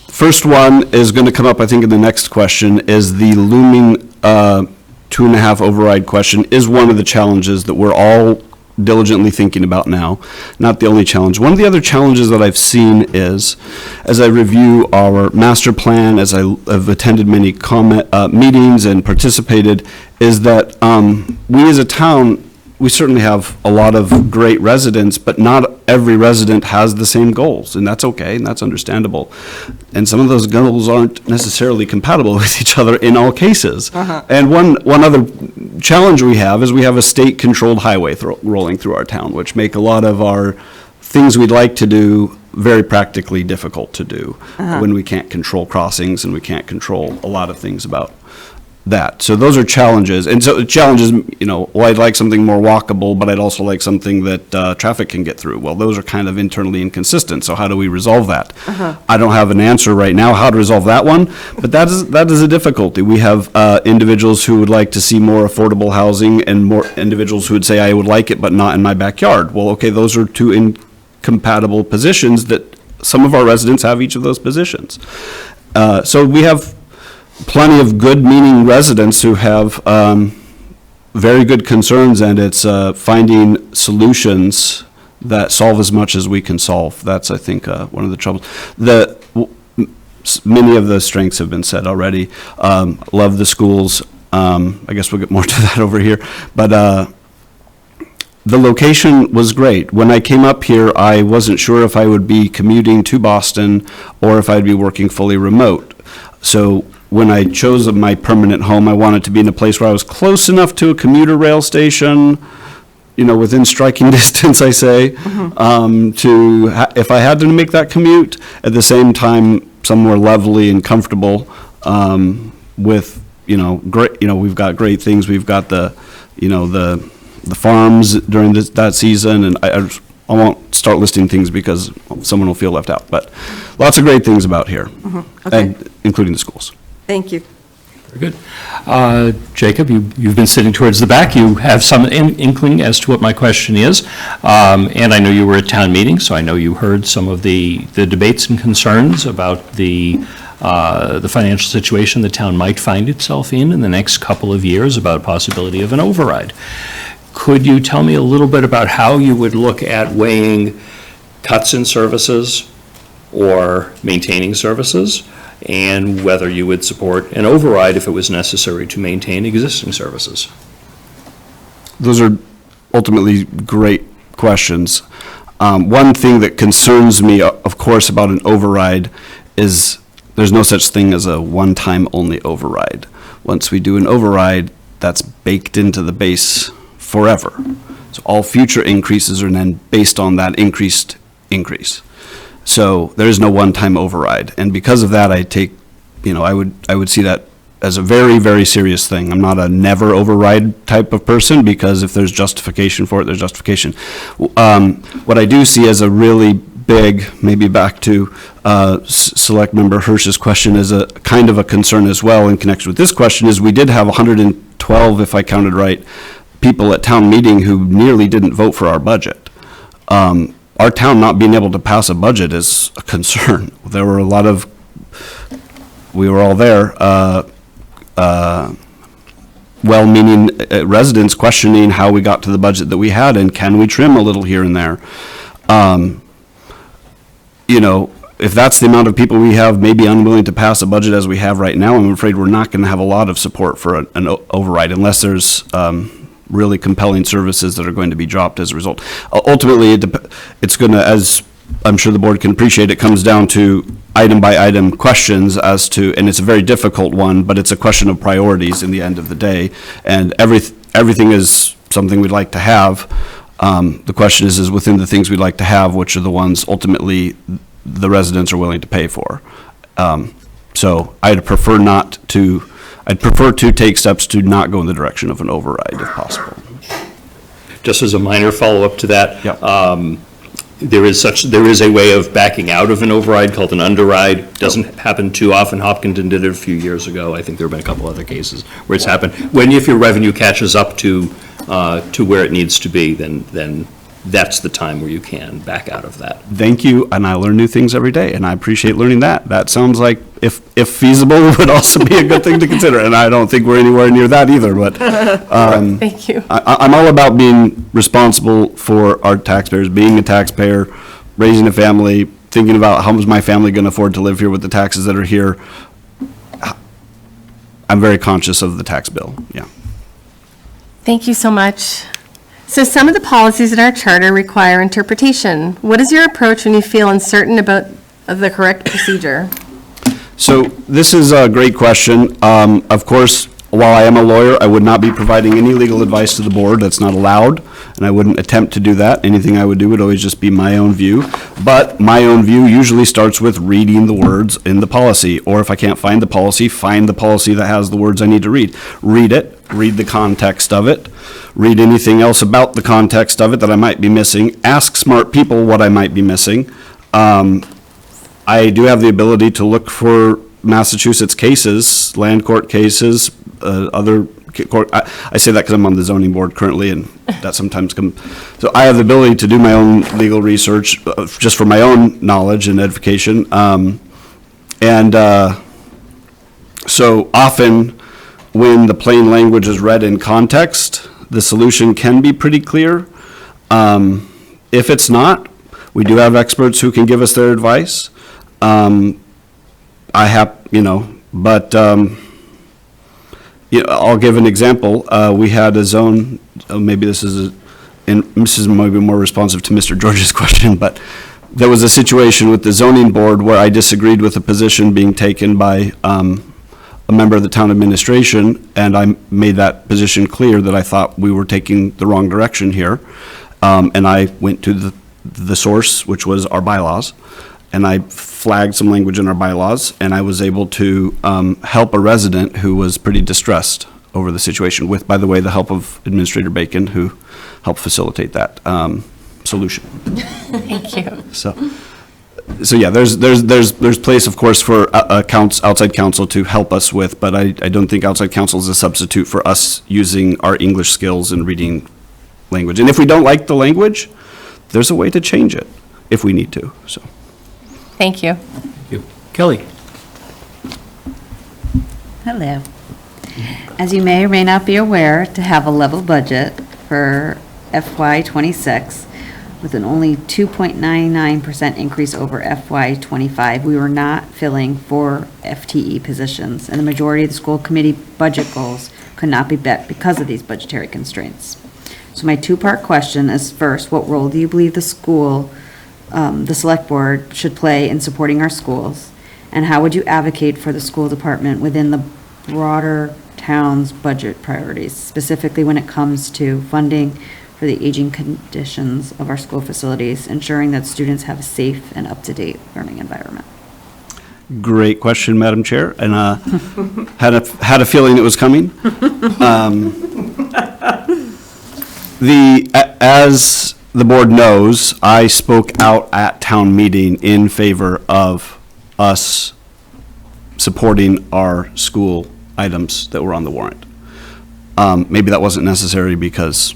First one is going to come up, I think, in the next question, is the looming 2.5 override question is one of the challenges that we're all diligently thinking about now. Not the only challenge. One of the other challenges that I've seen is, as I review our master plan, as I have attended many meetings and participated, is that we as a town, we certainly have a lot of great residents, but not every resident has the same goals, and that's okay, and that's understandable. And some of those goals aren't necessarily compatible with each other in all cases. And one other challenge we have is we have a state-controlled highway rolling through our town, which make a lot of our things we'd like to do very practically difficult to do when we can't control crossings and we can't control a lot of things about that. So those are challenges. And so challenges, well, I'd like something more walkable, but I'd also like something that traffic can get through. Well, those are kind of internally inconsistent. So how do we resolve that? I don't have an answer right now how to resolve that one, but that is a difficulty. We have individuals who would like to see more affordable housing and more individuals who would say, I would like it, but not in my backyard. Well, okay, those are two incompatible positions that some of our residents have each of those positions. So we have plenty of good-meaning residents who have very good concerns, and it's finding solutions that solve as much as we can solve. That's, I think, one of the troubles. Many of the strengths have been said already. Love the schools. I guess we'll get more to that over here. But the location was great. When I came up here, I wasn't sure if I would be commuting to Boston or if I'd be working fully remote. So when I chose my permanent home, I wanted to be in a place where I was close enough to a commuter rail station, within striking distance, I say, if I had to make that commute, at the same time, somewhere lovely and comfortable, with, great, we've got great things. We've got the farms during that season, and I won't start listing things because someone will feel left out, but lots of great things about here, and including the schools. Thank you. Very good. Jacob, you've been sitting towards the back. You have some inkling as to what my question is. And I know you were at town meeting, so I know you heard some of the debates and concerns about the financial situation the town might find itself in the next couple of years about possibility of an override. Could you tell me a little bit about how you would look at weighing cuts in services or maintaining services, and whether you would support an override if it was necessary to maintain existing services? Those are ultimately great questions. One thing that concerns me, of course, about an override is there's no such thing as a one-time only override. Once we do an override, that's baked into the base forever. So all future increases are then based on that increased increase. So there is no one-time override. And because of that, I would see that as a very, very serious thing. I'm not a never override type of person, because if there's justification for it, there's justification. What I do see as a really big, maybe back to Select Member Hirsch's question, is a kind of a concern as well in connection with this question, is we did have 112, if I counted right, people at town meeting who nearly didn't vote for our budget. Our town not being able to pass a budget is a concern. There were a lot of, we were all there, well-meaning residents questioning how we got to the budget that we had, and can we trim a little here and there. If that's the amount of people we have maybe unwilling to pass a budget as we have right now, I'm afraid we're not going to have a lot of support for an override unless there's really compelling services that are going to be dropped as a result. Ultimately, it's going to, as I'm sure the board can appreciate, it comes down to item by item questions as to, and it's a very difficult one, but it's a question of priorities in the end of the day. And everything is something we'd like to have. The question is within the things we'd like to have, which are the ones ultimately the residents are willing to pay for. So I'd prefer to take steps to not go in the direction of an override if possible. Just as a minor follow-up to that. Yep. There is a way of backing out of an override called an underride. Doesn't happen too often. Hopkinton did it a few years ago. I think there have been a couple other cases where it's happened. If your revenue catches up to where it needs to be, then that's the time where you can back out of that. Thank you, and I learn new things every day, and I appreciate learning that. That sounds like, if feasible, would also be a good thing to consider, and I don't think we're anywhere near that either, but Thank you. I'm all about being responsible for our taxpayers, being a taxpayer, raising a family, thinking about how is my family going to afford to live here with the taxes that are here. I'm very conscious of the tax bill, yeah. Thank you so much. So some of the policies in our charter require interpretation. What is your approach when you feel uncertain about the correct procedure? So this is a great question. Of course, while I am a lawyer, I would not be providing any legal advice to the board. That's not allowed, and I wouldn't attempt to do that. Anything I would do would always just be my own view. But my own view usually starts with reading the words in the policy, or if I can't find the policy that has the words I need to read. Read it, read the context of it, read anything else about the context of it that I might be missing, ask smart people what I might be missing. I do have the ability to look for Massachusetts cases, land court cases, other court. I say that because I'm on the zoning board currently, and that sometimes comes. So I have the ability to do my own legal research just for my own knowledge and edification. So often when the plain language is read in context, the solution can be pretty clear. If it's not, we do have experts who can give us their advice. I'll give an example. We had a zone, maybe this is maybe more responsive to Mr. George's question, but there was a situation with the zoning board where I disagreed with a position being taken by a member of the town administration, and I made that position clear that I thought we were taking the wrong direction here. And I went to the source, which was our bylaws, and I flagged some language in our bylaws, and I was able to help a resident who was pretty distressed over the situation with, by the way, the help of Administrator Bacon, who helped facilitate that solution. Thank you. So yeah, there's place, of course, for outside counsel to help us with, but I don't think outside counsel is a substitute for us using our English skills and reading language. And if we don't like the language, there's a way to change it if we need to, so. Thank you. Thank you. Kelly? Hello. As you may or may not be aware, to have a level budget, for FY '26 with an only 2.99% increase over FY '25. We were not filling 4 FTE positions, and the majority of the school committee budget goals could not be met because of these budgetary constraints. So my two-part question is, first, what role do you believe the select board should play in supporting our schools? And how would you advocate for the school department within the broader town's budget priorities, specifically when it comes to funding for the aging conditions of our school facilities, ensuring that students have a safe and up-to-date learning environment? Great question, Madam Chair, and had a feeling it was coming. As the board knows, I spoke out at town meeting in favor of us supporting our school items that were on the warrant. Maybe that wasn't necessary because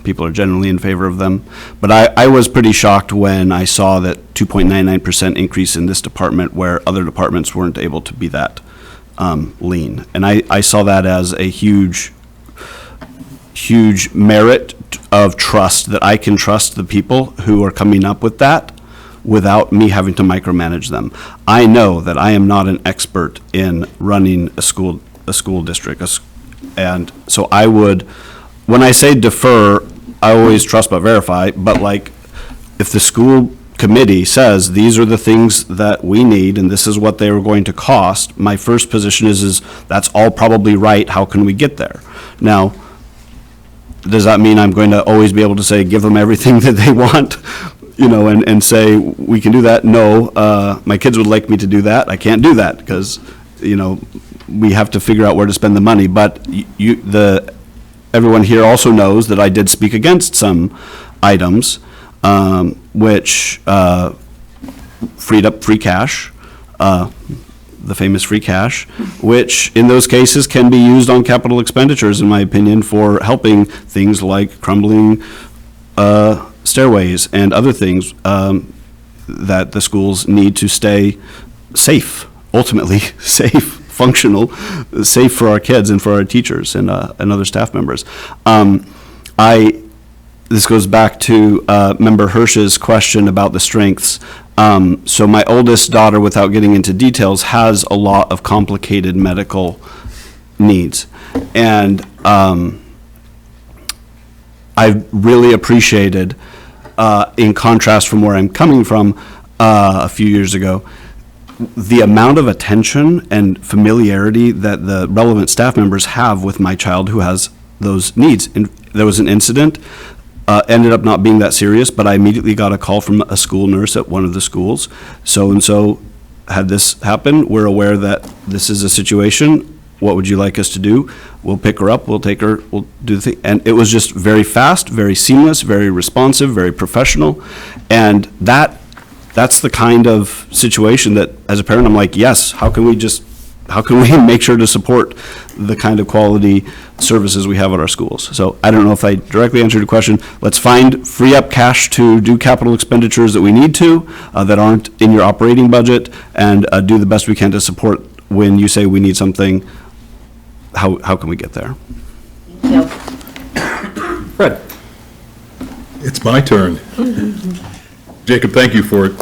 people are generally in favor of them, but I was pretty shocked when I saw that 2.99% increase in this department where other departments weren't able to be that lean. And I saw that as a huge merit of trust, that I can trust the people who are coming up with that without me having to micromanage them. I know that I am not an expert in running a school district, and so I would, when I say defer, I always trust but verify, but like, if the school committee says, these are the things that we need, and this is what they are going to cost, my first position is that's all probably right, how can we get there? Now, does that mean I'm going to always be able to say, give them everything that they want, and say, we can do that? No, my kids would like me to do that. I can't do that because, we have to figure out where to spend the money. But everyone here also knows that I did speak against some items, which freed up free cash, the famous free cash, which in those cases can be used on capital expenditures, in my opinion, for helping things like crumbling stairways and other things that the schools need to stay safe, ultimately safe, functional, safe for our kids and for our teachers and other staff members. This goes back to Member Hirsch's question about the strengths. So my oldest daughter, without getting into details, has a lot of complicated medical needs. And I really appreciated, in contrast from where I'm coming from a few years ago, the amount of attention and familiarity that the relevant staff members have with my child who has those needs. And there was an incident, ended up not being that serious, but I immediately got a call from a school nurse at one of the schools. So-and-so had this happen. We're aware that this is a situation. What would you like us to do? We'll pick her up, we'll take her, we'll do the thing. And it was just very fast, very seamless, very responsive, very professional. And that's the kind of situation that, as a parent, I'm like, yes, how can we make sure to support the kind of quality services we have at our schools? So I don't know if I directly answered your question. Let's free up cash to do capital expenditures that we need to, that aren't in your operating budget, and do the best we can to support when you say we need something. How can we get there? Fred? It's my turn. Jacob, thank you for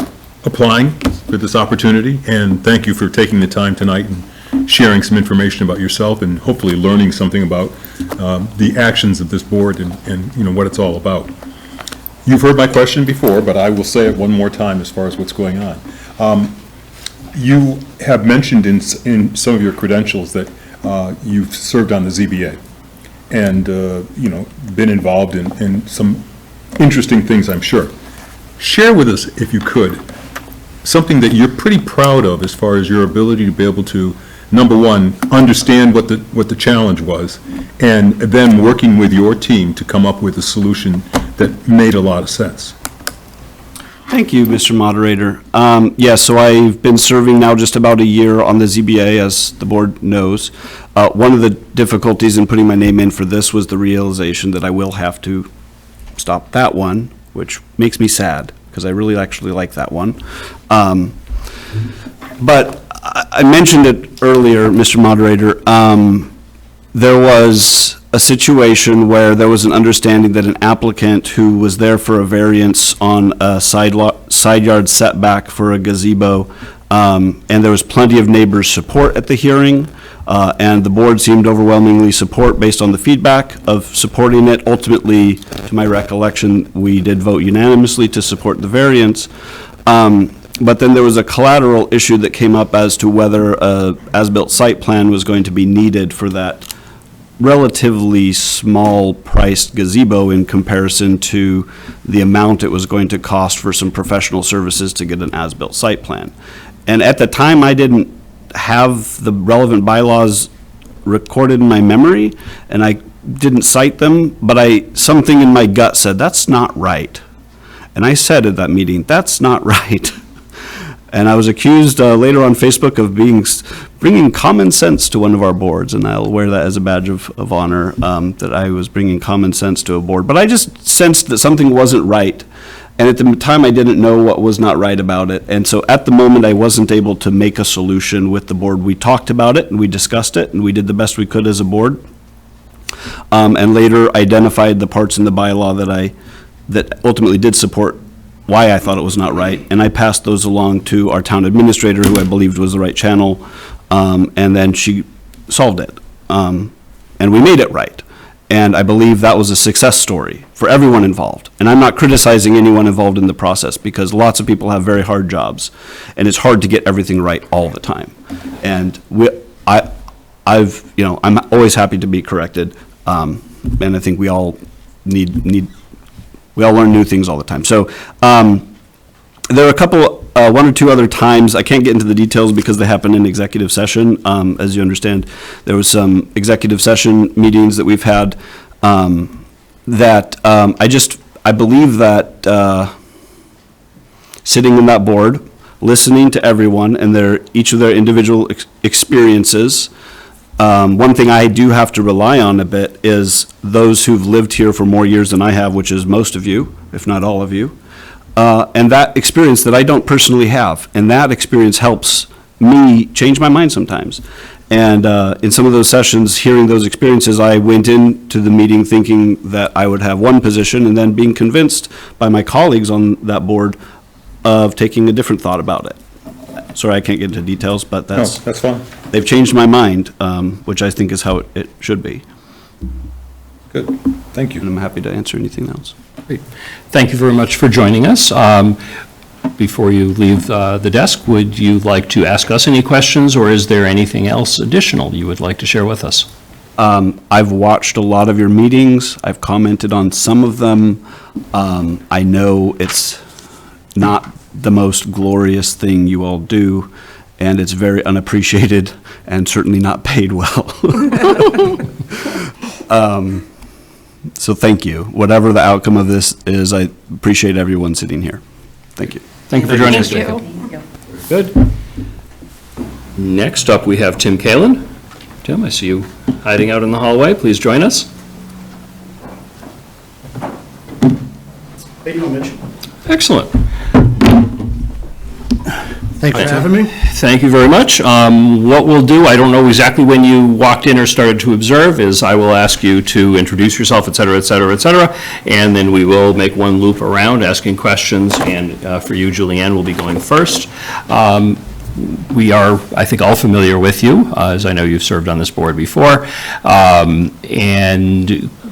applying for this opportunity, and thank you for taking the time tonight and sharing some information about yourself and hopefully learning something about the actions of this board and what it's all about. You've heard my question before, but I will say it one more time as far as what's going on. You have mentioned in some of your credentials that you've served on the ZBA and, been involved in some interesting things, I'm sure. Share with us, if you could, something that you're pretty proud of as far as your ability to be able to, number one, understand what the challenge was, and then working with your team to come up with a solution that made a lot of sense. Thank you, Mr. Moderator. So I've been serving now just about a year on the ZBA, as the board knows. One of the difficulties in putting my name in for this was the realization that I will have to stop that one, which makes me sad, because I really actually like that one. But I mentioned it earlier, Mr. Moderator, there was a situation where there was an understanding that an applicant who was there for a variance on a side yard setback for a gazebo, and there was plenty of neighbors' support at the hearing, and the board seemed overwhelmingly support based on the feedback of supporting it. Ultimately, to my recollection, we did vote unanimously to support the variance. But then there was a collateral issue that came up as to whether a as-built site plan was going to be needed for that relatively small-priced gazebo in comparison to the amount it was going to cost for some professional services to get an as-built site plan. And at the time, I didn't have the relevant bylaws recorded in my memory, and I didn't cite them, but something in my gut said, that's not right. And I said at that meeting, that's not right. And I was accused later on Facebook of bringing common sense to one of our boards, and I'll wear that as a badge of honor, that I was bringing common sense to a board. But I just sensed that something wasn't right, and at the time I didn't know what was not right about it. And so at the moment I wasn't able to make a solution with the board. We talked about it, and we discussed it, and we did the best we could as a board. And later identified the parts in the bylaw that ultimately did support why I thought it was not right, and I passed those along to our town administrator, who I believed was the right channel, and then she solved it, and we made it right. And I believe that was a success story for everyone involved. And I'm not criticizing anyone involved in the process, because lots of people have very hard jobs, and it's hard to get everything right all the time. And I'm always happy to be corrected, and I think we all we all learn new things all the time. So there are a couple, one or two other times, I can't get into the details because they happen in executive session. As you understand, there was some executive session meetings that we've had that I believe that sitting in that board, listening to everyone and each of their individual experiences, one thing I do have to rely on a bit is those who've lived here for more years than I have, which is most of you, if not all of you, and that experience that I don't personally have. And that experience helps me change my mind sometimes. And in some of those sessions, hearing those experiences, I went into the meeting thinking that I would have one position, and then being convinced by my colleagues on that board of taking a different thought about it. Sorry, I can't get into details, but that's fine. They've changed my mind, which I think is how it should be. Good, thank you. And I'm happy to answer anything else. Great. Thank you very much for joining us. Before you leave the desk, would you like to ask us any questions, or is there anything else additional you would like to share with us? I've watched a lot of your meetings. I've commented on some of them. I know it's not the most glorious thing you all do, and it's very unappreciated and certainly not paid well. So thank you. Whatever the outcome of this is, I appreciate everyone sitting here. Thank you. Thank you for joining us, Jacob. Good. Next up, we have Tim Kalin. Tim, I see you hiding out in the hallway. Please join us. How you doing, Mitch? Excellent. Thanks for having me. Thank you very much. What we'll do, I don't know exactly when you walked in or started to observe, is I will ask you to introduce yourself, et cetera, et cetera, et cetera, and then we will make one loop around asking questions, and for you, Julianne, will be going first. We are, I think, all familiar with you, as I know you've served on this board before, and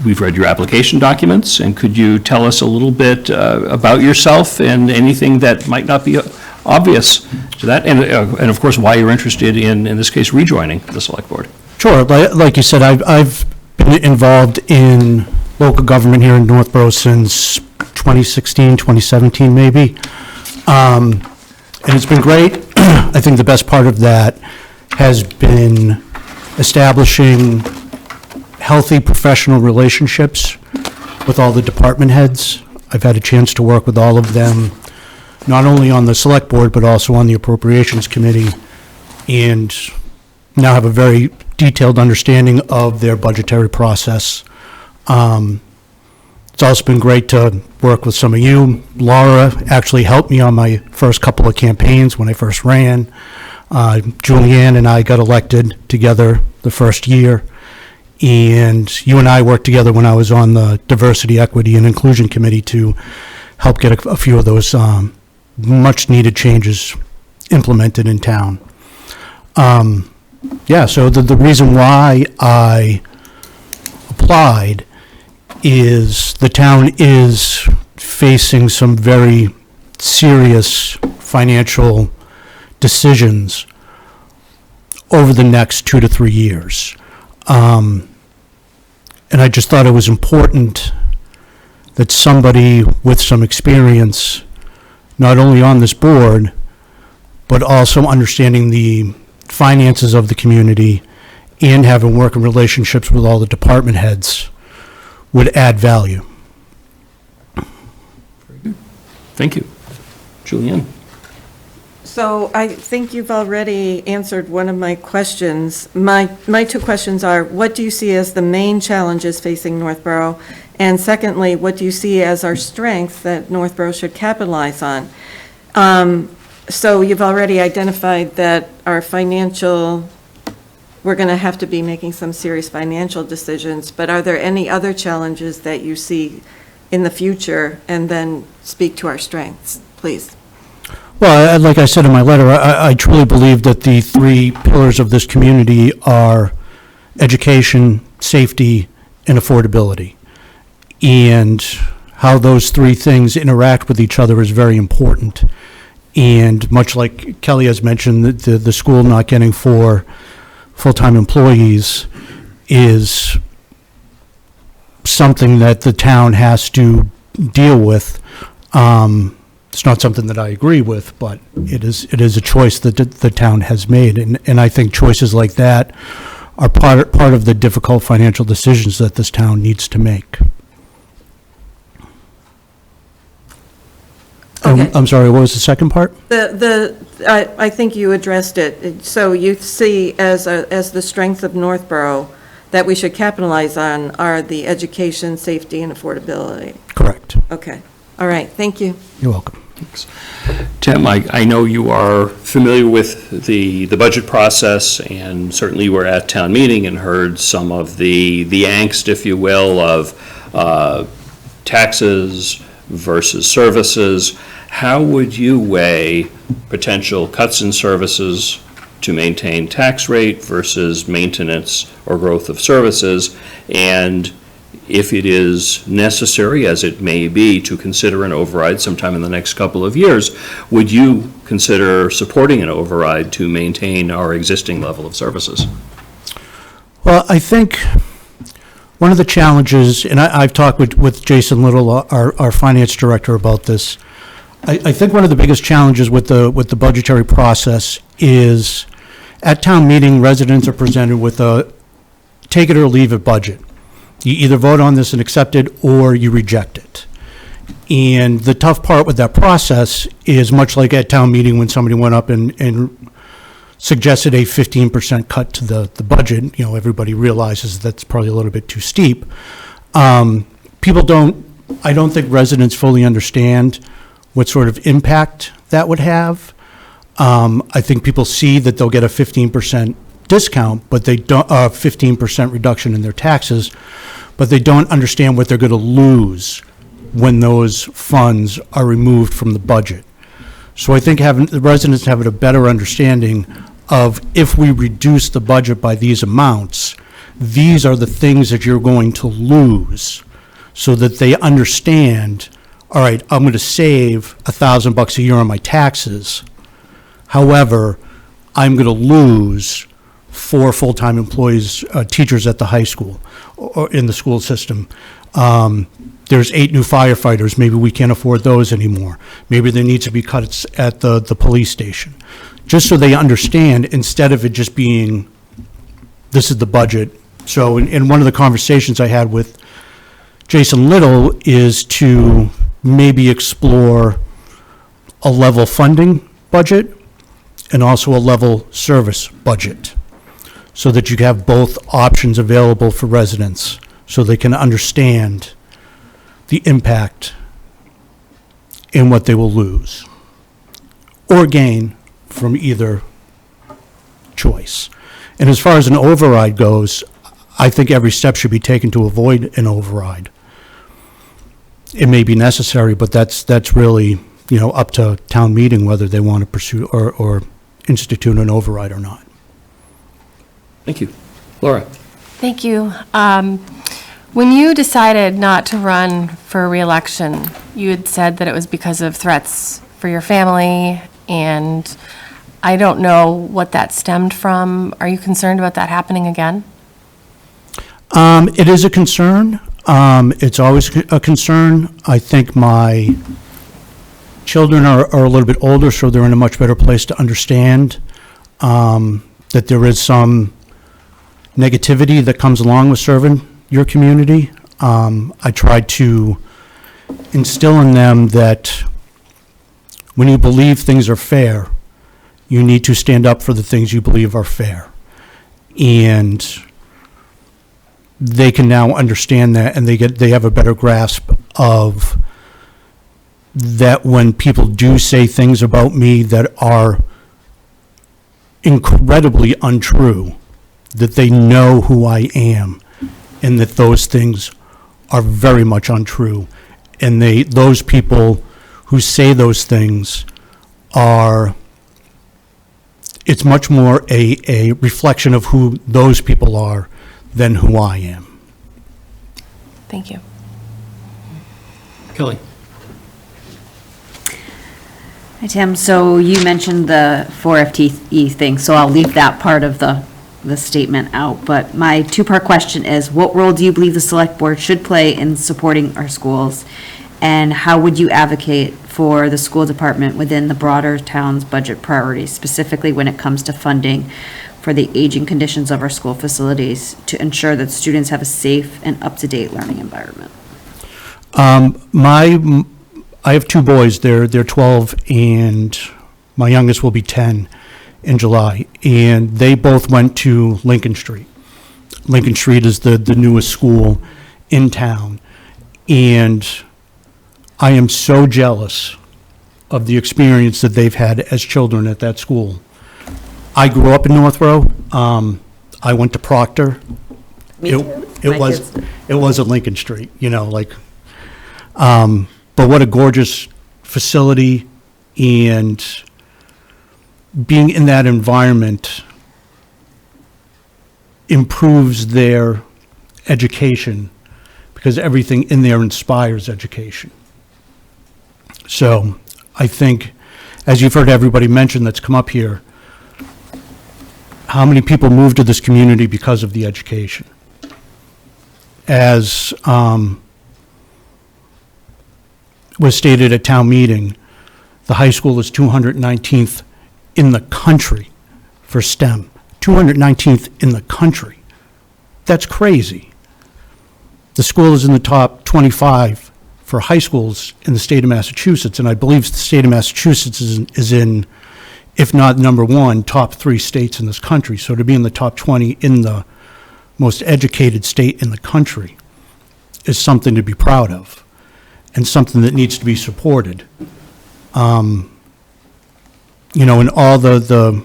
we've read your application documents, and could you tell us a little bit about yourself and anything that might not be obvious to that, and of course, why you're interested in this case, rejoining the Select Board? Sure. Like you said, I've been involved in local government here in Northborough since 2016, 2017, maybe. And it's been great. I think the best part of that has been establishing healthy professional relationships with all the department heads. I've had a chance to work with all of them, not only on the Select Board, but also on the Appropriations Committee, and now have a very detailed understanding of their budgetary process. It's also been great to work with some of you. Laura actually helped me on my first couple of campaigns when I first ran. Julianne and I got elected together the first year, And you and I worked together when I was on the Diversity, Equity, and Inclusion Committee to help get a few of those much-needed changes implemented in town. Yeah, so the reason why I applied is the town is facing some very serious financial decisions over the next 2 to 3 years. And I just thought it was important that somebody with some experience, not only on this board, but also understanding the finances of the community and having working relationships with all the department heads, would add value. Thank you. Julianne? So I think you've already answered one of my questions. My two questions are, what do you see as the main challenges facing Northborough? And secondly, what do you see as our strength that Northborough should capitalize on? So you've already identified that our we're going to have to be making some serious financial decisions, but are there any other challenges that you see in the future? And then speak to our strengths, please. Well, like I said in my letter, I truly believe that the 3 pillars of this community are education, safety, and affordability. And how those 3 things interact with each other is very important. And much like Kelly has mentioned, the school not getting 4 full-time employees is something that the town has to deal with. It's not something that I agree with, but it is a choice that the town has made. And I think choices like that are part of the difficult financial decisions that this town needs to make. Okay. I'm sorry, what was the second part? I think you addressed it. So you see as the strength of Northborough that we should capitalize on are the education, safety, and affordability. Correct. Okay. All right. Thank you. You're welcome. Thanks. Tim, I know you are familiar with the budget process, and certainly you were at town meeting and heard some of the angst, if you will, of taxes versus services. How would you weigh potential cuts in services to maintain tax rate versus maintenance or growth of services? And if it is necessary, as it may be, to consider an override sometime in the next couple of years, would you consider supporting an override to maintain our existing level of services? Well, I think one of the challenges, and I've talked with Jason Little, our finance director, about this. I think one of the biggest challenges with the budgetary process is at town meeting, residents are presented with a take it or leave it budget. You either vote on this and accept it, or you reject it. And the tough part with that process is much like at town meeting when somebody went up and suggested a 15% cut to the budget. You know, everybody realizes that's probably a little bit too steep. I don't think residents fully understand what sort of impact that would have. I think people see that they'll get a 15% discount, but they don't, 15% reduction in their taxes, but they don't understand what they're going to lose when those funds are removed from the budget. So I think having the residents having a better understanding of, if we reduce the budget by these amounts, these are the things that you're going to lose, so that they understand, all right, I'm going to save $1,000 a year on my taxes. However, I'm going to lose 4 full-time employees, teachers at the high school or in the school system. There's 8 new firefighters. Maybe we can't afford those anymore. Maybe there needs to be cuts at the police station. Just so they understand, instead of it just being, this is the budget. So in one of the conversations I had with Jason Little is to maybe explore a level funding budget and also a level service budget, so that you have both options available for residents, so they can understand the impact and what they will lose or gain from either choice. And as far as an override goes, I think every step should be taken to avoid an override. It may be necessary, but that's really, up to town meeting whether they want to pursue or institute an override or not. Thank you. Laura? Thank you. When you decided not to run for re-election, you had said that it was because of threats for your family, and I don't know what that stemmed from. Are you concerned about that happening again? It is a concern. It's always a concern. I think my children are a little bit older, so they're in a much better place to understand that there is some negativity that comes along with serving your community. I try to instill in them that when you believe things are fair, you need to stand up for the things you believe are fair. And they can now understand that, and they have a better grasp of that when people do say things about me that are incredibly untrue, that they know who I am, and that those things are very much untrue. And those people who say those things it's much more a reflection of who those people are than who I am. Thank you. Kelly? Hi, Tim. So you mentioned the 4FTE thing, so I'll leave that part of the statement out. But my two-part question is, what role do you believe the select board should play in supporting our schools? And how would you advocate for the school department within the broader town's budget priorities, specifically when it comes to funding for the aging conditions of our school facilities to ensure that students have a safe and up-to-date learning environment? I have two boys. They're 12, and my youngest will be 10 in July. And they both went to Lincoln Street. Lincoln Street is the newest school in town. And I am so jealous of the experience that they've had as children at that school. I grew up in Northborough. I went to Proctor. Me too. It was at Lincoln Street, but what a gorgeous facility, and being in that environment improves their education because everything in there inspires education. So I think, as you've heard everybody mention that's come up here, how many people moved to this community because of the education? As was stated at town meeting, the high school is 219th in the country for STEM. 219th in the country. That's crazy. The school is in the top 25 for high schools in the state of Massachusetts, and I believe the state of Massachusetts is in, if not number one, top 3 states in this country. So to be in the top 20 in the most educated state in the country is something to be proud of, and something that needs to be supported. In all the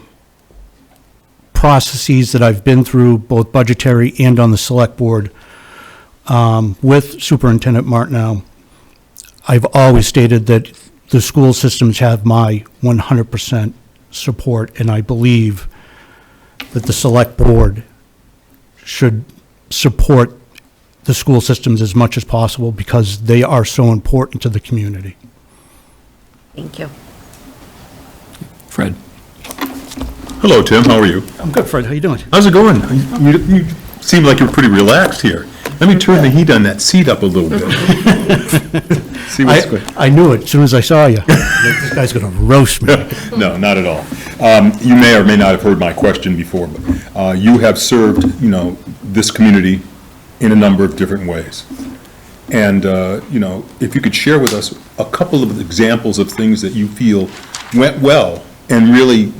processes that I've been through, both budgetary and on the select board, with Superintendent Martineau, I've always stated that the school systems have my 100% support, and I believe that the select board should support the school systems as much as possible because they are so important to the community. Thank you. Fred? Hello, Tim, how are you? I'm good, Fred. How you doing? How's it going? You seem like you're pretty relaxed here. Let me turn the heat on that seat up a little bit. See what's going. I knew it as soon as I saw you. This guy's going to roast me. No, not at all. You may or may not have heard my question before, but you have served, this community in a number of different ways. And, if you could share with us a couple of examples of things that you feel went well and really,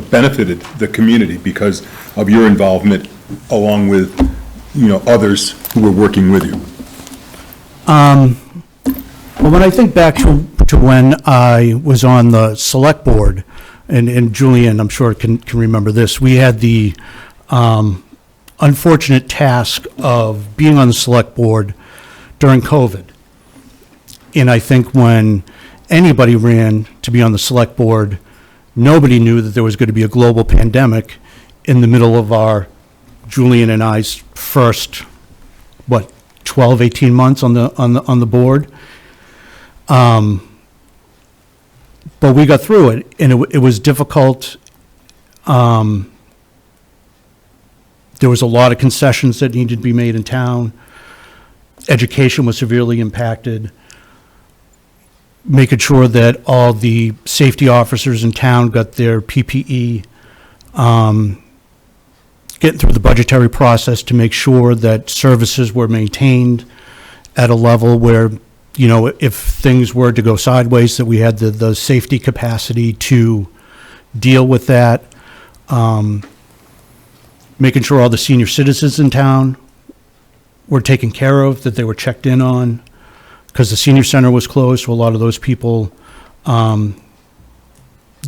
benefited the community because of your involvement along with, others who were working with you. Well, when I think back to when I was on the select board, and Julian, I'm sure can remember this, we had the unfortunate task of being on the select board during COVID. And I think when anybody ran to be on the select board, nobody knew that there was going to be a global pandemic in the middle of Julian and I's first, 12, 18 months on the board. But we got through it, and it was difficult. There was a lot of concessions that needed to be made in town. Education was severely impacted. Making sure that all the safety officers in town got their PPE. Getting through the budgetary process to make sure that services were maintained at a level where, if things were to go sideways, that we had the safety capacity to deal with that. Making sure all the senior citizens in town were taken care of, that they were checked in on, because the senior center was closed, so a lot of those people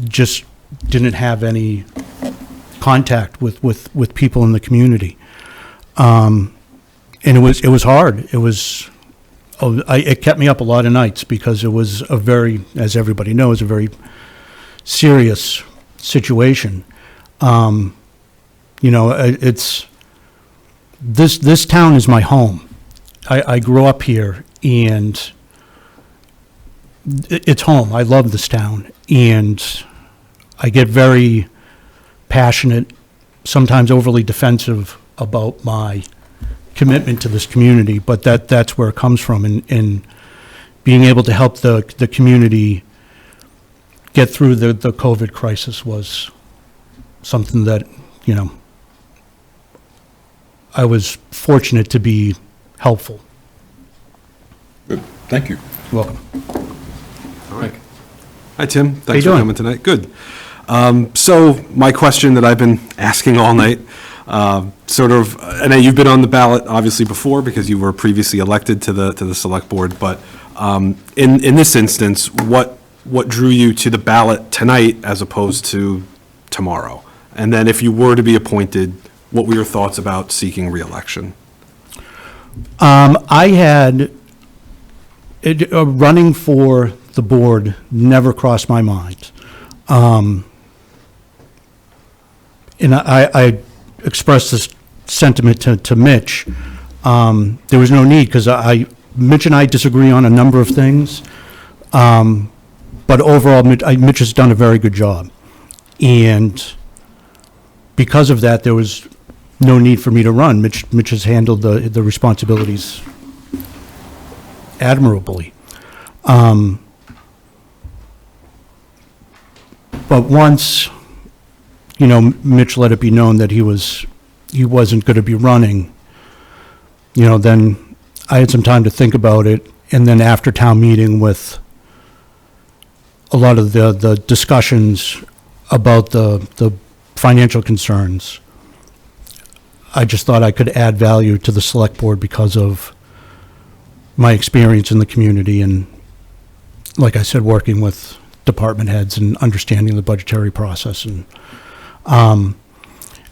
just didn't have any contact with people in the community. And it was hard. It kept me up a lot of nights because it was a very, as everybody knows, a very serious situation. It's this town is my home. I grew up here, and it's home. I love this town, and I get very passionate, sometimes overly defensive about my commitment to this community, but that's where it comes from, and being able to help the community get through the COVID crisis was something that, I was fortunate to be helpful. Good. Thank you. You're welcome. All right. Hi, Tim. How you Thanks for doing? coming tonight. Good. So my question that I've been asking all night, I know you've been on the ballot obviously before because you were previously elected to the select board, but in this instance, what drew you to the ballot tonight as opposed to tomorrow? And then if you were to be appointed, what were your thoughts about seeking reelection? I had, running for the board never crossed my mind. And I expressed this sentiment to Mitch. There was no need, because Mitch and I disagree on a number of things. But overall, Mitch has done a very good job. And because of that, there was no need for me to run. Mitch has handled the responsibilities admirably. But once, Mitch let it be known that he wasn't going to be running, then I had some time to think about it. And then after town meeting, with a lot of the discussions about the financial concerns, I just thought I could add value to the select board because of my experience in the community and, like I said, working with department heads and understanding the budgetary process. And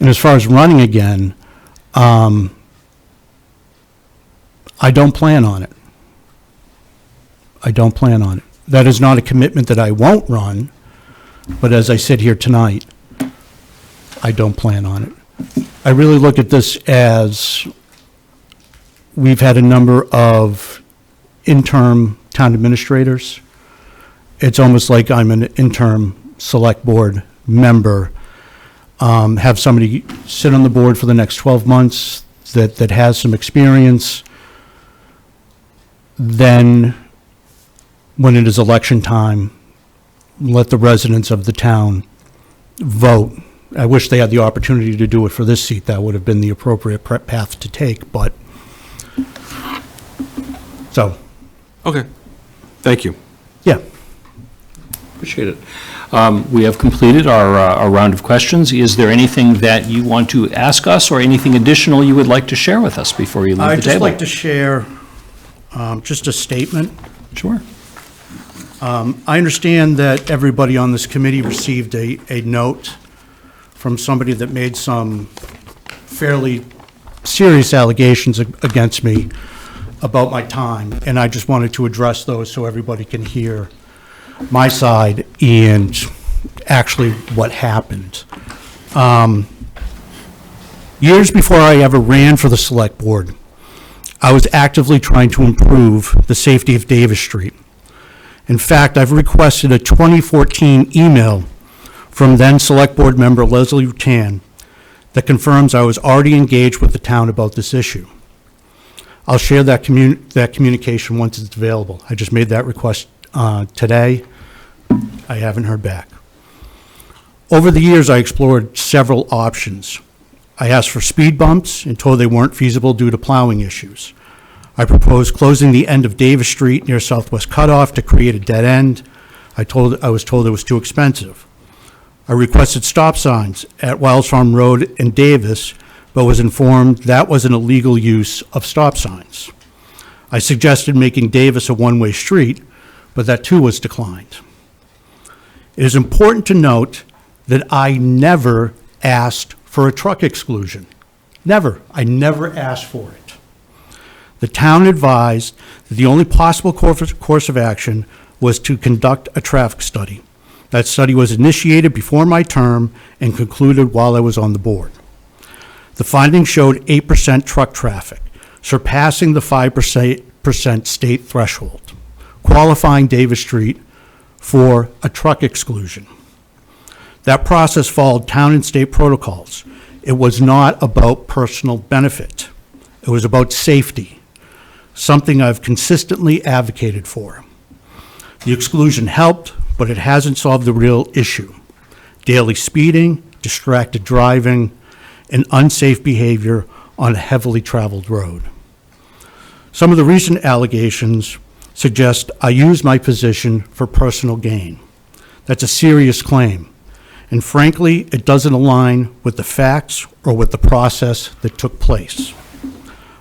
as far as running again, I don't plan on it. I don't plan on it. That is not a commitment that I won't run, but as I sit here tonight, I don't plan on it. I really look at this as we've had a number of interim town administrators. It's almost like I'm an interim select board member. Have somebody sit on the board for the next 12 months that has some experience. Then, when it is election time, let the residents of the town vote. I wish they had the opportunity to do it for this seat. That would have been the appropriate path to take, but, so. Okay. Thank you. Yeah. Appreciate it. We have completed our round of questions. Is there anything that you want to ask us or anything additional you would like to share with us before you leave the table? I'd just like to share just a statement. Sure. I understand that everybody on this committee received a note from somebody that made some fairly serious allegations against me about my time, and I just wanted to address those so everybody can hear my side and actually what happened. Years before I ever ran for the Select Board, I was actively trying to improve the safety of Davis Street. In fact, I've requested a 2014 email from then Select Board member Leslie Rutan that confirms I was already engaged with the town about this issue. I'll share that communication once it's available. I just made that request today. I haven't heard back. Over the years, I explored several options. I asked for speed bumps and told they weren't feasible due to plowing issues. I proposed closing the end of Davis Street near Southwest Cutoff to create a dead end. I was told it was too expensive. I requested stop signs at Wiles Farm Road in Davis, but was informed that was an illegal use of stop signs. I suggested making Davis a one-way street, but that too was declined. It is important to note that I never asked for a truck exclusion. Never. I never asked for it. The town advised that the only possible course of action was to conduct a traffic study. That study was initiated before my term and concluded while I was on the board. The findings showed 8% truck traffic, surpassing the 5% state threshold, qualifying Davis Street for a truck exclusion. That process followed town and state protocols. It was not about personal benefit. It was about safety, something I've consistently advocated for. The exclusion helped, but it hasn't solved the real issue: daily speeding, distracted driving, and unsafe behavior on a heavily traveled road. Some of the recent allegations suggest I used my position for personal gain. That's a serious claim. And frankly, it doesn't align with the facts or with the process that took place.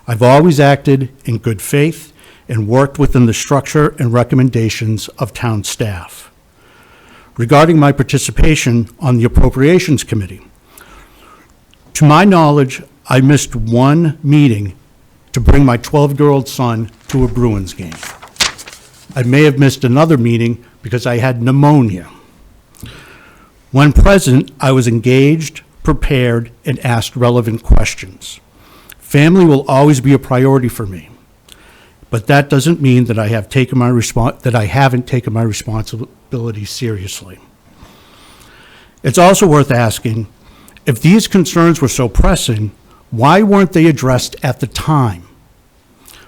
I've always acted in good faith and worked within the structure and recommendations of town staff. Regarding my participation on the Appropriations Committee, to my knowledge, I missed one meeting to bring my 12-year-old son to a Bruins game. I may have missed another meeting because I had pneumonia. When present, I was engaged, prepared, and asked relevant questions. Family will always be a priority for me, but that doesn't mean that I haven't taken my responsibility seriously. It's also worth asking, if these concerns were so pressing, why weren't they addressed at the time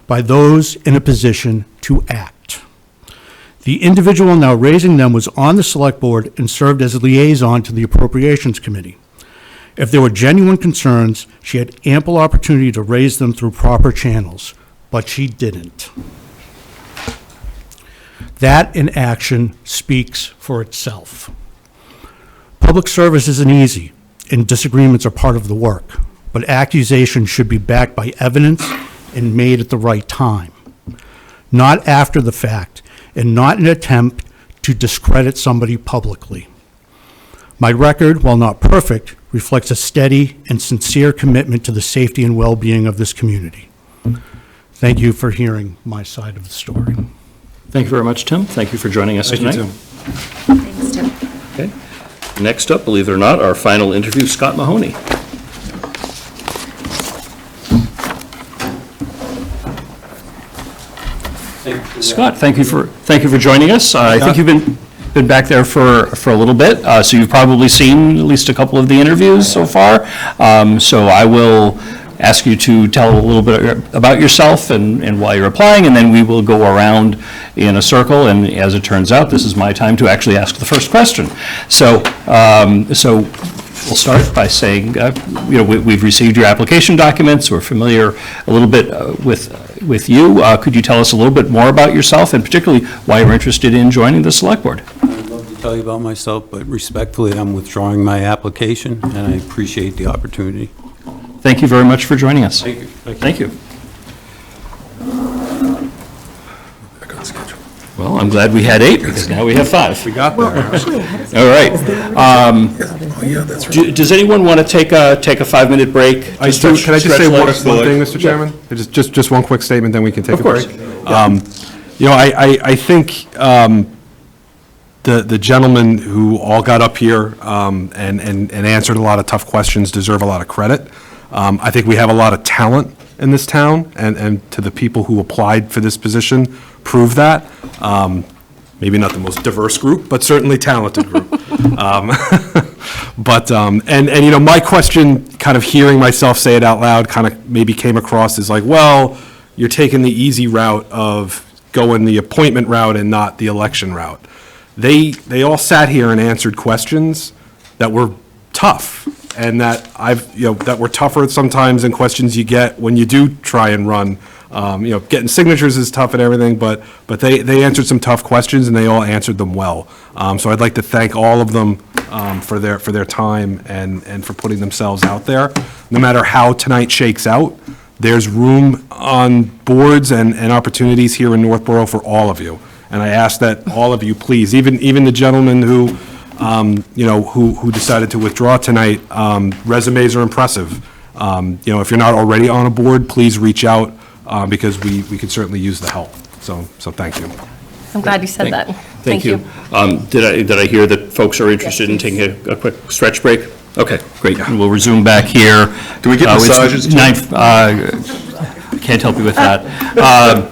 by those in a position to act? The individual now raising them was on the Select Board and served as a liaison to the Appropriations Committee. If there were genuine concerns, she had ample opportunity to raise them through proper channels, but she didn't. That inaction speaks for itself. Public service isn't easy, and disagreements are part of the work, but accusations should be backed by evidence and made at the right time, not after the fact, and not an attempt to discredit somebody publicly. My record, while not perfect, reflects a steady and sincere commitment to the safety and well-being of this community. Thank you for hearing my side of the story. Thank you very much, Tim. Thank you for joining us tonight. Thanks, Tim. Okay. Next up, believe it or not, our final interview, Scott Mahoney. Scott, thank you for joining us. I think you've been back there for a little bit, so you've probably seen at least a couple of the interviews so far. So I will ask you to tell a little bit about yourself and why you're applying, and then we will go around in a circle, and as it turns out, this is my time to actually ask the first question. So we'll start by saying, we've received your application documents. We're familiar a little bit with you. Could you tell us a little bit more about yourself, and particularly why you're interested in joining the Select Board? I'd love to tell you about myself, but respectfully, I'm withdrawing my application, and I appreciate the opportunity. Thank you very much for joining us. Thank you. Thank you. Well, I'm glad we had 8, because now we have 5. We got there. All right. Does anyone want to take a 5-minute break? Can I just say one thing, Mr. Chairman? Just one quick statement, then we can take a break. I think the gentlemen who all got up here and answered a lot of tough questions deserve a lot of credit. I think we have a lot of talent in this town, and to the people who applied for this position, prove that. Maybe not the most diverse group, but certainly talented group. My question, kind of hearing myself say it out loud, kind of maybe came across as like, well, you're taking the easy route of going the appointment route and not the election route. They all sat here and answered questions that were tough, and that that were tougher sometimes than questions you get when you do try and run. Getting signatures is tough and everything, but they answered some tough questions, and they all answered them well. So I'd like to thank all of them for their time and for putting themselves out there. No matter how tonight shakes out, there's room on boards and opportunities here in Northborough for all of you. And I ask that all of you, please, even the gentleman who decided to withdraw tonight, resumes are impressive. If you're not already on a board, please reach out, because we could certainly use the help. So thank you. I'm glad you said that. Thank you. Did I hear that folks are interested in taking a quick stretch break? Okay, great. We'll resume back here. Do we get massages too? I can't help you with that.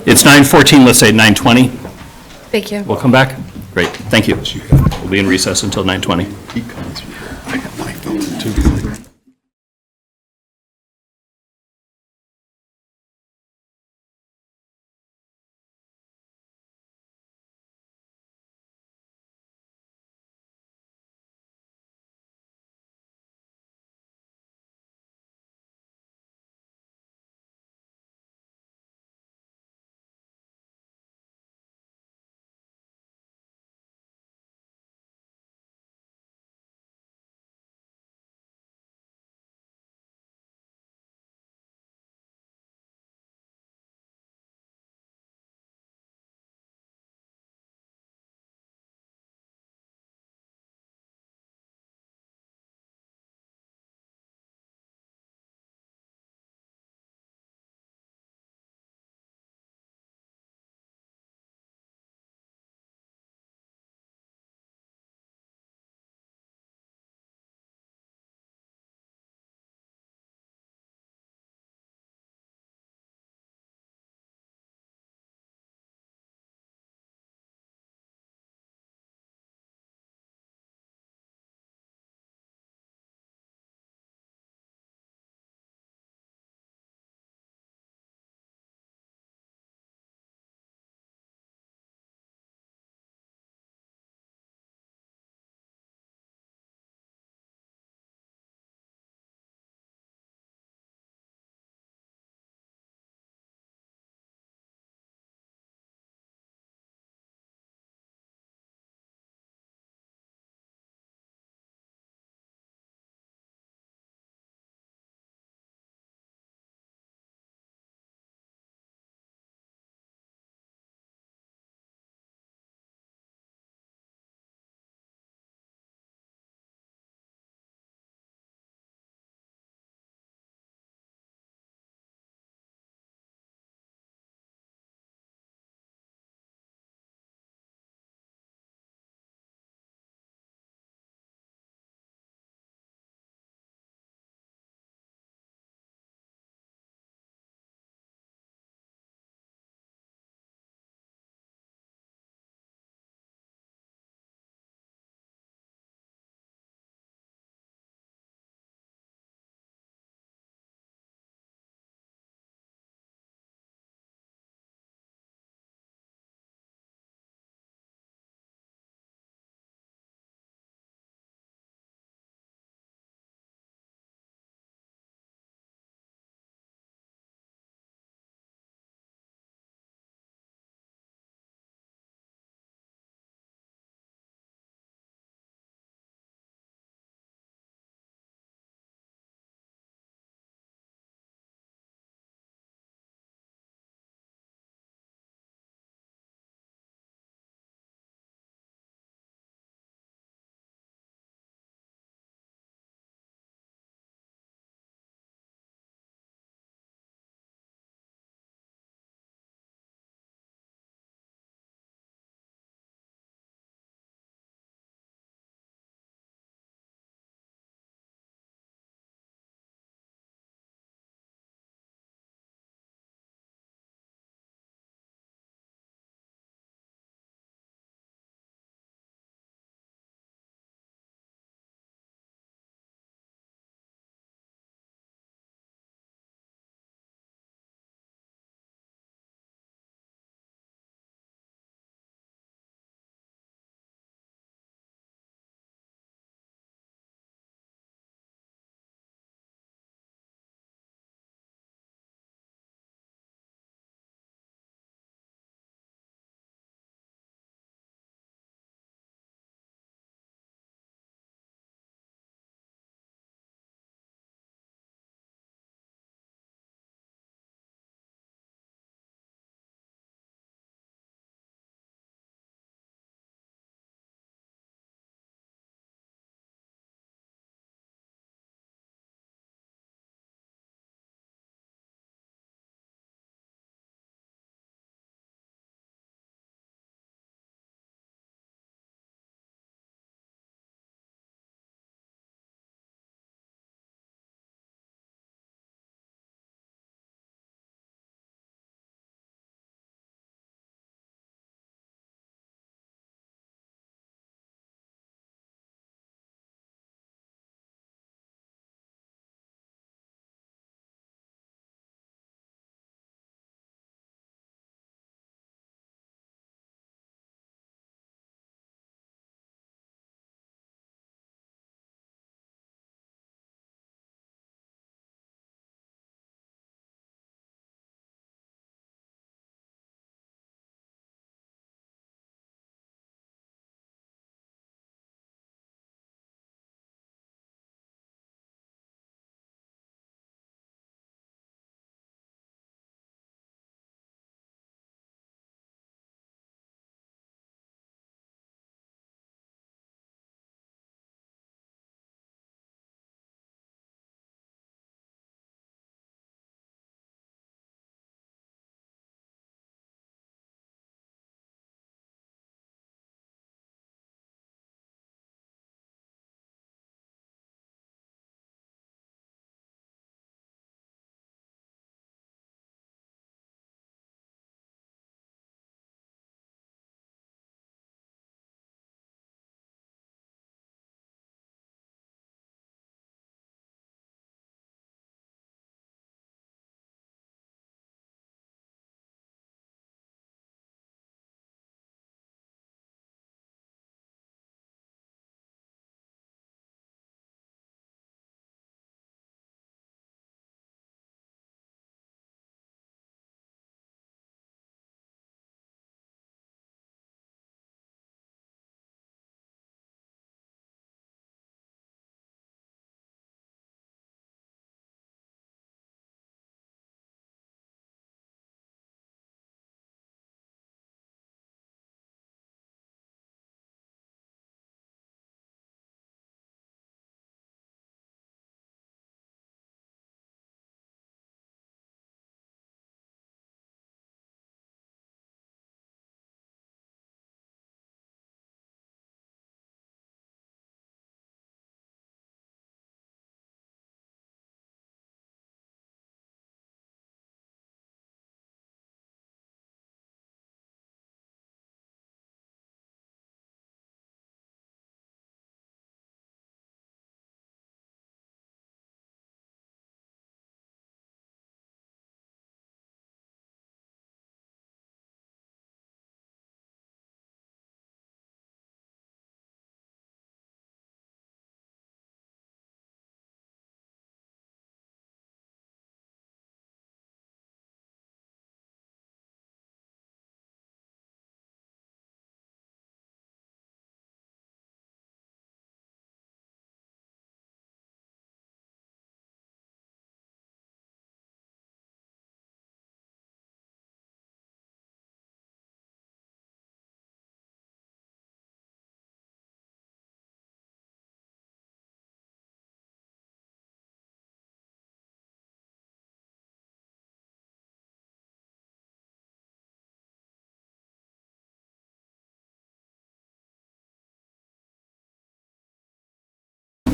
It's 9:14, let's say 9:20. Thank you. We'll come back? Great, thank you. We'll be in recess until 9:20. I got my phone too.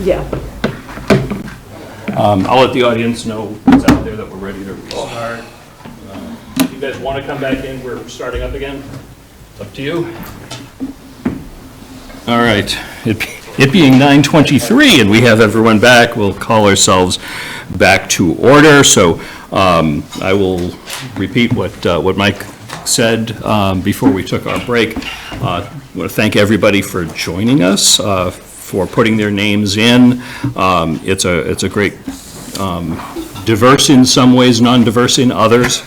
Yeah. I'll let the audience know who's out there that we're ready to restart. If you guys want to come back in, we're starting up again. It's up to you. All right. It being 9:23 and we have everyone back, we'll call ourselves back to order. So I will repeat what Mike said before we took our break. I want to thank everybody for joining us, for putting their names in. It's a great diverse in some ways, non-diverse in others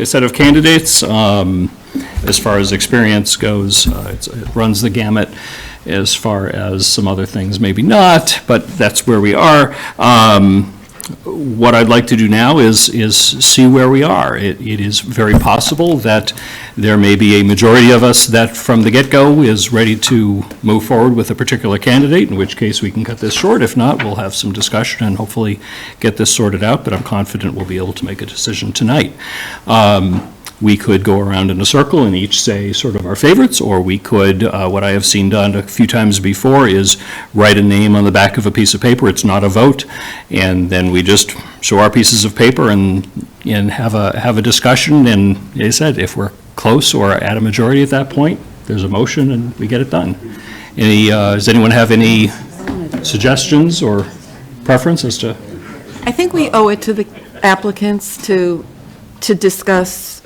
set of candidates. As far as experience goes, it runs the gamut. As far as some other things, maybe not, but that's where we are. What I'd like to do now is see where we are. It is very possible that there may be a majority of us that from the get-go is ready to move forward with a particular candidate, in which case we can cut this short. If not, we'll have some discussion and hopefully get this sorted out, but I'm confident we'll be able to make a decision tonight. We could go around in a circle and each say sort of our favorites, or we could, what I have seen done a few times before, is write a name on the back of a piece of paper. It's not a vote, and then we just show our pieces of paper and have a discussion. And as I said, if we're close or at a majority at that point, there's a motion and we get it done. Does anyone have any suggestions or preference as to? I think we owe it to the applicants to discuss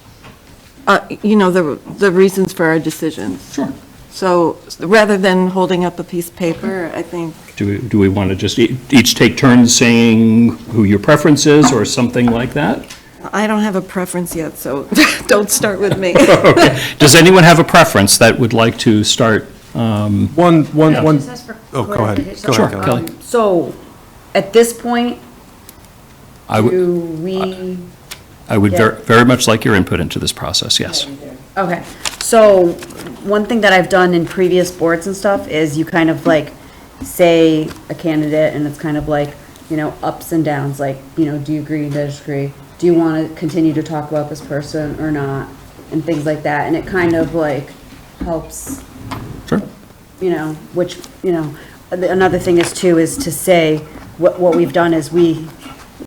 the reasons for our decisions. Sure. So rather than holding up a piece of paper, I think. Do we want to just each take turns saying who your preference is or something like that? I don't have a preference yet, so don't start with me. Okay. Does anyone have a preference that would like to start? One. Oh, go ahead. Sure, Kelly. So, at this point, I would Yeah. very much like your input into this process, yes. Okay, so one thing that I've done in previous boards and stuff is you kind of like say a candidate and it's kind of like, ups and downs, like, do you agree, disagree? Do you want to continue to talk about this person or not? And things like that, and it kind of like helps. Sure. Which, another thing is too, is to say, what we've done is we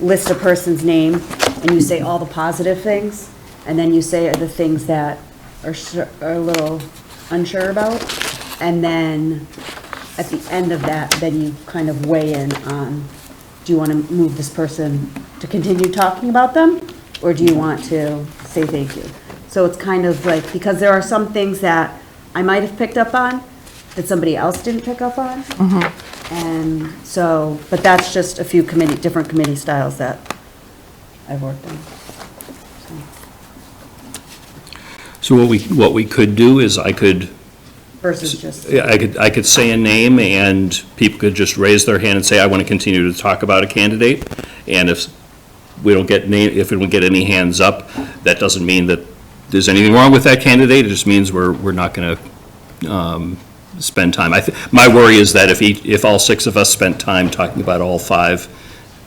list a person's name and you say all the positive things, and then you say the things that are a little unsure about, and then at the end of that, then you kind of weigh in on, do you want to move this person to continue talking about them, or do you want to say thank you? So it's kind of like, because there are some things that I might have picked up on that somebody else didn't pick up on. And so, but that's just a few different committee styles that I've worked in. So what we could do is I could Versus just. Yeah, I could say a name and people could just raise their hand and say, I want to continue to talk about a candidate. And if we don't get any hands up, that doesn't mean that there's anything wrong with that candidate. It just means we're not going to spend time. My worry is that if all six of us spent time talking about all five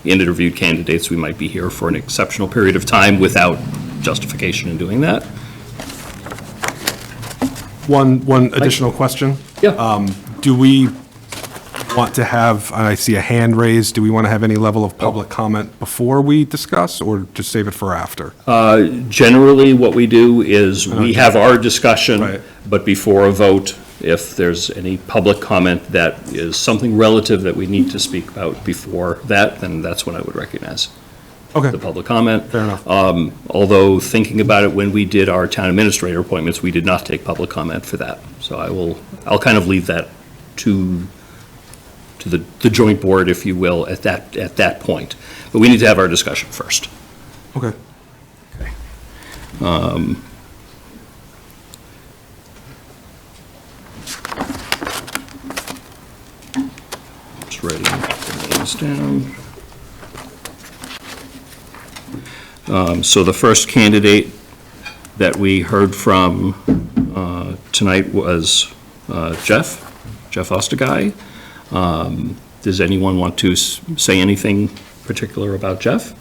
interviewed candidates, we might be here for an exceptional period of time without justification in doing that. One additional question. Yeah. Do we want to have, I see a hand raised, do we want to have any level of public comment before we discuss, or just save it for after? Generally, what we do is we have our discussion, Right. but before a vote, if there's any public comment that is something relative that we need to speak about before that, then that's when I would recognize Okay. the public comment. Fair enough. Although, thinking about it, when we did our town administrator appointments, we did not take public comment for that. So I'll kind of leave that to the joint board, if you will, at that point. But we need to have our discussion first. Okay. Just writing the names down. So the first candidate that we heard from tonight was Jeff Osterguy. Does anyone want to say anything particular about Jeff?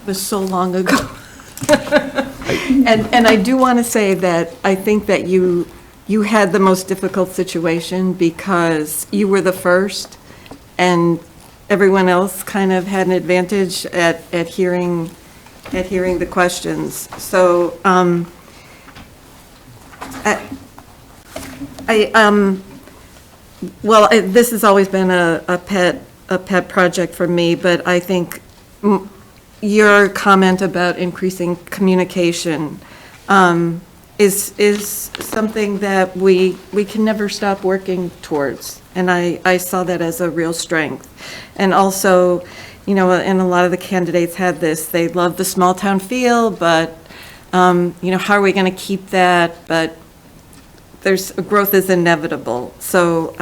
It was so long ago. And I do want to say that I think that you you had the most difficult situation because you were the first, and everyone else kind of had an advantage at hearing the questions. So, this has always been a pet project for me, but I think your comment about increasing communication is something that we can never stop working towards. And I saw that as a real strength. And also, you know, and a lot of the candidates had this, they love the small town feel, but, you know, how are we going to keep that? But growth is inevitable. So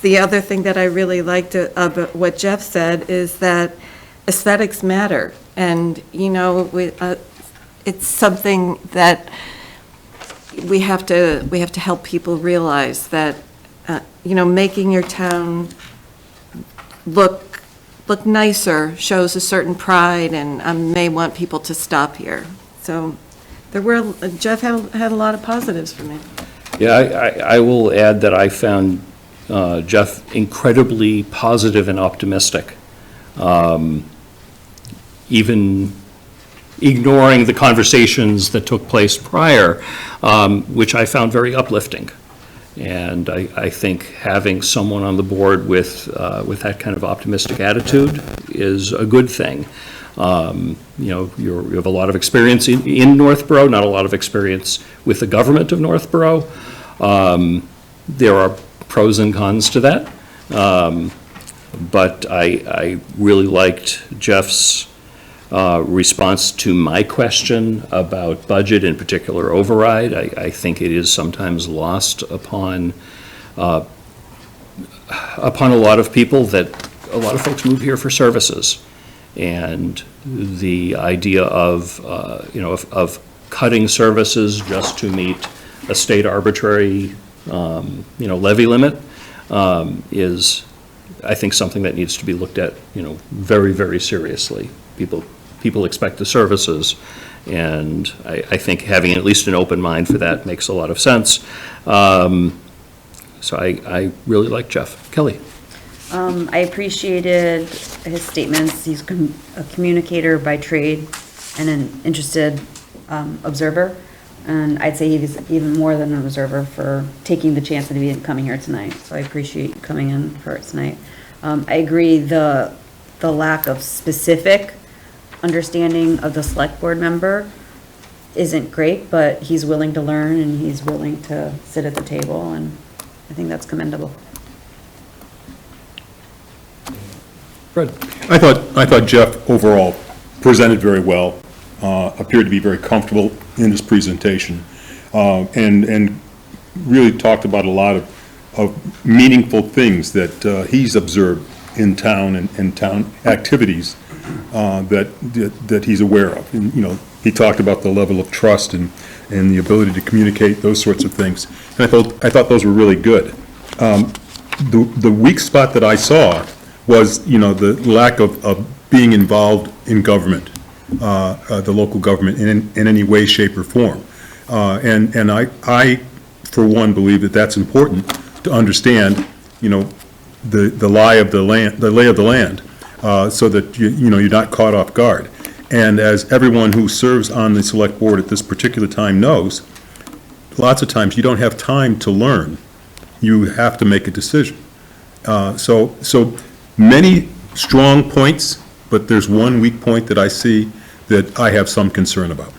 the other thing that I really liked about what Jeff said is that aesthetics matter. And, you know, it's something that we have to help people realize that, you know, making your town look nicer shows a certain pride and may want people to stop here. So Jeff had a lot of positives for me. Yeah, I will add that I found Jeff incredibly positive and optimistic, even ignoring the conversations that took place prior, which I found very uplifting. And I think having someone on the board with that kind of optimistic attitude is a good thing. You know, you have a lot of experience in Northborough, not a lot of experience with the government of Northborough. There are pros and cons to that. But I really liked Jeff's response to my question about budget, in particular override. I think it is sometimes lost upon a lot of people that a lot of folks move here for services. And the idea of, you know, of cutting services just to meet a state arbitrary, you know, levy limit is, I think, something that needs to be looked at, you know, very, very seriously. People expect the services, and I think having at least an open mind for that makes a lot of sense. So I really like Jeff. Kelly? I appreciated his statements. He's a communicator by trade and an interested observer. And I'd say he's even more than an observer for taking the chance to be coming here tonight. So I appreciate you coming in for it tonight. I agree the lack of specific understanding of the select board member isn't great, but he's willing to learn and he's willing to sit at the table, and I think that's commendable. Fred? I thought Jeff overall presented very well, appeared to be very comfortable in his presentation, and really talked about a lot of meaningful things that he's observed in town and town activities that he's aware of. And, you know, he talked about the level of trust and the ability to communicate, those sorts of things. And I thought those were really good. The weak spot that I saw was, you know, the lack of being involved in government, the local government in any way, shape, or form. And I, for one, believe that that's important to understand, you know, the lay of the land, so that you know, you're not caught off guard. And as everyone who serves on the select board at this particular time knows, lots of times you don't have time to learn. You have to make a decision. So many strong points, but there's one weak point that I see that I have some concern about.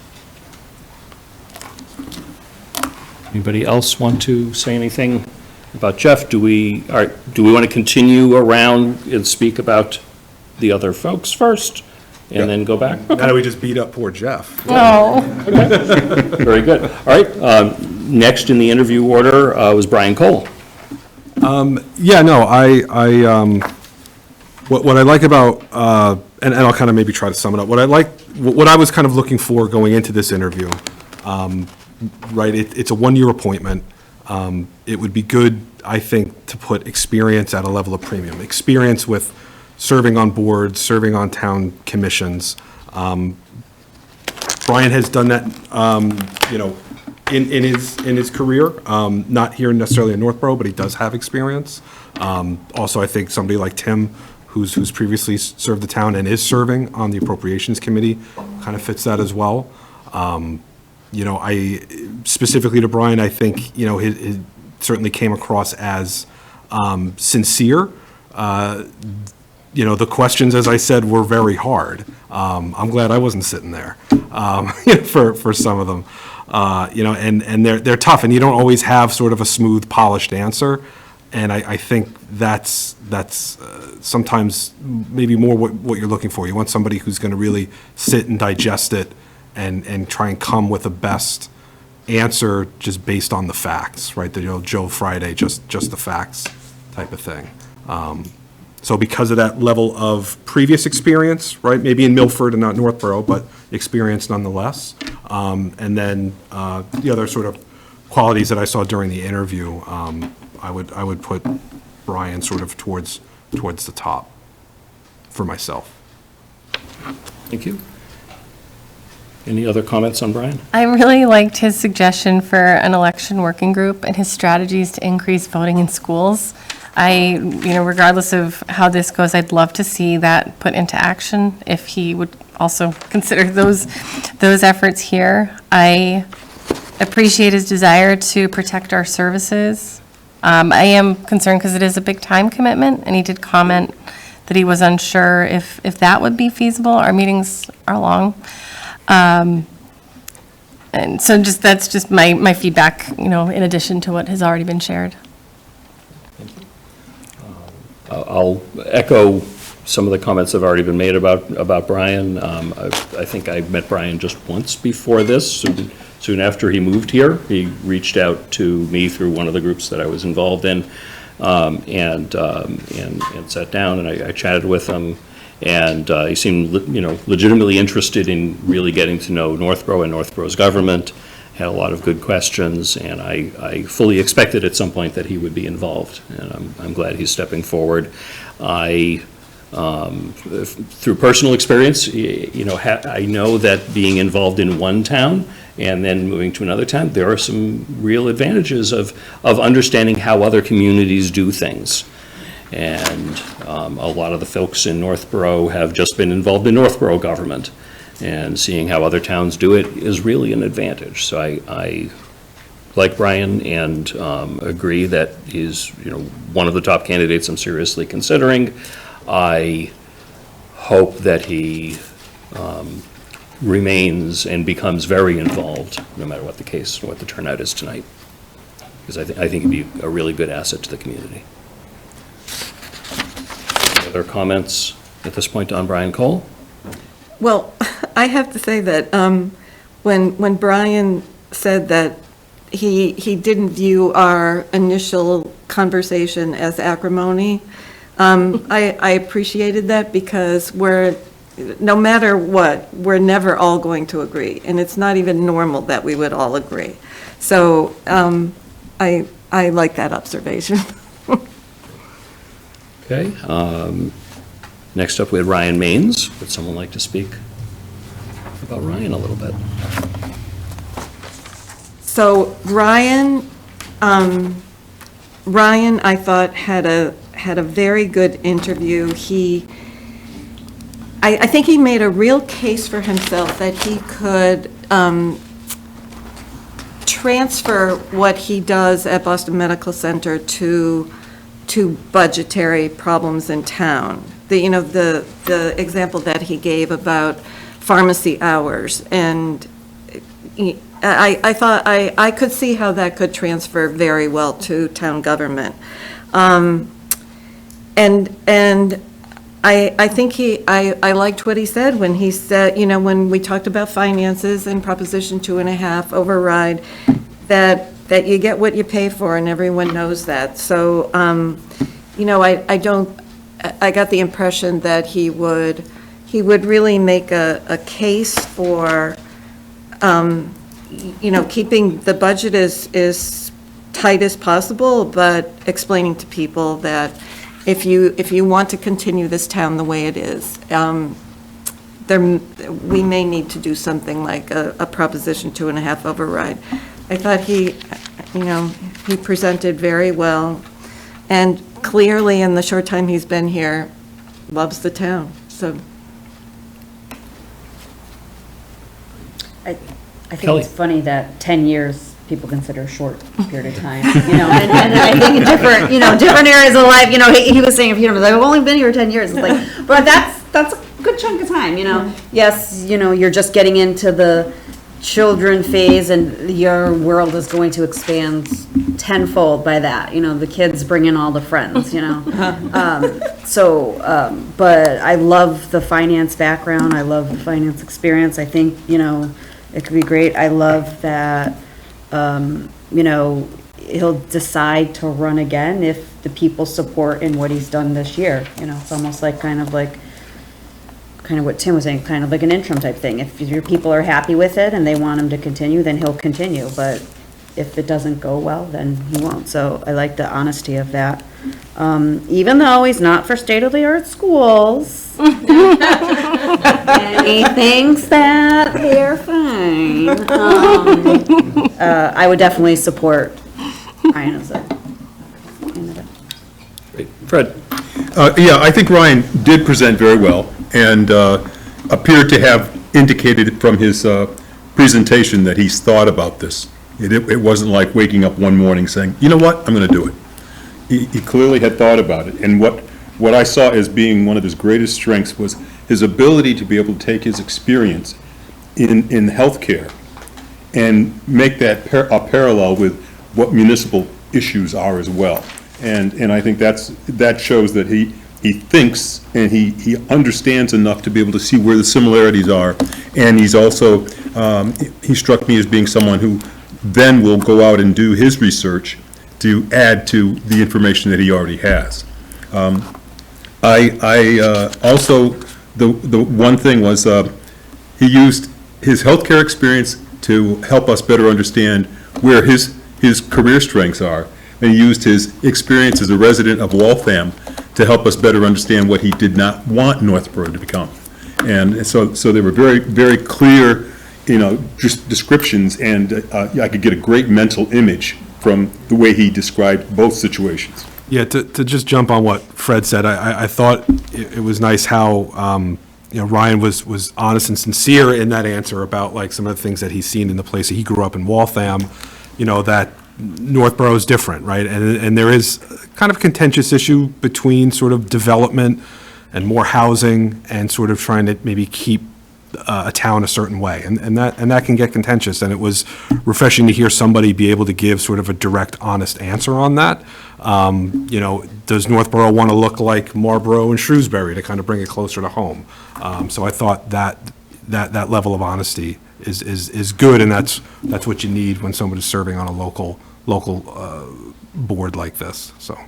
Anybody else want to say anything about Jeff? Do we want to continue around and speak about the other folks first, and then go back? Now that we just beat up poor Jeff. Oh, okay. Very good. All right, next in the interview order was Brian Cole. Yeah, no, what I like about, and I'll kind of maybe try to sum it up, what I was kind of looking for going into this interview, right, it's a one-year appointment. It would be good, I think, to put experience at a level of premium. Experience with serving on boards, serving on town commissions. Brian has done that, you know, in his career, not here necessarily in Northborough, but he does have experience. Also, I think somebody like Tim, who's previously served the town and is serving on the Appropriations Committee, kind of fits that as well. You know, I, specifically to Brian, I think, you know, he certainly came across as sincere. You know, the questions, as I said, were very hard. I'm glad I wasn't sitting there for some of them. You know, and they're tough, and you don't always have sort of a smooth, polished answer. And I think that's sometimes maybe more what you're looking for. You want somebody who's going to really sit and digest it and try and come with the best answer just based on the facts, right? The old Joe Friday, just the facts type of thing. So because of that level of previous experience, right, maybe in Milford and not Northborough, but experience nonetheless, and then the other sort of qualities that I saw during the interview, I would put Brian sort of towards the top for myself. Thank you. Any other comments on Brian? I really liked his suggestion for an election working group and his strategies to increase voting in schools. Regardless of how this goes, I'd love to see that put into action if he would also consider those efforts here. I appreciate his desire to protect our services. I am concerned because it is a big time commitment, and he did comment that he was unsure if that would be feasible. Our meetings are long. And so that's just my feedback, in addition to what has already been shared. I'll echo some of the comments that have already been made about Brian. I think I met Brian just once before this. Soon after he moved here, he reached out to me through one of the groups that I was involved in, and sat down, and I chatted with him. And he seemed, legitimately interested in really getting to know Northborough and Northborough's government, had a lot of good questions, and I fully expected at some point that he would be involved, and I'm glad he's stepping forward. Through personal experience, I know that being involved in one town and then moving to another town, there are some real advantages of understanding how other communities do things. And a lot of the folks in Northborough have just been involved in Northborough government, and seeing how other towns do it is really an advantage. So I like Brian and agree that he's one of the top candidates I'm seriously considering. I hope that he remains and becomes very involved, no matter what the case, what the turnout is tonight, because I think he'd be a really good asset to the community. Other comments at this point on Brian Cole? Well, I have to say that when Brian said that he didn't view our initial conversation as acrimony, I appreciated that, because no matter what, we're never all going to agree, and it's not even normal that we would all agree. So I like that observation. Okay. Next up, we had Ryan Maines. Would someone like to speak about Ryan a little bit? So Ryan, I thought had a very good interview. I think he made a real case for himself that he could transfer what he does at Boston Medical Center to budgetary problems in town. The example that he gave about pharmacy hours, and I thought I could see how that could transfer very well to town government. And I think I liked what he said when he said, when we talked about finances and Proposition 2.5 override, that you get what you pay for, and everyone knows that. So, I got the impression that he would really make a case for, keeping the budget as tight as possible, but explaining to people that if you want to continue this town the way it is, we may need to do something like a Proposition 2.5 override. I thought he presented very well, and clearly in the short time he's been here, loves the town, so. I think Kelly. it's funny that 10 years people consider a short period of time, and I think in different areas of life, he was saying, I've only been here 10 years, it's like, but that's a good chunk of time, Yes, you're just getting into the children phase and your world is going to expand tenfold by that, the kids bring in all the friends, but I love the finance background, I love the finance experience, I think, it could be great. I love that, he'll decide to run again if the people support in what he's done this year. It's almost like kind of what Tim was saying, kind of like an interim type thing. If your people are happy with it and they want him to continue, then he'll continue. But if it doesn't go well, then he won't. So I like the honesty of that. Even though he's not for state-of-the-art schools, and he thinks that they're fine. I would definitely support Ryan as a candidate. Great. Fred? Yeah, I think Ryan did present very well and appeared to have indicated from his presentation that he's thought about this. It wasn't like waking up one morning saying, you know what, I'm going to do it. He clearly had thought about it. And what I saw as being one of his greatest strengths was his ability to be able to take his experience in healthcare and make that a parallel with what municipal issues are as well. And I think that shows that he thinks and he understands enough to be able to see where the similarities are. And he's also, he struck me as being someone who then will go out and do his research to add to the information that he already has. Also, the one thing was he used his healthcare experience to help us better understand where his career strengths are. And he used his experience as a resident of Waltham to help us better understand what he did not want Northborough to become. And so they were very, very clear, just descriptions, and I could get a great mental image from the way he described both situations. Yeah, to just jump on what Fred said, I thought it was nice how, Ryan was honest and sincere in that answer about like some of the things that he's seen in the place that he grew up in Waltham, that Northborough is different, right? And there is kind of a contentious issue between sort of development and more housing and sort of trying to maybe keep a town a certain way, and that can get contentious. And it was refreshing to hear somebody be able to give sort of a direct, honest answer on that. Does Northborough want to look like Marlborough and Shrewsbury to kind of bring it closer to home? So I thought that level of honesty is good, and that's what you need when somebody's serving on a local board like this. So.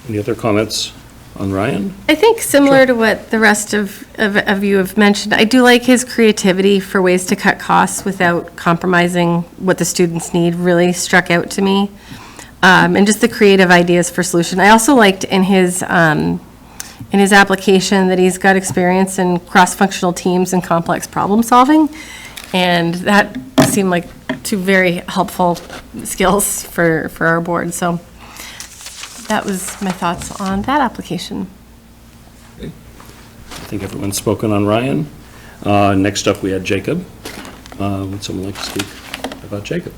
Any other comments on Ryan? I think similar to what the rest of you have mentioned, I do like his creativity for ways to cut costs without compromising what the students need really struck out to me. And just the creative ideas for solution. I also liked in his application that he's got experience in cross-functional teams and complex problem solving. And that seemed like two very helpful skills for our board. So that was my thoughts on that application. I think everyone's spoken on Ryan. Next up, we had Jacob. Would someone like to speak about Jacob?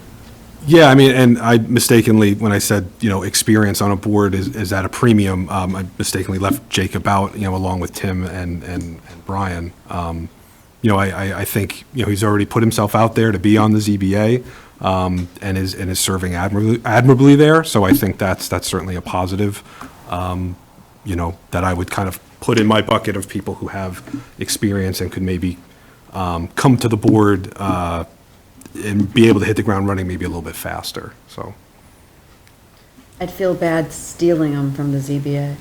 Yeah, I mean, and I mistakenly, when I said, experience on a board is at a premium, I mistakenly left Jacob out, along with Tim and Brian. I think, he's already put himself out there to be on the ZBA, and is serving admirably there. So I think that's certainly a positive, that I would kind of put in my bucket of people who have experience and could maybe come to the board and be able to hit the ground running maybe a little bit faster. So I'd feel bad stealing them from the ZBA.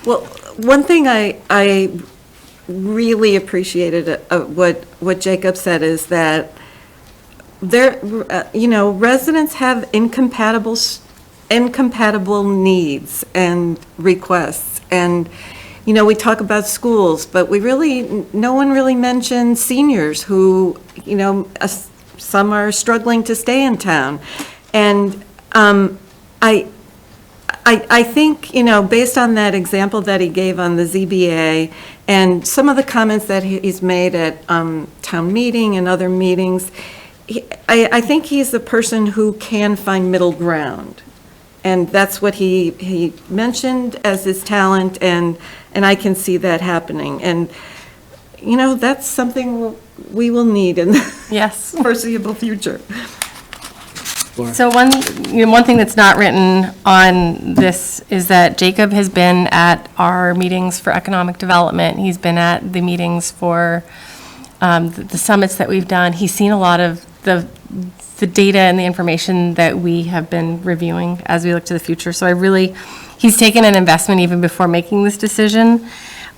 Well, one thing I really appreciated what Jacob said is that residents have incompatible incompatible needs and requests. And, you know, we talk about schools, but no one really mentions seniors who, you know, some are struggling to stay in town. And I think, you know, based on that example that he gave on the ZBA and some of the comments that he's made at town meeting and other meetings, I think he's the person who can find middle ground. And that's what he mentioned as his talent, and I can see that happening. And, you know, that's something we will need in the Yes. foreseeable future. So one thing that's not written on this is that Jacob has been at our meetings for economic development. He's been at the meetings for the summits that we've done. He's seen a lot of the data and the information that we have been reviewing as we look to the future. So he's taken an investment even before making this decision.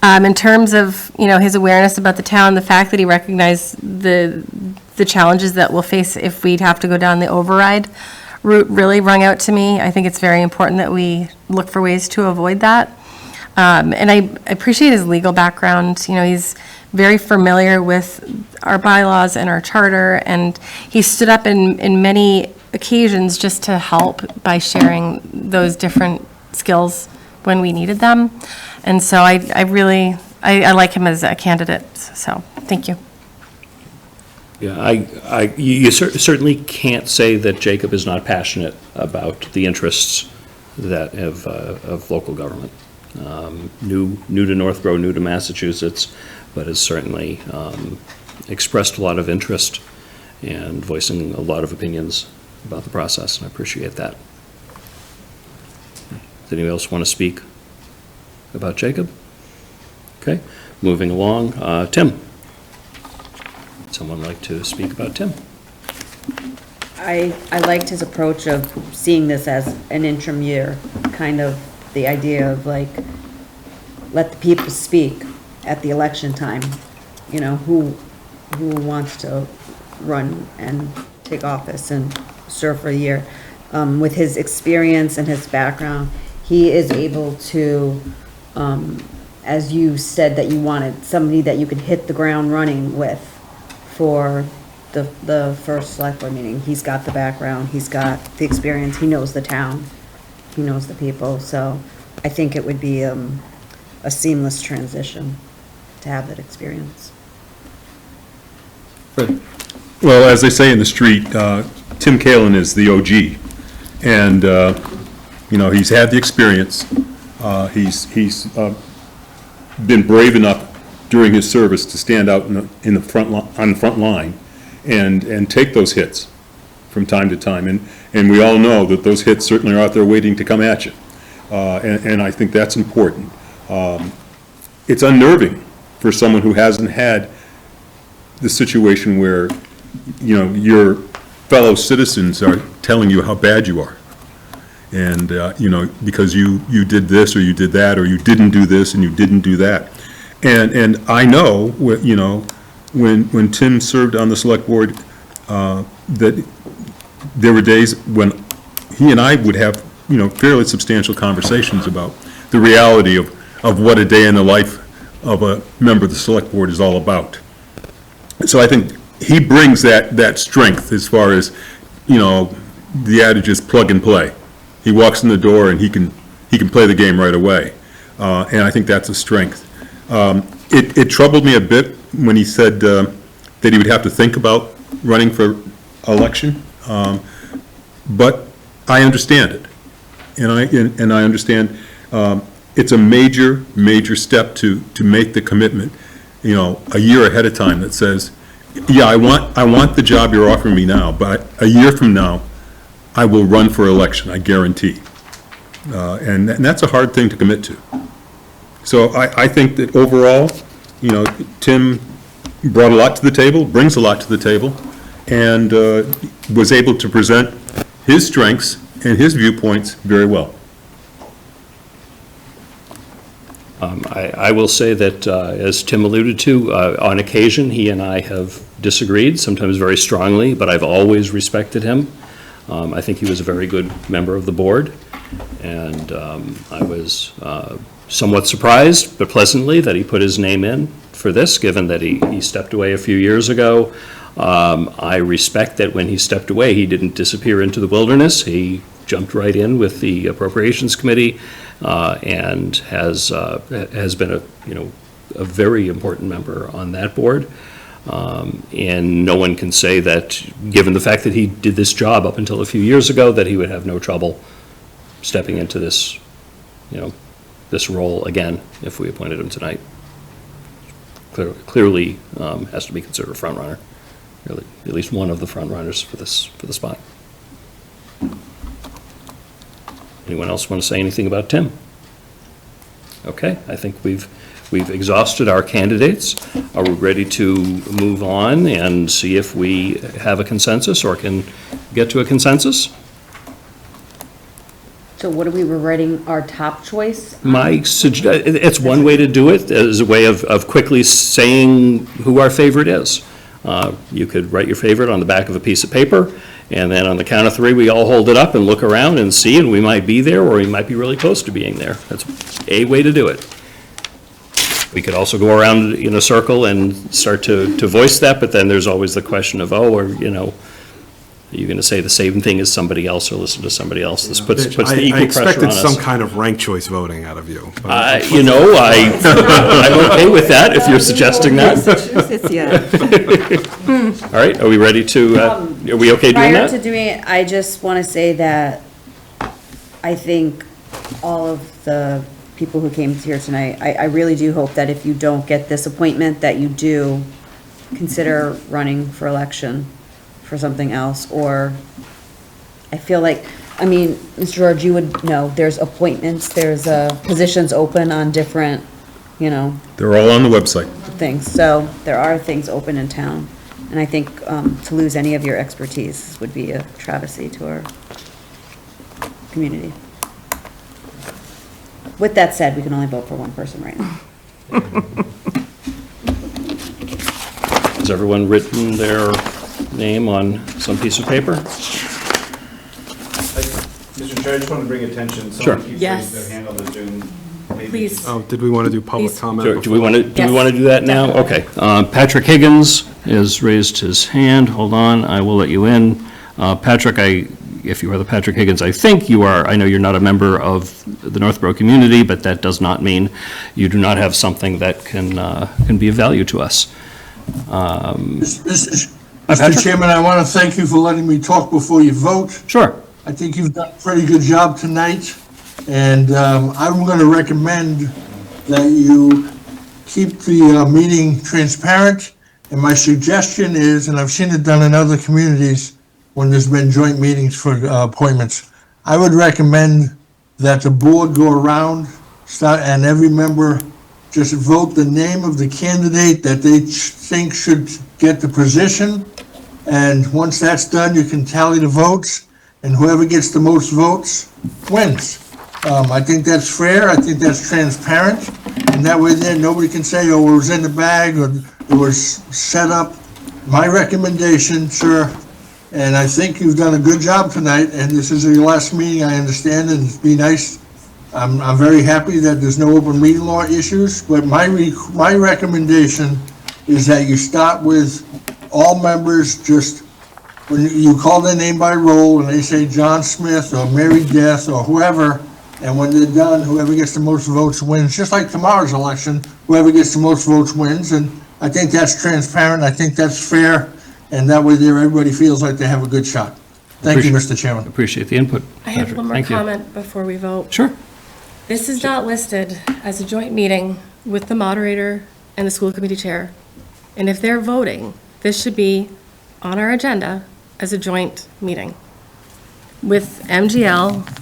In terms of, you know, his awareness about the town, the fact that he recognized the challenges that we'll face if we'd have to go down the override route really rung out to me. I think it's very important that we look for ways to avoid that. And I appreciate his legal background. You know, he's very familiar with our bylaws and our charter, and he stood up in many occasions just to help by sharing those different skills when we needed them. And so I like him as a candidate, so thank you. Yeah, you certainly can't say that Jacob is not passionate about the interests that of local government. New to Northborough, new to Massachusetts, but has certainly expressed a lot of interest and voicing a lot of opinions about the process, and I appreciate that. Does anyone else want to speak about Jacob? Okay, moving along. Tim. Someone like to speak about Tim? I liked his approach of seeing this as an interim year, kind of the idea of like, let the people speak at the election time. You know, who wants to run and take office and serve for a year. With his experience and his background, he is able to, as you said that you wanted, somebody that you could hit the ground running with for the first select board meeting. He's got the background, he's got the experience, he knows the town, he knows the people, so I think it would be a seamless transition to have that experience. Well, as they say in the street, Tim Kalin is the OG, and you know, he's had the experience. He's been brave enough during his service to stand out on the front line and take those hits from time to time. And we all know that those hits certainly are out there waiting to come at you. And I think that's important. It's unnerving for someone who hasn't had the situation where, you know, your fellow citizens are telling you how bad you are. And, you know, because you did this or you did that, or you didn't do this and you didn't do that. And I know, you know, when Tim served on the select board, that there were days when he and I would have, you know, fairly substantial conversations about the reality of what a day in the life of a member of the select board is all about. So I think he brings that strength as far as, you know, the adage is plug and play. He walks in the door and he can play the game right away. And I think that's a strength. It troubled me a bit when he said that he would have to think about running for election, but I understand it, and I understand it's a major step to make the commitment, you know, a year ahead of time that says, yeah, I want the job you're offering me now, but a year from now, I will run for election, I guarantee, and that's a hard thing to commit to. So I think that overall, you know, Tim brought a lot to the table, brings a lot to the table, and was able to present his strengths and his viewpoints very well. I will say that, as Tim alluded to, on occasion, he and I have disagreed, sometimes very strongly, but I've always respected him. I think he was a very good member of the board, and I was somewhat surprised, but pleasantly, that he put his name in for this, given that he stepped away a few years ago. I respect that when he stepped away, he didn't disappear into the wilderness. He jumped right in with the Appropriations Committee, and has been a very important member on that board. And no one can say that, given the fact that he did this job up until a few years ago, that he would have no trouble stepping into this, this role again if we appointed him tonight. Clearly has to be considered a front runner, really, at least one of the front runners for the spot. Anyone else want to say anything about Tim? Okay, I think we've exhausted our candidates. Are we ready to move on and see if we have a consensus or can get to a consensus? So what are we writing our top choice? It's one way to do it, as a way of quickly saying who our favorite is. You could write your favorite on the back of a piece of paper, and then on the count of three, we all hold it up and look around and see, and we might be there, or we might be really close to being there. That's a way to do it. We could also go around in a circle and start to voice that, but then there's always the question of, are you going to say the same thing as somebody else or listen to somebody else? This puts the equal pressure on us. I expected some kind of ranked choice voting out of you. I'm okay with that, if you're suggesting that. Massachusetts, yeah. All right, are we ready to, are we okay doing that? Prior to doing it, I just want to say that I think all of the people who came here tonight, I really do hope that if you don't get this appointment, that you do consider running for election for something else, or I feel like, Mr. George, you would know, there's appointments, there's positions open on different, They're all on the website. things, so there are things open in town, and I think to lose any of your expertise would be a travesty to our community. With that said, we can only vote for one person right now. Has everyone written their name on some piece of paper? Mr. Chair, I just want to bring attention. Sure. Someone keeps Yes. raising their hand on the Zoom. Maybe- Please. Oh, did we want to do public Please. comment? Do we want to Yes. do that now? Okay. Patrick Higgins has raised his hand. Hold on, I will let you in. Patrick, if you are the Patrick Higgins, I think you are. I know you're not a member of the Northborough community, but that does not mean you do not have something that can be of value to us. Mr. Chairman, I want to thank you for letting me talk before you vote. Sure. I think you've done a pretty good job tonight, and I'm going to recommend that you keep the meeting transparent, and my suggestion is, and I've seen it done in other communities when there's been joint meetings for appointments, I would recommend that the board go around and every member just vote the name of the candidate that they think should get the position. And once that's done, you can tally the votes, and whoever gets the most votes wins. I think that's fair. I think that's transparent. And that way then nobody can say, oh, it was in the bag or it was set up. My recommendation, sir, and I think you've done a good job tonight, and this is your last meeting, I understand, and it'd be nice. I'm very happy that there's no open meeting law issues, but my recommendation is that you start with all members, just when you call their name by roll and they say John Smith or Mary Death or whoever, and when they're done, whoever gets the most votes wins, just like tomorrow's election, whoever gets the most votes wins, and I think that's transparent, I think that's fair, and that way there everybody feels like they have a good shot. Thank you, Mr. Chairman. Appreciate the input. I have Patrick. one more Thank you. comment before we vote. Sure. This is not listed as a joint meeting with the moderator and the school committee chair. And if they're voting, this should be on our agenda as a joint meeting with MGL,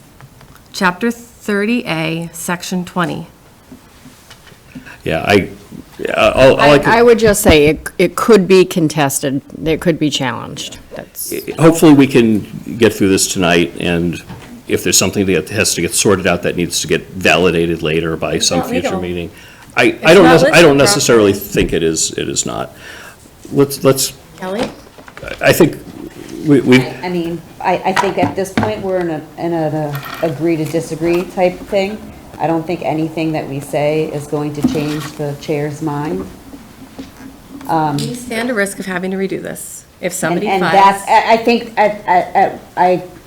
Chapter 30A, Section 20. Yeah, I would just say it could be contested, it could be challenged. That's hopefully we can get through this tonight, and if there's something that has to get sorted out that needs to get validated later by some not future legal. meeting. It's I not don't listed necessarily think it is not. Let's, Kelly? I think we, I I think at this point, we're in a agree to disagree type thing. I don't think anything that we say is going to change the chair's mind. We stand a risk of having to redo this. If somebody And files. that's, I think,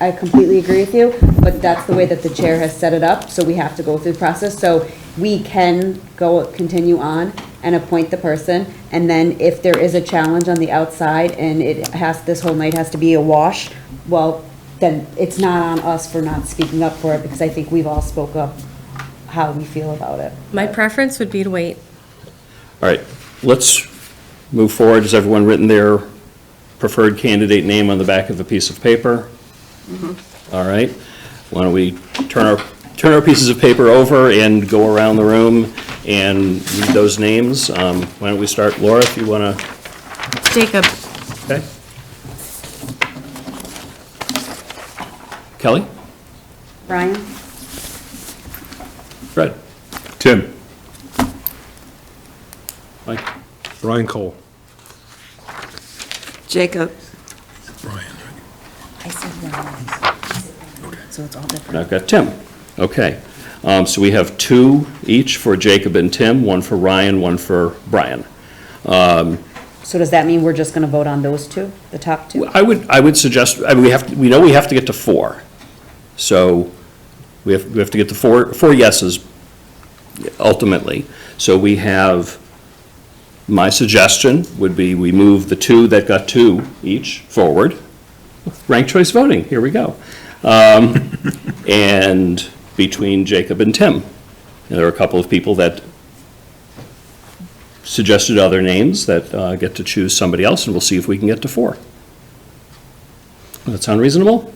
I completely agree with you, but that's the way that the chair has set it up, so we have to go through the process. So we can continue on and appoint the person, and then if there is a challenge on the outside and this whole night has to be a wash, well, then it's not on us for not speaking up for it, because I think we've all spoke up how we feel about it. My preference would be to wait. All right, let's move forward. Has everyone written their preferred candidate name on the back of a piece of paper? All right, why don't we turn our pieces of paper over and go around the room and read those names. Why don't we start, Laura, if you want to? Jacob. Okay. Kelly? Brian? Fred? Tim? Mike? Brian Cole. Jacob. I said no. So it's all different. And I've got Tim. Okay. So we have 2 each for Jacob and Tim, 1 for Ryan, 1 for Brian. So does that mean we're just gonna vote on those 2, the top 2? I would suggest, I mean, we know we have to get to 4. So we have to get to four yeses ultimately. So we have, my suggestion would be we move the 2 that got 2 each forward. Ranked choice voting, here we go. And between Jacob and Tim. And there are a couple of people that suggested other names that get to choose somebody else, and we'll see if we can get to 4. Does that sound reasonable?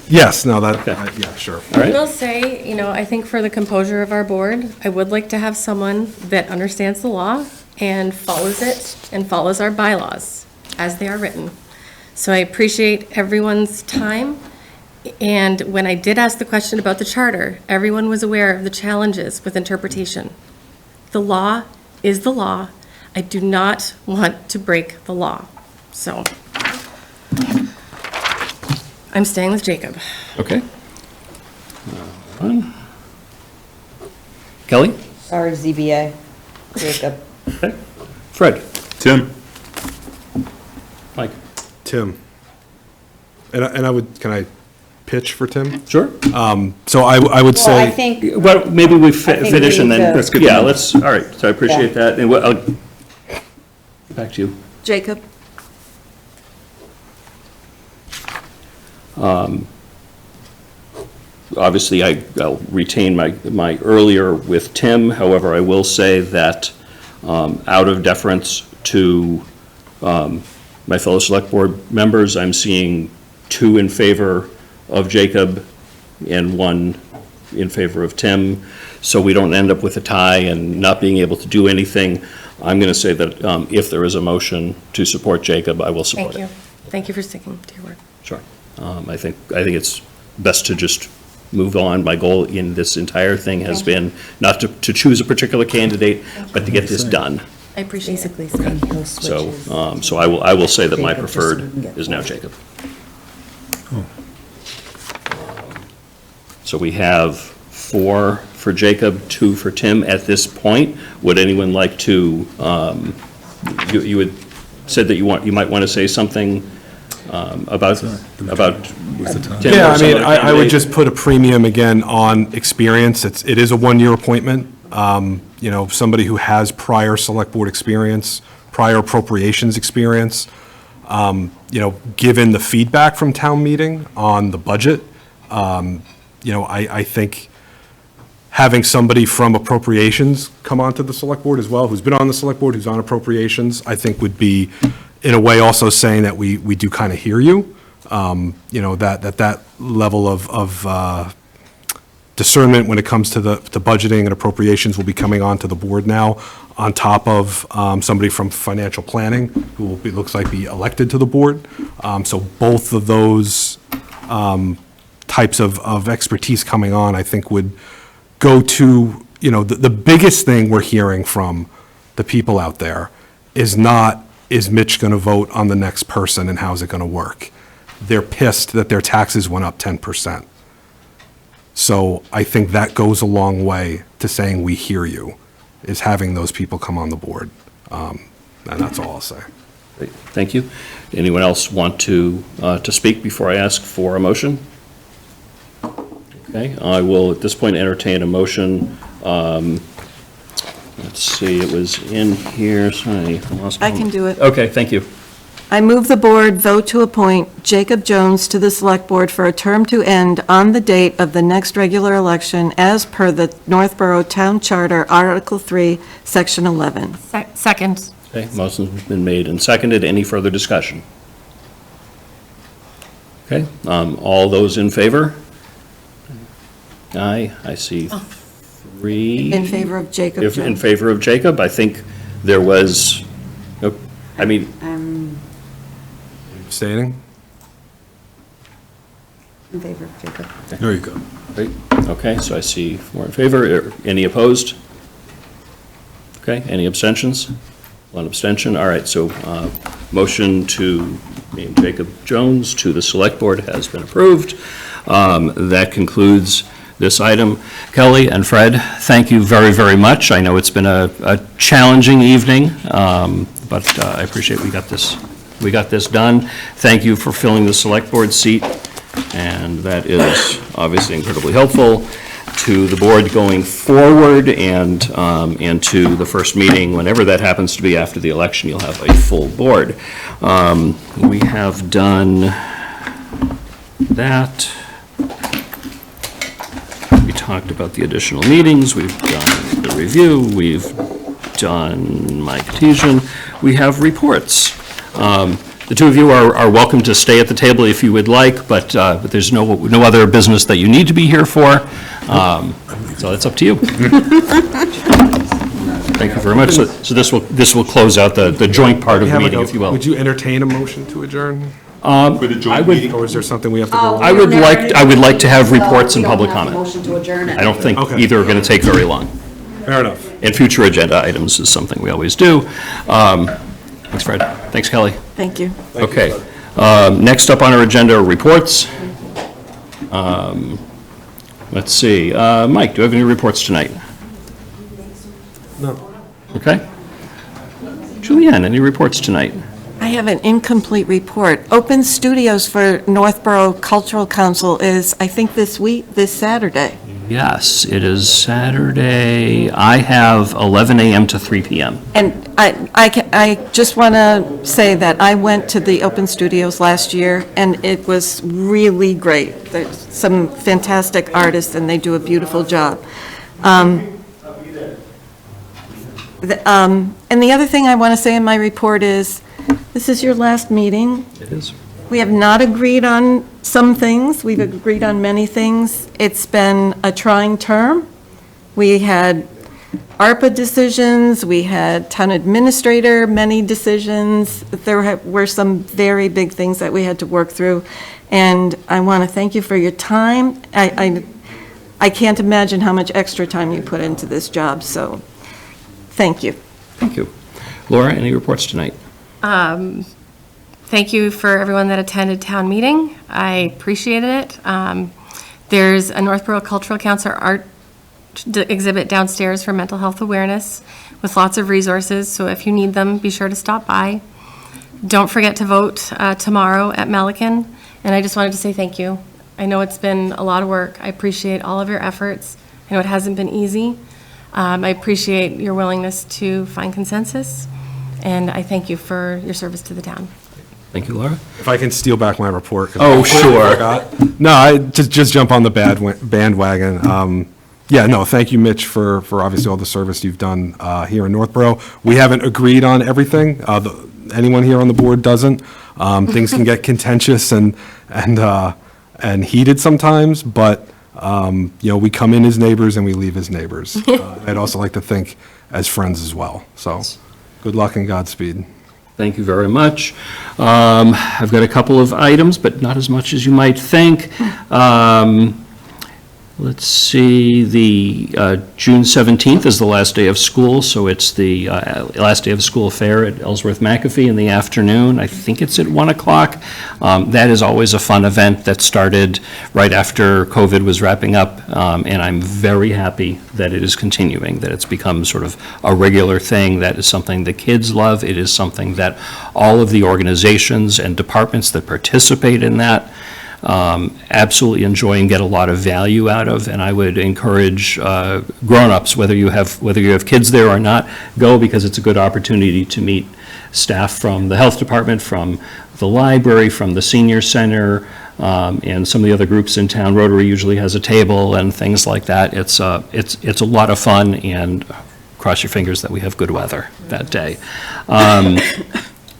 Yes, no, yeah, sure. All right. I will say, I think for the composure of our board, I would like to have someone that understands the law and follows it and follows our bylaws as they are written. So I appreciate everyone's time. And when I did ask the question about the charter, everyone was aware of the challenges with interpretation. The law is the law. I do not want to break the law. So I'm staying with Jacob. Okay. Kelly? Sorry, ZBA. Jacob. Okay. Fred? Tim? Mike? Tim. And can I pitch for Tim? Sure. So I would Well, say. I think, Well, maybe we think we finish and need then, to- yeah, let's, all right, so I appreciate Yeah. that. And back to you. Jacob. Obviously, I'll retain my earlier with Tim. However, I will say that out of deference to my fellow select board members, I'm seeing 2 in favor of Jacob and 1 in favor of Tim, so we don't end up with a tie and not being able to do anything. I'm going to say that if there is a motion to support Jacob, I will support it. Thank you. Thank you for sticking to your word. Sure. I think it's best to just move on. My goal in this entire thing has been not to choose a particular candidate, but to get this done. I appreciate it. basically saying he'll switch So, his. so I will say that my Jacob, just so we preferred can get is now forward. Jacob. So we have 4 for Jacob, 2 for Tim at this point. Would anyone like to, you had said that you might want to say something about Tim Yeah, or I some mean, other I would candidate? just put a premium again on experience. It is a 1-year appointment. Somebody who has prior select board experience, prior appropriations experience. Given the feedback from town meeting on the budget, I think having somebody from appropriations come onto the select board as well, who's been on the select board, who's on appropriations, I think would be, in a way, also saying that we do kind of hear you. That level of discernment when it comes to budgeting and appropriations will be coming onto the board now, on top of somebody from financial planning who will looks like be elected to the board. So both of those types of expertise coming on, I think would go to, the biggest thing we're hearing from the people out there is not is Mitch going to vote on the next person and how's it going to work? They're pissed that their taxes went up 10%. So I think that goes a long way to saying we hear you, is having those people come on the board. And that's all I'll say. Great, thank you. Anyone else want to speak before I ask for a motion? Okay, I will at this point entertain a motion. Let's see, it was in here, sorry, I lost. I can do it. Okay, thank you. I move the board vote to appoint Jacob Jones to the Select Board for a term to end on the date of the next regular election as per the Northborough Town Charter, Article 3, Section 11. Second. Okay, motion's been made and seconded. Any further discussion? Okay, all those in favor? Aye, I see three. In favor of Jacob If Jones. in favor of Jacob, I think there was, I mean, Abstaining? In favor of Jacob. There you go. Great. Okay, so I see 4 in favor. Any opposed? Okay, any abstentions? 1 abstention. All right, so motion to name Jacob Jones to the Select Board has been approved. That concludes this item. Kelly and Fred, thank you very, very much. I know it's been a challenging evening, but I appreciate we got this done. Thank you for filling the Select Board seat, and that is obviously incredibly helpful to the board going forward, and to the first meeting, whenever that happens to be after the election, you'll have a full board. We have done that. We talked about the additional meetings, we've done the review, we've done my Cartesian, we have reports. The two of you are welcome to stay at the table if you would like, but there's no other business that you need to be here for, so it's up to you. Thank you very much. So this will close out the joint part of the meeting, if you will. Would you entertain a motion to adjourn? For the joint meeting? Or is there something we have to go over? I would like to have reports and public comment. Motion to adjourn it. I don't think Okay. either are going to take very long. Fair enough. And future agenda items is something we always do. Thanks, Fred. Thanks, Kelly. Thank you. Okay. Next up on our agenda are reports. Let's see. Mike, do you have any reports tonight? No. Okay. Julianne, any reports tonight? I have an incomplete report. Open Studios for Northborough Cultural Council is, I think, this Saturday. Yes, it is Saturday. I have 11 a.m. to 3 p.m. And I just want to say that I went to the Open Studios last year, and it was really great. There's some fantastic artists, and they do a beautiful job. And the other thing I want to say in my report is, this is your last meeting. It is. We have not agreed on some things. We've agreed on many things. It's been a trying term. We had ARPA decisions, we had town administrator, many decisions. There were some very big things that we had to work through. And I want to thank you for your time. I can't imagine how much extra time you put into this job, so thank you. Thank you. Laura, any reports tonight? Thank you for everyone that attended town meeting. I appreciated it. There's a Northborough Cultural Council art exhibit downstairs for mental health awareness with lots of resources, so if you need them, be sure to stop by. Don't forget to vote tomorrow at Melican, and I just wanted to say thank you. I know it's been a lot of work. I appreciate all of your efforts. I know it hasn't been easy. I appreciate your willingness to find consensus, and I thank you for your service to the town. Thank you, Laura. If I can steal back my report. 'Cause Oh, I completely sure. forgot. No, I just jump on the bandwagon. Yeah, no, thank you, Mitch, for obviously all the service you've done here in Northborough. We haven't agreed on everything. Anyone here on the board doesn't. Things can get contentious and heated sometimes, but we come in as neighbors and we leave as neighbors. I'd also like to think as friends as well. So, good luck and Godspeed. Thank you very much. I've got a couple of items, but not as much as you might think. let's see, the June 17th is the last day of school, so it's the last day of school fair at Ellsworth McAfee in the afternoon. I think it's at 1 o'clock. That is always a fun event that started right after COVID was wrapping up, and I'm very happy that it is continuing, that it's become sort of a regular thing. That is something the kids love. It is something that all of the organizations and departments that participate in that absolutely enjoy and get a lot of value out of, and I would encourage grown-ups, whether you have kids there or not, go, because it's a good opportunity to meet staff from the health department, from the library, from the senior center, and some of the other groups in town. Rotary usually has a table and things like that. It's a lot of fun, and cross your fingers that we have good weather that day.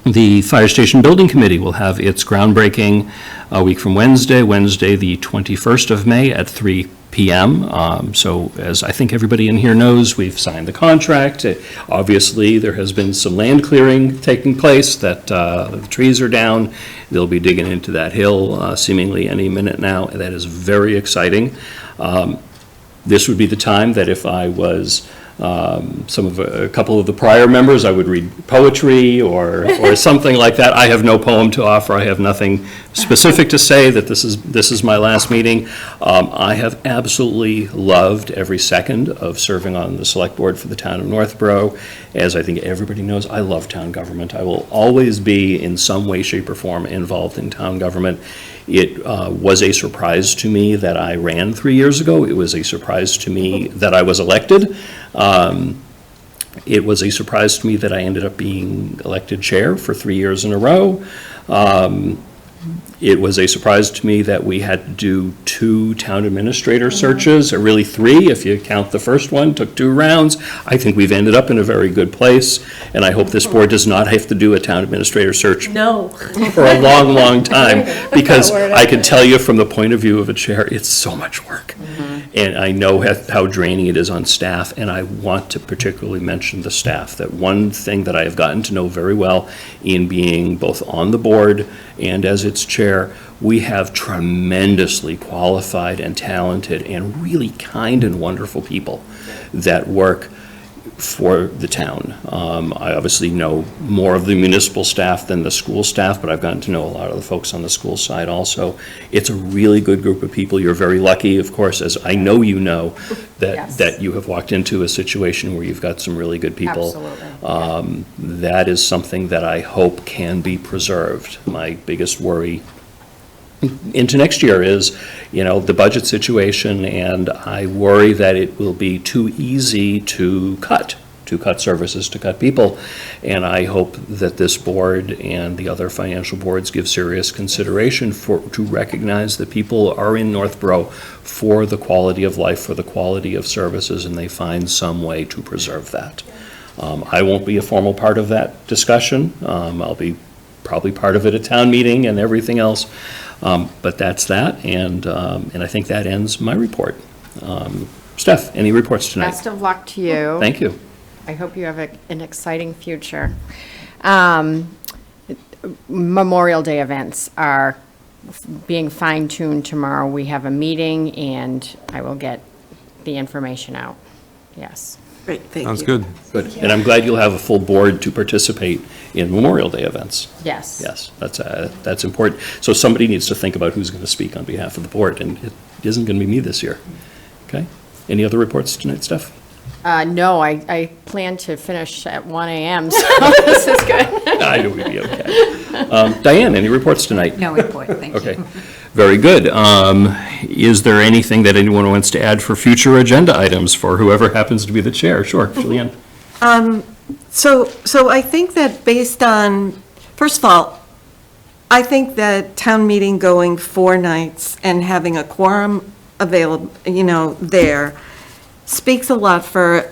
The Fire Station Building Committee will have its groundbreaking a week from Wednesday, the 21st of May at 3 p.m. So as I think everybody in here knows, we've signed the contract. Obviously, there has been some land clearing taking place, that the trees are down. They'll be digging into that hill seemingly any minute now. That is very exciting. This would be the time that if I was a couple of the prior members, I would read poetry or something like that. I have no poem to offer. I have nothing specific to say that this is my last meeting. I have absolutely loved every second of serving on the select board for the town of Northborough. As I think everybody knows, I love town government. I will always be in some way, shape, or form involved in town government. It was a surprise to me that I ran 3 years ago. It was a surprise to me that I was elected. It was a surprise to me that I ended up being elected chair for 3 years in a row. It was a surprise to me that we had to do 2 town administrator searches, or really 3 if you count the first one, took 2 rounds. I think we've ended up in a very good place, and I hope this board does not have to do a town administrator search for a long, long time, because I can tell you from the point of view of a chair, it's so much work. And I know how draining it is on staff, and I want to particularly mention the staff. That one thing that I have gotten to know very well in being both on the board and as its chair, we have tremendously qualified and talented and really kind and wonderful people that work for the town. I obviously know more of the municipal staff than the school staff, but I've gotten to know a lot of the folks on the school side also. It's a really good group of people. You're very lucky, of course, as I know you know, that, Yes. that you have walked into a situation where you've got some really good people. Absolutely. That is something that I hope can be preserved. My biggest worry into next year is, the budget situation, and I worry that it will be too easy to cut services, to cut people. And I hope that this board and the other financial boards give serious consideration to recognize that people are in Northborough for the quality of life, for the quality of services, and they find some way to preserve that. I won't be a formal part of that discussion. I'll be probably part of it at town meeting and everything else. But that's that, and I think that ends my report. Steph, any reports tonight? Best of luck to you. Thank you. I hope you have an exciting future. Memorial Day events are being fine-tuned tomorrow. We have a meeting, and I will get the information out. Yes. Great, thank you. Sounds good. Good, and I'm glad you'll have a full board to participate in Memorial Day events. Yes. Yes, that's important. So somebody needs to think about who's going to speak on behalf of the board, and it isn't going to be me this year. Okay? Any other reports tonight, Steph? No, I plan to finish at 1 a.m., so this is good. I knew we'd be okay. Diane, any reports tonight? No report, thank you. Okay, very good. Is there anything that anyone wants to add for future agenda items for whoever happens to be the chair? Sure, Julianne. So I think that based on, first of all, I think that town meeting going 4 nights and having a quorum available, there, speaks a lot for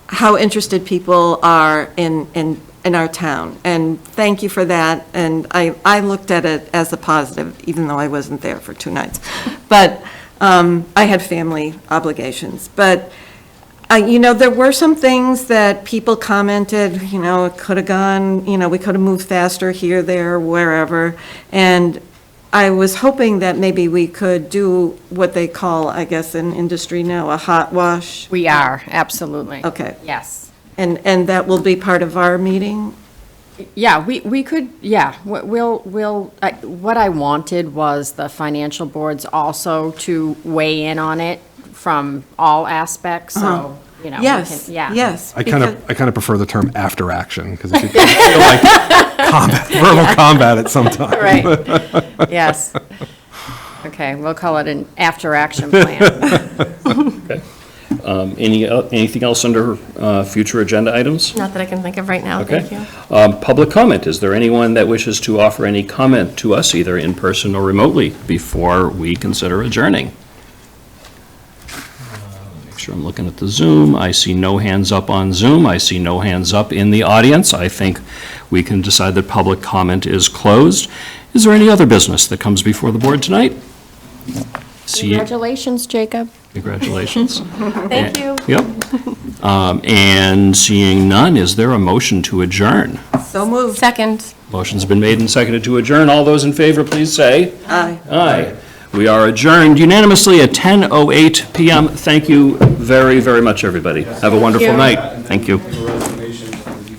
how interested people are in our town. And thank you for that. And I looked at it as a positive, even though I wasn't there for 2 nights. But I had family obligations. But, there were some things that people commented, it could have gone, we could have moved faster here, there, wherever. And I was hoping that maybe we could do what they call, I guess, in industry now, a hot wash. We are, absolutely. Okay. Yes. And that will be part of our meeting? Yeah, we could, yeah, what I wanted was the financial boards also to weigh in on it from all aspects, so, you know. we Yes, can- Yeah. yes. I kind of prefer the term after action, because it could feel like verbal combat at some time. Right, yes. Okay, we'll call it an after-action plan. Anything else under future agenda items? Not that I can think of right now, Okay. thank you. Public comment. Is there anyone that wishes to offer any comment to us, either in person or remotely, before we consider adjourning? Make sure I'm looking at the Zoom. I see no hands up on Zoom. I see no hands up in the audience. I think we can decide that public comment is closed. Is there any other business that comes before the board tonight? Congratulations, Jacob. Congratulations. Thank you. Yep. And seeing none, is there a motion to adjourn? So moved. Second. Motion's been made and seconded to adjourn. All those in favor, please say. Aye. Aye. We are adjourned unanimously at 10:08 PM. Thank you very, very much, everybody. Have a wonderful night. Thank you.